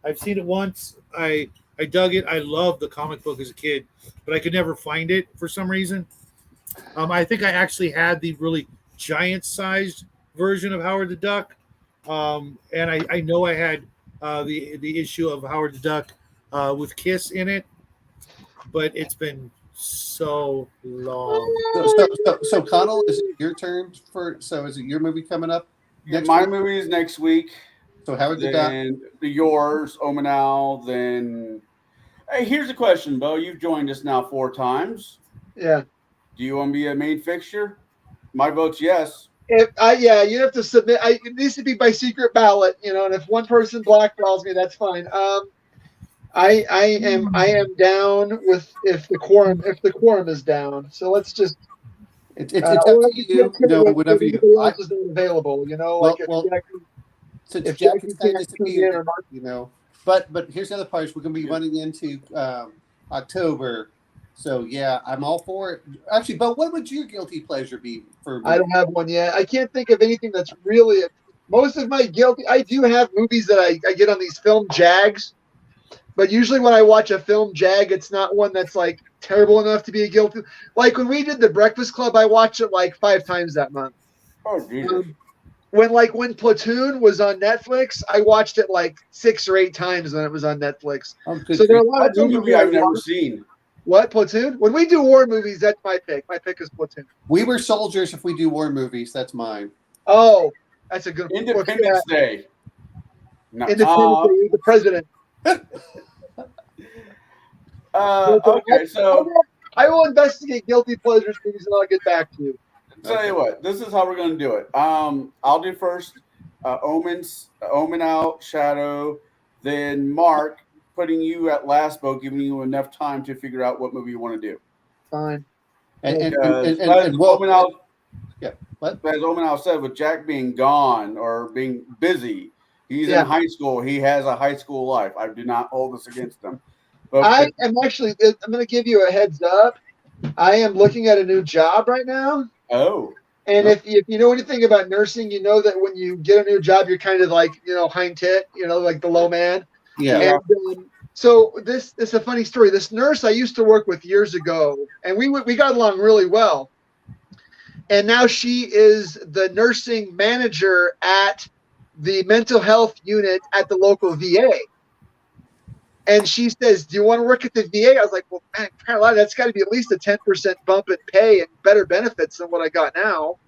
D: I've seen it once. I dug it. I loved the comic book as a kid, but I could never find it for some reason. I think I actually had the really giant-sized version of Howard the Duck, and I know I had the issue of Howard the Duck with Kiss in it, but it's been so long.
A: So Connell, is it your turn for? So is it your movie coming up? Next
B: My
A: week?
B: movie is next week.
A: So Howard the Duck.
B: Then yours, Omenau. Then, hey, here's a question, Bo. You've joined us now 4 times.
C: Yeah.
B: Do you want to be a main fixture? My vote's yes.
C: Yeah, you have to submit. It needs to be by secret ballot, and if one person blackballs me, that's fine. I am down with if the quorum is down. So let's just
A: It's up to you. Whatever you.
C: else is not available.
A: Since
C: if
A: Jack
C: Jackie
A: is kind of
C: can't tune in
A: disappeared,
C: or Mark-
A: But here's the other part: we're going to be running into October. So yeah, I'm all for it. Actually, but what would your guilty pleasure be for?
C: I don't have one yet. I can't think of anything that's really. Most of my guilty. I do have movies that I get on these film jags, but usually when I watch a film jag, it's not one that's like terrible enough to be a guilty. Like when we did The Breakfast Club, I watched it like 5 times that month.
B: Oh, Jesus.
C: When Platoon was on Netflix, I watched it like 6 or 8 times when it was on Netflix.
A: Oh, good.
C: So there are a lot
B: That's a
C: of movies
B: movie
C: I
B: I've never
C: watch.
B: seen.
C: What, Platoon? When we do war movies, that's my pick. My pick is Platoon.
A: We Were Soldiers. If we do war movies, that's mine.
C: Oh, that's a good one.
B: Independence Day. No.
C: Independence Day, the president.
B: Okay, so
C: I will investigate guilty pleasures movies and I'll get back to you.
B: tell you what, this is how we're going to do it. I'll do first Omen Out, Shadow, then Mark, putting you at last, Bo, giving you enough time to figure out what movie you want to do.
C: Fine.
A: And
B: Omen Out,
A: yeah, what?
B: as Omen Out said, with Jack being gone or being busy, he's
C: Yeah.
B: in high school. He has a high school life. I do not hold this against him. But
C: I am actually, I'm going to give you a heads up. I am looking at a new job right now. And if you know anything about nursing, you know that when you get a new job, you're kind of like, hind tit, like the low man.
A: Yeah.
C: And so this is a funny story. This nurse I used to work with years ago, and we got along really well. And now she is the nursing manager at the mental health unit at the local VA. And she says, "Do you want to work at the VA?" I was like, "Well, man, Carolina, that's got to be at least a 10% bump in pay and better benefits than what I got now."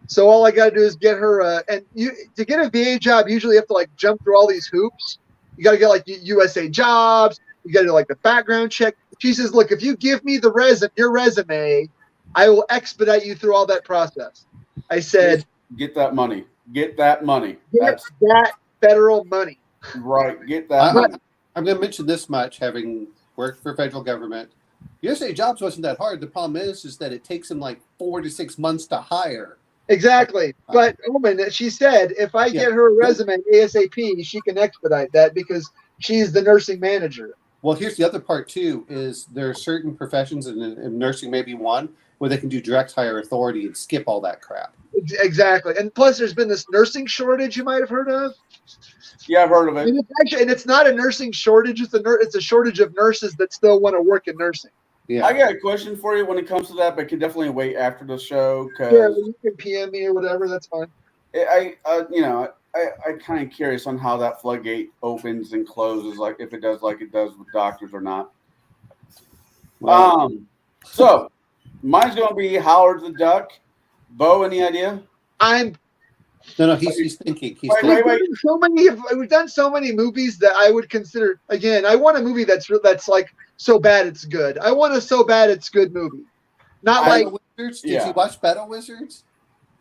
C: So all I got to do is get her. To get a VA job, usually you have to like jump through all these hoops. You got to get like USA Jobs. You got to do like the background check. She says, "Look, if you give me your resume, I will expedite you through all that process." I said,
B: get that money. Get that money.
C: "Get
B: That's
C: that federal money."
B: right. Get that money.
A: I'm going to mention this much, having worked for federal government. USA Jobs wasn't that hard. The problem is that it takes them like 4 to 6 months to hire.
C: Exactly. But she said if I get her a resume ASAP, she can expedite that because she's the nursing manager.
A: Well, here's the other part too: is there are certain professions, and nursing may be one, where they can do direct hire authority and skip all that crap.
C: Exactly. And plus, there's been this nursing shortage you might have heard of.
B: Yeah, I've heard of it.
C: And it's not a nursing shortage. It's a shortage of nurses that still want to work in nursing.
A: Yeah.
B: I got a question for you when it comes to that, but can definitely wait after the show
C: Yeah,
B: because
C: you can PM me or whatever. That's fine.
B: I kind of curious on how that floodgate opens and closes, like if it does like it does with doctors or not.
A: Well,
B: So mine's going to be Howard the Duck. Bo, any idea?
A: no, he's thinking. He's
B: Wait,
A: thinking.
B: wait.
C: We've done so many movies that I would consider. Again, I want a movie that's like so bad it's good. I want a so bad it's good movie. Not like
A: Battle Wizards? Did
B: yeah.
A: you watch Battle Wizards?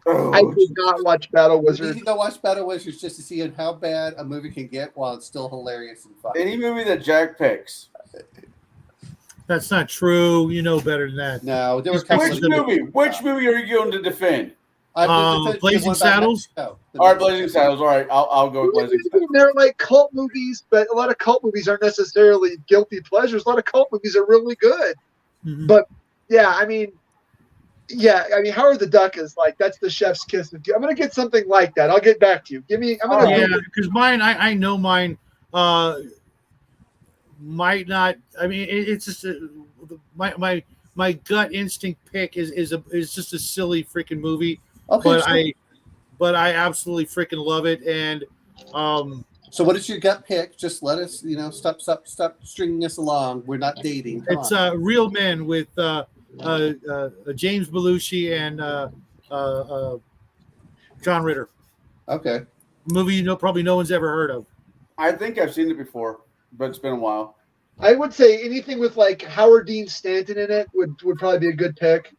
C: I did not watch Battle
A: You
C: Wizard.
A: need to go watch Battle Wizards just to see how bad a movie can get while it's still hilarious and fun.
B: Any movie that Jack picks.
D: That's not true. You know better than that.
A: No, there were
D: Which
A: couple
B: Which
A: of
B: movie? Which movie are you going to defend?
D: Blazing Saddles?
B: All right, Blazing Saddles. All right, I'll go with Blazing Saddles.
C: They're like cult movies, but a lot of cult movies aren't necessarily guilty pleasures. A lot of cult movies are really good.
D: Mhm.
C: But yeah, I mean, Howard the Duck is like that's the chef's kiss. I'm gonna get something like that. I'll get back to you. I'm gonna
D: Yeah, because mine, I know mine might not. I mean, it's just my gut instinct pick is just a silly freaking movie.
A: Okay,
D: But I absolutely freaking love it. And
A: so what is your gut pick? Just let us, stop stringing us along. We're not dating. Come
D: it's
A: on.
D: Real Men with James Belushi and John Ritter.
A: Okay.
D: Movie probably no one's ever heard of.
B: I think I've seen it before, but it's been a while.
C: I would say anything with like Howard Dean Stanton in it would probably be a good pick.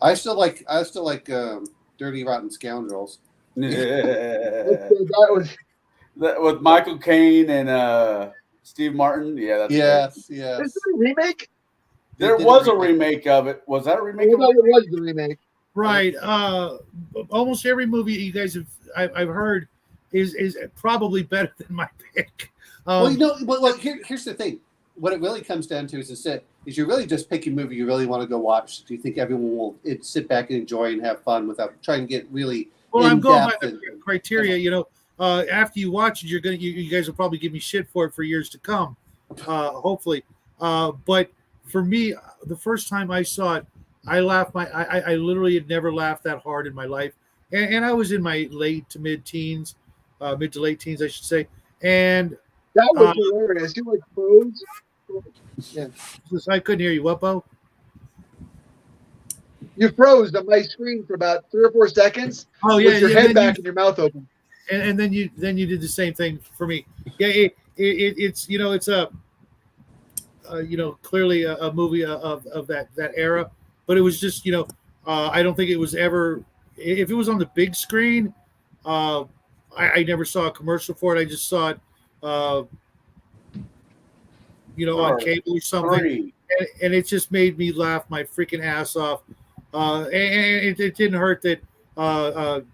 A: I still like Dirty Rotten Scoundrels.
C: That was
B: With Michael Caine and Steve Martin. Yeah, that's
A: Yes.
C: is there a remake?
B: There was a remake of it. Was that a
C: I
B: remake
C: thought
B: of it?
C: it was the remake.
D: Right. Almost every movie you guys I've heard is probably better than my pick.
A: Here's the thing. What it really comes down to is you're really just picking a movie you really want to go watch. Do you think everyone will sit back and enjoy and have fun without trying to get really?
D: Well, I'm going by
A: in-depth
D: the criteria. After you watch it, you guys will probably give me shit for it for years to come. Hopefully, but for me, the first time I saw it, I laughed. I literally had never laughed that hard in my life, and I was in my late to mid teens, mid to late teens, I should say, and.
C: That was hilarious. You like froze? Yeah.
D: I couldn't hear you. What, Bo?
C: You froze on my screen for about 3 or 4 seconds.
D: Oh yeah,
C: with your head back and your mouth open.
D: And then you did the same thing for me. Yeah, it's it's a clearly a movie of that era, but it was just I don't think it was ever, if it was on the big screen, I never saw a commercial for it. I just saw it. On cable or something, and it just made me laugh my freaking ass off. And it didn't hurt that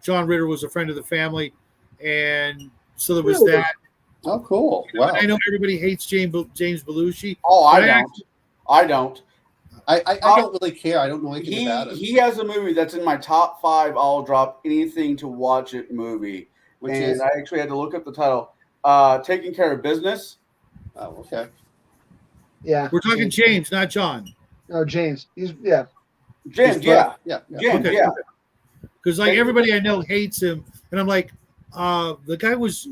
D: John Ritter was a friend of the family, and so there was that.
A: Oh, cool! Wow.
D: I know everybody hates James Belushi.
B: Oh, I don't. I don't
A: really care. I don't know anything about it.
B: He has a movie that's in my top 5. I'll drop anything to watch it movie.
A: Which
B: and
A: is?
B: I actually had to look up the title. Taking Care of Business.
A: Oh, okay.
C: Yeah.
D: We're talking James, not John.
C: No, James.
B: James,
A: Yeah.
B: James,
D: Okay.
B: yeah.
D: Because like everybody I know hates him, and I'm like, the guy was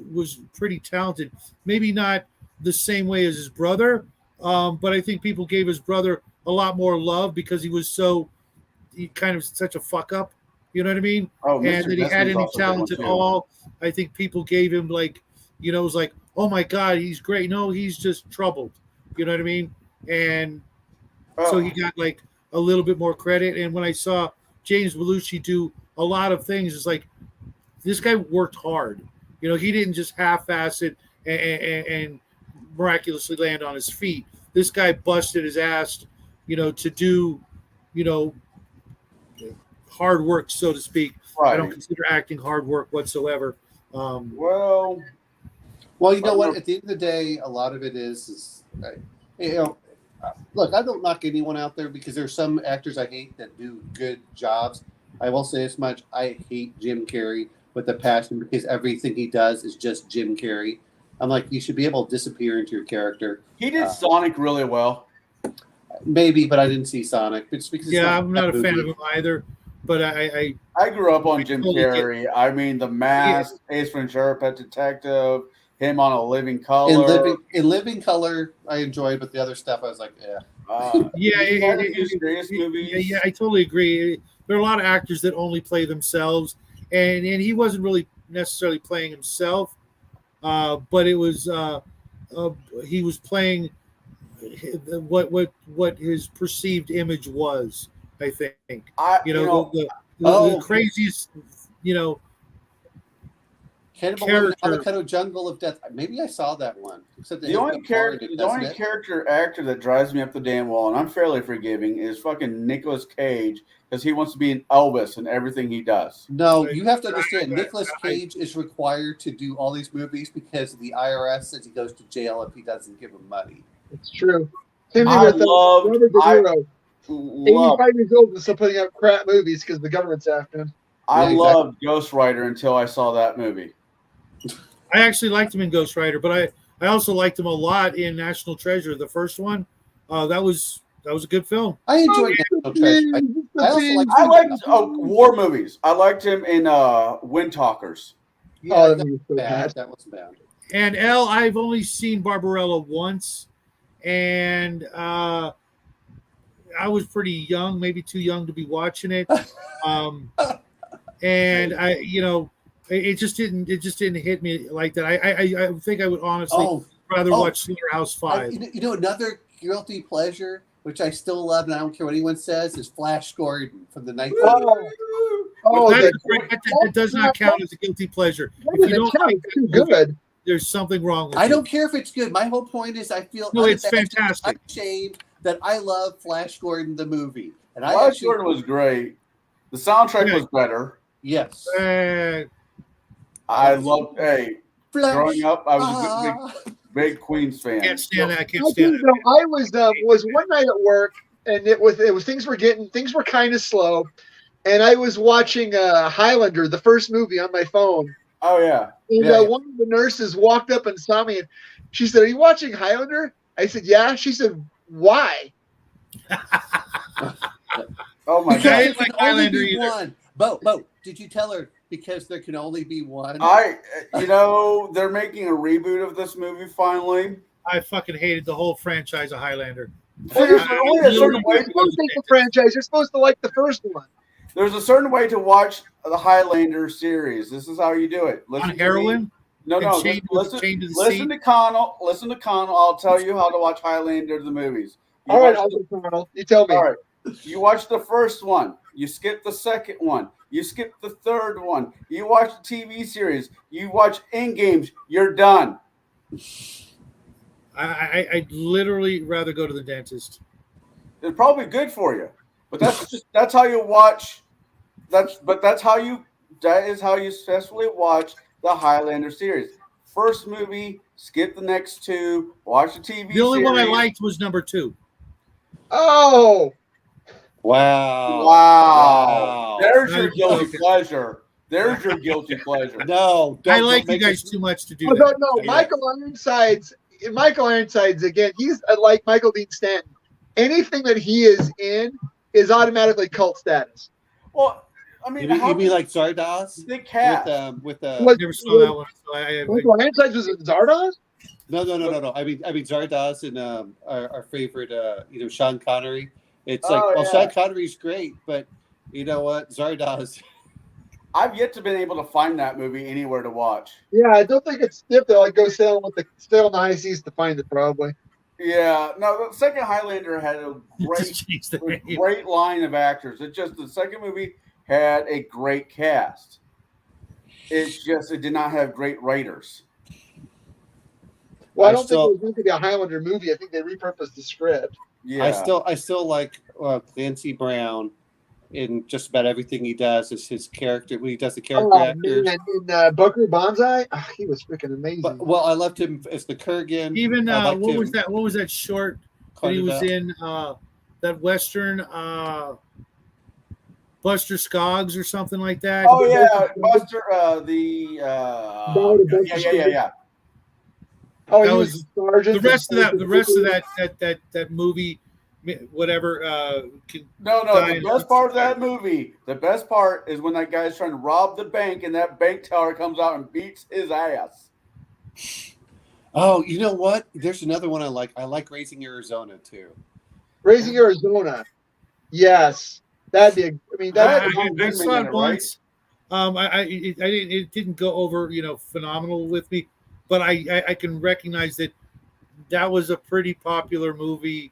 D: pretty talented. Maybe not the same way as his brother, but I think people gave his brother a lot more love because he kind of such a fuck up. You know what I mean?
B: Oh,
D: and that he had any talent at all. I think people gave him it was like, oh my God, he's great. No, he's just troubled. You know what I mean? And so he got a little bit more credit. And when I saw James Belushi do a lot of things, it's like this guy worked hard. He didn't just half-ass it and miraculously land on his feet. This guy busted his ass, to do, hard work, so to speak.
B: Right.
D: I don't consider acting hard work whatsoever.
B: Well,
A: you know what? At the end of the day, a lot of it is look, I don't knock anyone out there because there's some actors I hate that do good jobs. I will say as much. I hate Jim Carrey. with a passion because everything he does is just Jim Carrey. I'm like, you should be able to disappear into your character.
B: He did Sonic really well.
A: Maybe, but I didn't see Sonic. It's because
D: Yeah, I'm not a fan of him either. But I
B: grew up on Jim
D: totally
B: Carrey. I mean, The Mask, Ace Ventura, Pet Detective, him on A Living Color.
A: In Living Color, I enjoyed, but the other stuff I was like, yeah.
D: Yeah, I totally agree. There are a lot of actors that only play themselves, and he wasn't really necessarily playing himself, but it was he was playing what his perceived image was. I think the craziest,
A: Cannibal
D: character.
A: Avocado Jungle of Death. Maybe I saw that one. Except
B: The only character actor that drives me up the damn wall, and I'm fairly forgiving, is fucking Nicolas Cage because he wants to be an Elvis in everything he does.
A: No, you have to understand. Nicolas Cage is required to do all these movies because the IRS says he goes to jail if he doesn't give them money.
C: It's true. Same thing
B: I
C: with
B: love-
C: Robert De Niro.
B: Love,
C: 85 years old and still putting out crap movies because the government's after him.
B: I
A: Yeah,
B: loved Ghost Rider until I saw that movie.
D: I actually liked him in Ghost Rider, but I also liked him a lot in National Treasure, the first one. That was a good film.
A: I enjoyed National Treasure. I also like.
B: I liked war movies. I liked him in Wind Talkers.
A: Yeah,
C: that
A: that
C: movie's
A: was
C: so
A: bad.
C: bad.
A: That was bad.
D: And I've only seen Barbarella once, and I was pretty young, maybe too young to be watching it. And it just didn't hit me like that. I think I would honestly rather watch Slaughterhouse 5.
A: Another guilty pleasure, which I still love, and I don't care what anyone says, is Flash Gordon from the 19.
D: That does not count as a guilty pleasure. If you don't like
C: too good.
D: There's something wrong with
A: I
D: you.
A: don't care if it's good. My whole point is I feel
D: it's fantastic.
A: Unashamed that I love Flash Gordon the movie, and
B: Flash Gordon was great. The soundtrack was better.
A: Yes.
B: I loved.
A: Flash.
B: Growing up, I was a big Queens fan.
D: Can't stand that.
C: I was one night at work, and it was things were kind of slow, and I was watching Highlander, the first movie, on my phone.
B: Oh yeah.
C: And one of the nurses walked up and saw me, and she said, "Are you watching Highlander?" I said, "Yeah." She said, "Why?"
B: Oh my
A: Because
B: god!
A: there can only be one. Bo, did you tell her because there can only be one?
B: They're making a reboot of this movie finally.
D: I fucking hated the whole franchise of Highlander.
C: There's only a certain way to take the franchise. You're supposed to like the first one.
B: There's a certain way to watch the Highlander series. This is how you do it.
D: On heroin?
B: No. Listen to Connell. Listen to Connell. I'll tell you how to watch Highlander the movies.
C: All right, Connell. You tell me.
B: All right. You watch the first one. You skip the second one. You skip the third one. You watch the TV series. You watch Endgames. You're done.
D: I'd literally rather go to the dentist.
B: It's probably good for you, but that's how you watch. That is how you successfully watch the Highlander series. First movie, skip the next two, watch the TV.
D: The only one I
B: series.
D: liked was number 2.
C: Oh.
B: Wow. There's your guilty pleasure. There's your guilty pleasure.
A: No,
D: I like you guys too much to do that.
C: No, Michael Ironsides, again, he's like Michael Dean Stanton. Anything that he is in is automatically cult status.
B: Well, I mean,
A: you mean like Zardoz?
B: Big cast.
A: With
D: I never saw that one. So
C: Michael Ironsides was in Zardoz?
A: No. I mean Zardoz and our favorite, Sean Connery. It's Sean Connery's great, but you know what, Zardoz.
B: I've yet to been able to find that movie anywhere to watch.
C: Yeah, I don't think it's stiff. They'll go sail on the high seas to find it, probably.
B: Yeah, no. The second Highlander had a great line of actors. The second movie had a great cast. It did not have great writers.
C: Well, I don't think it was going to be a Highlander movie. I think they repurposed the script.
B: Yeah,
A: I still like Clancy Brown in just about everything he does. Is his character when he does the character actors.
C: Man, in Buckaroo Banzai, he was freaking amazing.
A: I loved him as the Kurgan.
D: Even what was that short that he was in that Western? Buster Scoggs or something like that.
B: Oh yeah, Buster.
C: Ballad of
B: Yeah,
C: Buster
B: yeah, yeah, yeah.
C: Oh,
D: That
C: he
D: was
C: was the sergeant.
D: the rest of that movie, whatever.
B: No,
D: die
B: the
D: in-
B: best part of that movie, the best part is when that guy's trying to rob the bank and that bank teller comes out and beats his ass.
A: Oh, you know what? There's another one I like. I like Raising Arizona too.
C: Raising Arizona. Yes, that'd be.
B: That-
C: That's
D: I saw
B: in
D: it
B: it,
D: once. It didn't go over, phenomenal with me, but I can recognize that was a pretty popular movie.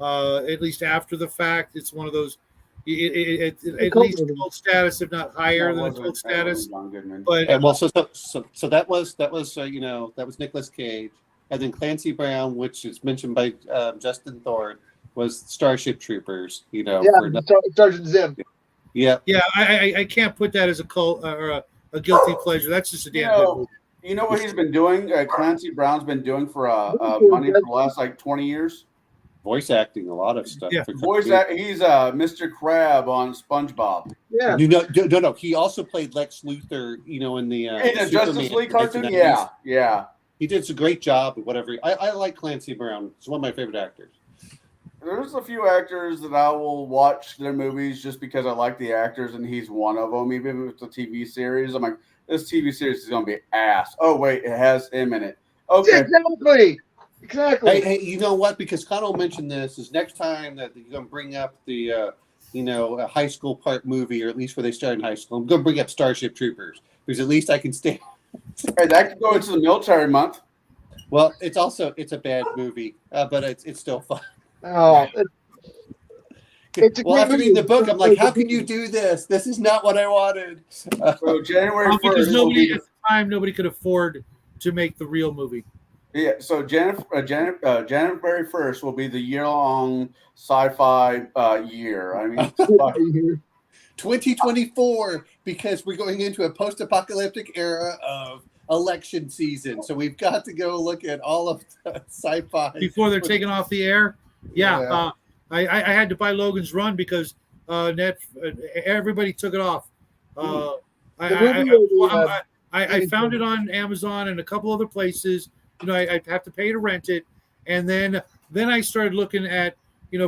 D: At least after the fact, it's one of those. At least cult status, if not higher than cult status.
B: John Goodman.
D: But
A: And well, so that was that was Nicolas Cage, and then Clancy Brown, which is mentioned by Justin Thorne, was Starship Troopers.
C: Sergeant Zim.
A: Yeah.
D: yeah, I can't put that as a cult or a guilty pleasure. That's just a damn good movie.
B: You know what he's been doing? Clancy Brown's been doing for money for the last 20 years.
A: Voice acting, a lot of stuff.
D: Yeah.
A: for
B: He's
A: cartoons.
B: Mr. Crab on SpongeBob.
C: Yeah.
A: No. He also played Lex Luthor. In the
B: In the Justice
A: Superman
B: League cartoon,
A: 1990s.
B: yeah.
A: He did a great job at whatever. I like Clancy Brown. He's one of my favorite actors.
B: There's a few actors that I will watch their movies just because I like the actors, and he's one of them. Even if it's a TV series, I'm like, this TV series is going to be ass. Oh, wait, it has him in it. Okay.
C: Exactly.
A: Hey, you know what? Because Connell mentioned this, is next time that you're going to bring up the, a high school part movie, or at least where they start in high school, I'm going to bring up Starship Troopers, because at least I can stand.
B: Hey, that could go into the military month.
A: Well, it's a bad movie, but it's still fun.
C: Oh, it's a
A: Well,
C: great
A: after
C: movie.
A: reading the book, I'm like, how can you do this? This is not what I wanted.
B: So January 1st.
D: Because
B: will be
D: at the time nobody could afford to make the real movie.
B: Yeah, so January 1st will be the year-long sci-fi year. I mean,
A: 2024, because we're going into a post-apocalyptic era of election season. So we've got to go look at all of the sci-fi.
D: Before they're taken off the air. Yeah.
A: Yeah.
D: I had to buy Logan's Run because everybody took it off. I found it on Amazon and a couple other places. I have to pay to rent it, and then I started looking at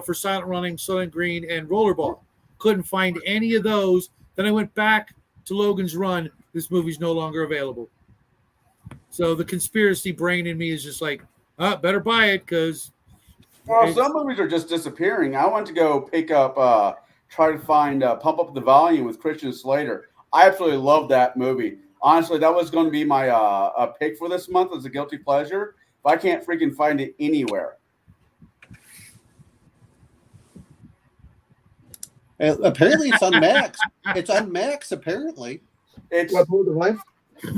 D: for Silent Running, Soylent Green, and Rollerball. Couldn't find any of those. Then I went back to Logan's Run. This movie's no longer available. So the conspiracy brain in me is just like, better buy it because.
B: Well, some movies are just disappearing. I went to go pick up, try to find Pump Up the Volume with Christian Slater. I absolutely love that movie. Honestly, that was going to be my pick for this month as a guilty pleasure, but I can't freaking find it anywhere.
A: Apparently, it's on Max. It's on Max. Apparently,
B: It's
C: What, Pump Up the Volume?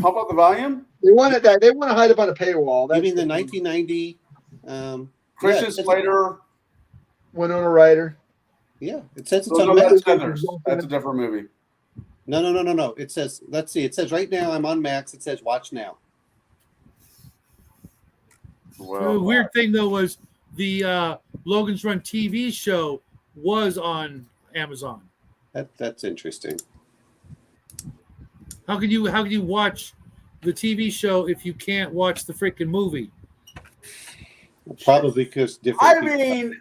B: Pump Up the Volume.
C: They want it. They want to hide it on a paywall.
A: I
C: That's
A: mean the 1990.
B: Christian
A: it's-
B: Slater.
C: Winona Ryder.
A: Yeah, it says it's
B: No,
A: on Max.
B: that's Heathers. That's a different movie.
A: No. It says, let's see. It says right now I'm on Max. It says watch now.
D: The weird thing though was the Logan's Run TV show was on Amazon.
A: That's interesting.
D: How can you watch the TV show if you can't watch the freaking movie?
A: Probably because different.
B: I
A: people-
B: mean,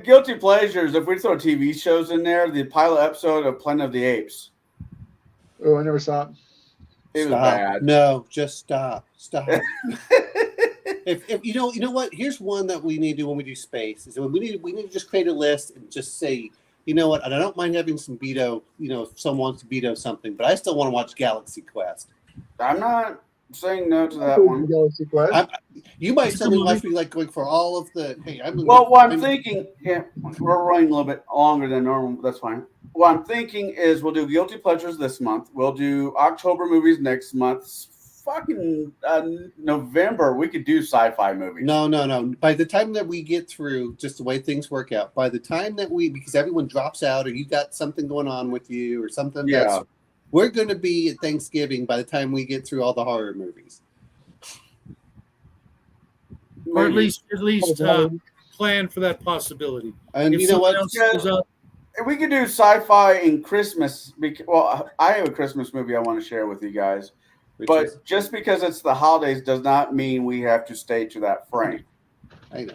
B: guilty pleasures. If we throw TV shows in there, the pilot episode of Planet of the Apes.
C: Oh, I never saw it.
B: It was
A: Stop.
B: bad.
A: No, just stop. If you know what, here's one that we need to do when we do space. Is when we need to just create a list and just say, you know what, and I don't mind having some Beto. If someone wants to Beto something, but I still want to watch Galaxy Quest.
B: I'm not saying no to that one.
C: Galaxy Quest.
A: You might suddenly watch me like going for all of the. Hey,
B: Well, what I'm thinking, yeah, we're running a little bit longer than normal. That's fine. What I'm thinking is we'll do guilty pleasures this month. We'll do October movies next month. Fucking November, we could do sci-fi movies.
A: No. By the time that we get through, just the way things work out, by the time that because everyone drops out or you got something going on with you or something,
B: Yeah.
A: we're going to be at Thanksgiving by the time we get through all the horror movies.
D: Or at least plan for that possibility.
A: And
D: If
A: you know
D: someone
A: what?
D: else shows up,
B: we could do sci-fi and Christmas. Well, I have a Christmas movie I want to share with you guys,
A: Which
B: but
A: is,
B: just because it's the holidays does not mean we have to stay to that frame.
A: I know.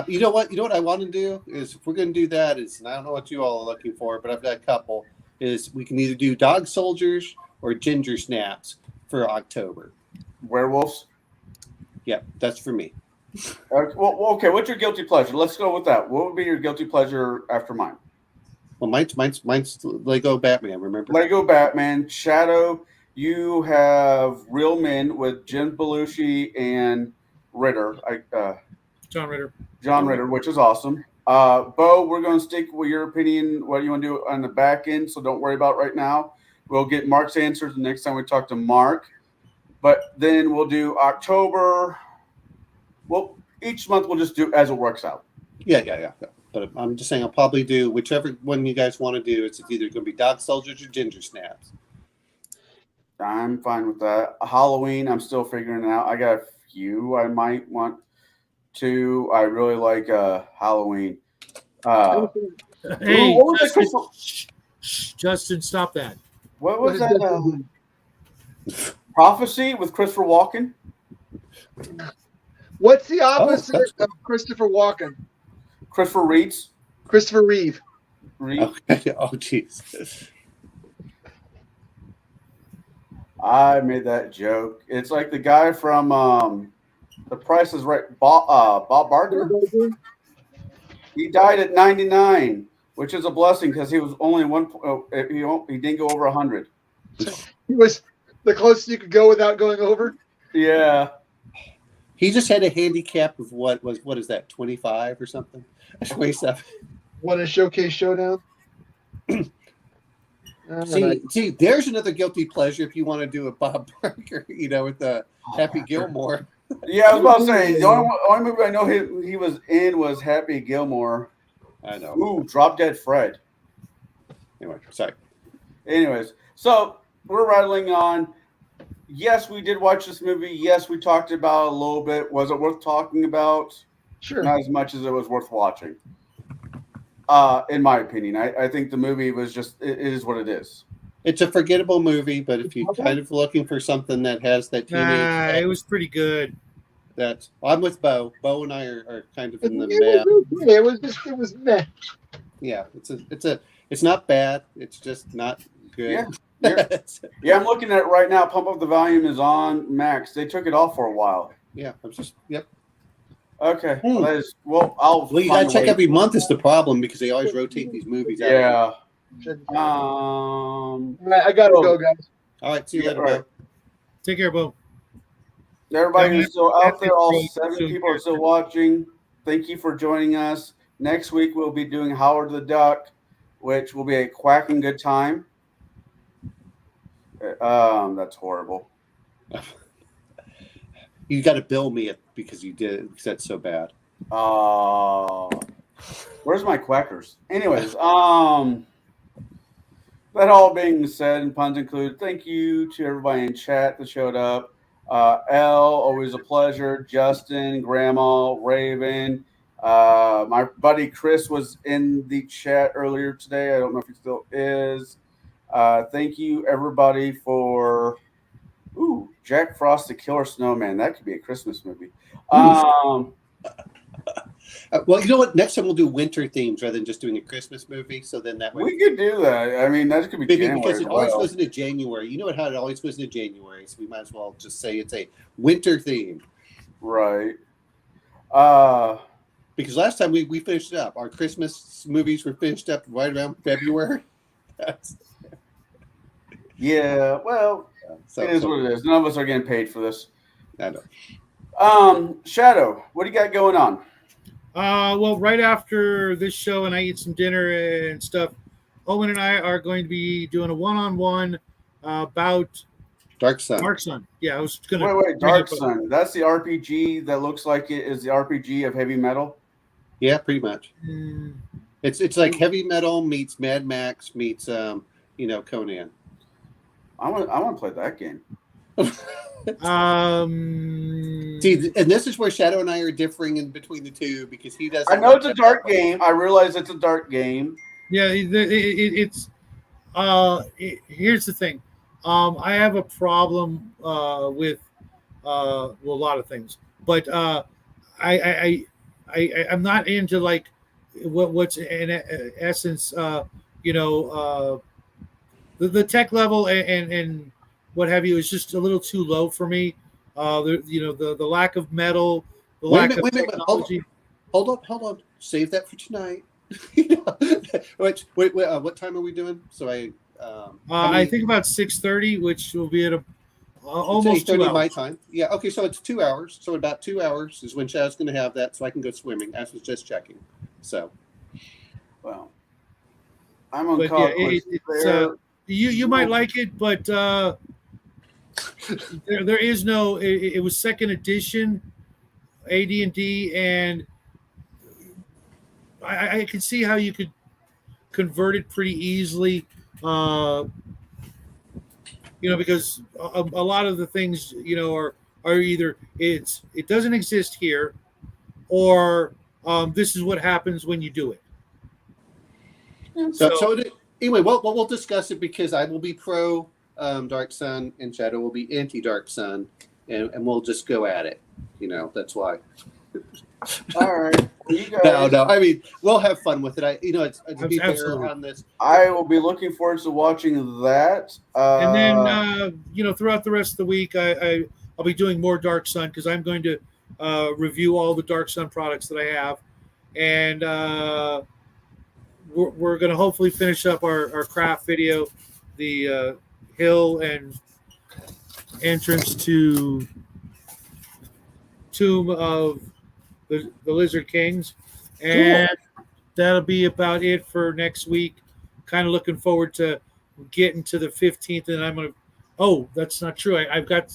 A: You know what? You know what I want to do is if we're going to do that is, and I don't know what you all are looking for, but I've got a couple. Is we can either do dog soldiers or ginger snaps for October.
B: Werewolves.
A: Yeah, that's for me.
B: Okay. What's your guilty pleasure? Let's go with that. What would be your guilty pleasure after mine?
A: Well, mine's Lego Batman. Remember?
B: Lego Batman, Shadow. You have Real Men with Jim Belushi and Ritter.
D: John Ritter.
B: John Ritter, which is awesome. Bo, we're going to stick with your opinion, what you want to do on the back end, so don't worry about right now. We'll get Mark's answers the next time we talk to Mark. But then we'll do October. Well, each month we'll just do as it works out.
A: Yeah. But I'm just saying I'll probably do whichever one you guys want to do. It's either going to be dog soldiers or ginger snaps.
B: I'm fine with that. Halloween, I'm still figuring it out. I got a few I might want to. I really like Halloween.
D: Hey,
B: what was
D: Justin,
B: that?
D: Justin, stop that.
B: What was that? Prophecy with Christopher Walken.
C: What's the opposite
A: that's
C: of Christopher Walken?
B: Christopher Reeves.
C: Christopher Reeve.
A: Okay. Oh, jeez.
B: I made that joke. It's like the guy from The Price is Right, Bob Barker. He died at 99, which is a blessing because he was only he didn't go over 100.
C: He was the closest you could go without going over.
B: Yeah.
A: He just had a handicap of what is that, 25 or something? 27.
C: Won a showcase showdown.
A: See, there's another guilty pleasure if you want to do a Bob Barker, with the Happy Gilmore.
B: Yeah, I was about to say the only movie I know he was in was Happy Gilmore.
A: I know.
B: Ooh, Drop Dead Fred.
A: Anyway, sorry.
B: Anyways, so we're rattling on. Yes, we did watch this movie. Yes, we talked about it a little bit. Was it worth talking about?
C: Sure.
B: Not as much as it was worth watching. In my opinion, I think the movie was just it is what it is.
A: It's a forgettable movie, but if you're kind of looking for something that has that teenage,
D: It was pretty good.
A: I'm with Bo. Bo and I are kind of in the map.
C: It was meh.
A: Yeah, it's not bad. It's just not good.
B: Yeah, I'm looking at it right now. Pump Up the Volume is on Max. They took it off for a while.
A: Yeah, yep.
B: Okay.
A: Well,
B: I'll.
A: you gotta check every month is the problem because they always rotate these movies out.
B: Yeah.
C: All right, I gotta go, guys.
A: All right, see you later.
B: Right.
A: Bo.
D: Take care, Bo.
B: Everybody who's still out there, all
D: That's
B: 7
D: it.
B: people are still watching. Thank you for joining us. Next week we'll be doing Howard the Duck, which will be a quacking good time. That's horrible.
A: You got to bill me because you did it because that's so bad.
B: Where's my quackers? Anyways, that all being said and puns included, thank you to everybody in chat that showed up. Elle, always a pleasure. Justin, Grandma, Raven. My buddy Chris was in the chat earlier today. I don't know if he still is. Thank you, everybody, for Jack Frost the Killer Snowman. That could be a Christmas movie.
A: Well, you know what? Next time we'll do winter themes rather than just doing a Christmas movie. So then that way
B: We could do that. I mean, that could be
A: maybe
B: January
A: because it
B: as
A: always
B: well.
A: goes into January. You know how it always goes into January, so we might as well just say it's a winter theme.
B: Right.
A: Because last time we finished it up, our Christmas movies were finished up right around February.
B: Yeah, well, it is what it is. None of us are getting paid for this.
A: I know.
B: Shadow, what do you got going on?
D: Well, right after this show and I eat some dinner and stuff, Owen and I are going to be doing a one-on-one about
A: Dark Sun.
D: Dark Sun. Yeah, I was going to.
B: Wait, Dark Sun. That's the RPG that looks like it is the RPG of heavy metal.
A: Yeah, pretty much.
D: Mm,
A: It's like heavy metal meets Mad Max meets Conan.
B: I want to play that game.
A: See, and this is where Shadow and I are differing in between the two because he doesn't.
B: I know it's a dark game. I realize it's a dark game.
D: Yeah, it's here's the thing. I have a problem with well, a lot of things, but I'm not into like what's in essence, the tech level and what have you is just a little too low for me. The lack of metal, the
A: Wait a
D: lack
A: minute,
D: of
A: wait a minute.
D: technology.
A: Hold on. Save that for tonight. What time are we doing? So
D: I think about 6:30, which will be at almost 2
A: 8:30
D: hours.
A: my time. Yeah, okay, so it's 2 hours. So about 2 hours is when Chad's going to have that, so I can go swimming. I was just checking. So
B: Well, I'm on
D: But
B: call.
D: yeah, it's you might like it, but there is no. It was second edition AD&D, and I can see how you could convert it pretty easily. Because a lot of the things are either it doesn't exist here, or this is what happens when you do it.
A: Anyway, we'll discuss it because I will be pro Dark Sun and Shadow will be anti Dark Sun, and we'll just go at it. That's why.
B: All right, you guys.
A: No. I mean, we'll have fun with it. It's to be fair
D: Absolutely.
A: on this.
B: I will be looking forward to watching that.
D: And then throughout the rest of the week, I'll be doing more Dark Sun because I'm going to review all the Dark Sun products that I have, and we're going to hopefully finish up our craft video, the hill and entrance to Tomb of the Lizard Kings, and that'll be about it for next week. Kind of looking forward to getting to the 15th, and I'm gonna. Oh, that's not true. I've got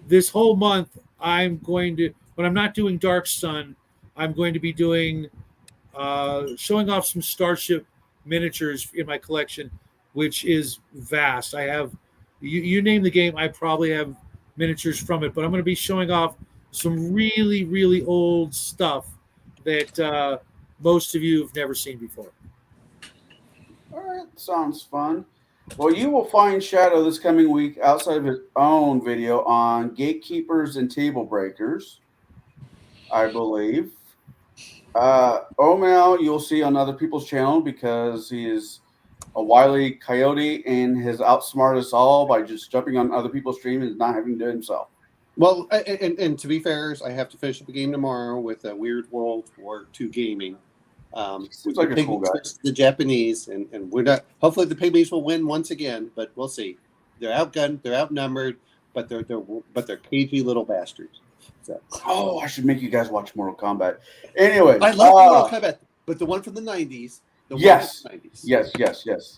D: this whole month. I'm going to, when I'm not doing Dark Sun, I'm going to be doing showing off some Starship miniatures in my collection, which is vast. I have you name the game, I probably have miniatures from it, but I'm going to be showing off some really, really old stuff that most of you have never seen before.
B: All right, sounds fun. Well, you will find Shadow this coming week outside of his own video on Gatekeepers and Table Breakers, I believe. Omel, you'll see on other people's channel because he is a wily coyote and has outsmarted us all by just jumping on other people's streams and not having to do it himself.
A: Well, and to be fair, I have to finish up a game tomorrow with Weird World War II Gaming.
B: Seems like a cool guy.
A: The Japanese, and we're not. Hopefully, the Pygmies will win once again, but we'll see. They're outgunned, they're outnumbered, but they're cagey little bastards. So.
B: Oh, I should make you guys watch Mortal Kombat. Anyway,
A: I love Mortal Kombat, but the one from the '90s.
B: Yes.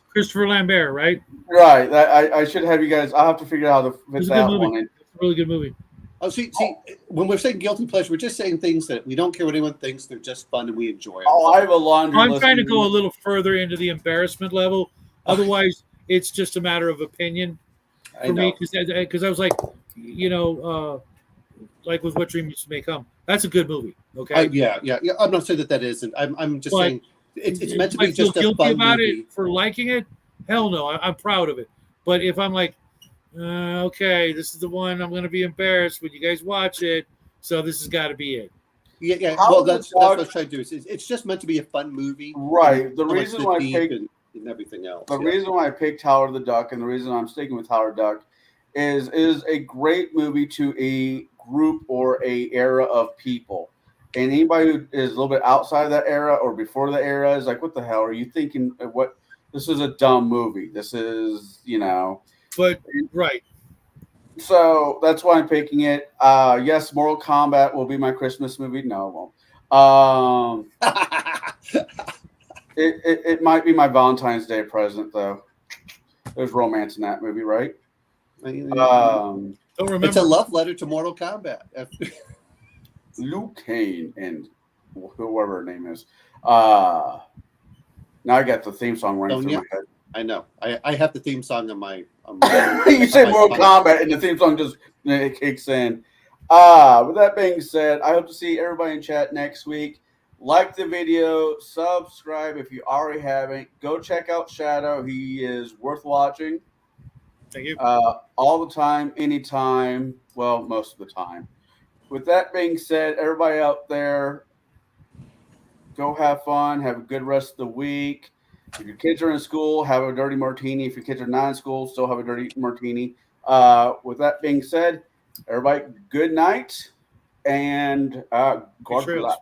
D: Christopher Lambert, right?
B: Right. I should have you guys. I'll have to figure out how to fit that one in.
D: It's a really good movie.
A: Oh, see, when we're saying guilty pleasure, we're just saying things that we don't care what anyone thinks. They're just fun and we enjoy them.
B: Oh, I have a laundry list.
D: I'm trying to go a little further into the embarrassment level. Otherwise, it's just a matter of opinion for me. Because I was like, like with What Dreams May Come. That's a good movie. Okay.
A: Yeah. I'm not saying that isn't. I'm just saying it's meant to be just a fun
D: about
A: movie.
D: it for liking it. Hell no, I'm proud of it. But if I'm like, okay, this is the one I'm going to be embarrassed when you guys watch it, so this has got to be it.
A: Yeah. Well, that's what I'm trying to do. It's just meant to be a fun movie,
B: right? The reason why I picked
A: and everything else.
B: The reason why I picked Howard the Duck, and the reason I'm sticking with Howard Duck, is a great movie to a group or a era of people. And anybody who is a little bit outside of that era or before the era is like, what the hell are you thinking? What? This is a dumb movie. This is,
D: But right.
B: So that's why I'm picking it. Yes, Mortal Kombat will be my Christmas movie. No, it won't. It might be my Valentine's Day present, though. There's romance in that movie, right?
D: Don't remember.
A: It's a love letter to Mortal Kombat.
B: Liu Kang and whoever her name is. Now I got the theme song running through my head.
A: I know. I have the theme song on my.
B: You say Mortal Kombat, and the theme song just kicks in. With that being said, I hope to see everybody in chat next week. like the video, subscribe if you already haven't. Go check out Shadow. He is worth watching.
D: Thank you.
B: All the time, anytime. Well, most of the time. With that being said, everybody out there, go have fun. Have a good rest of the week. If your kids are in school, have a dirty martini. If your kids are not in school, still have a dirty martini. With that being said, everybody, good night and God
D: Trails.
B: bless.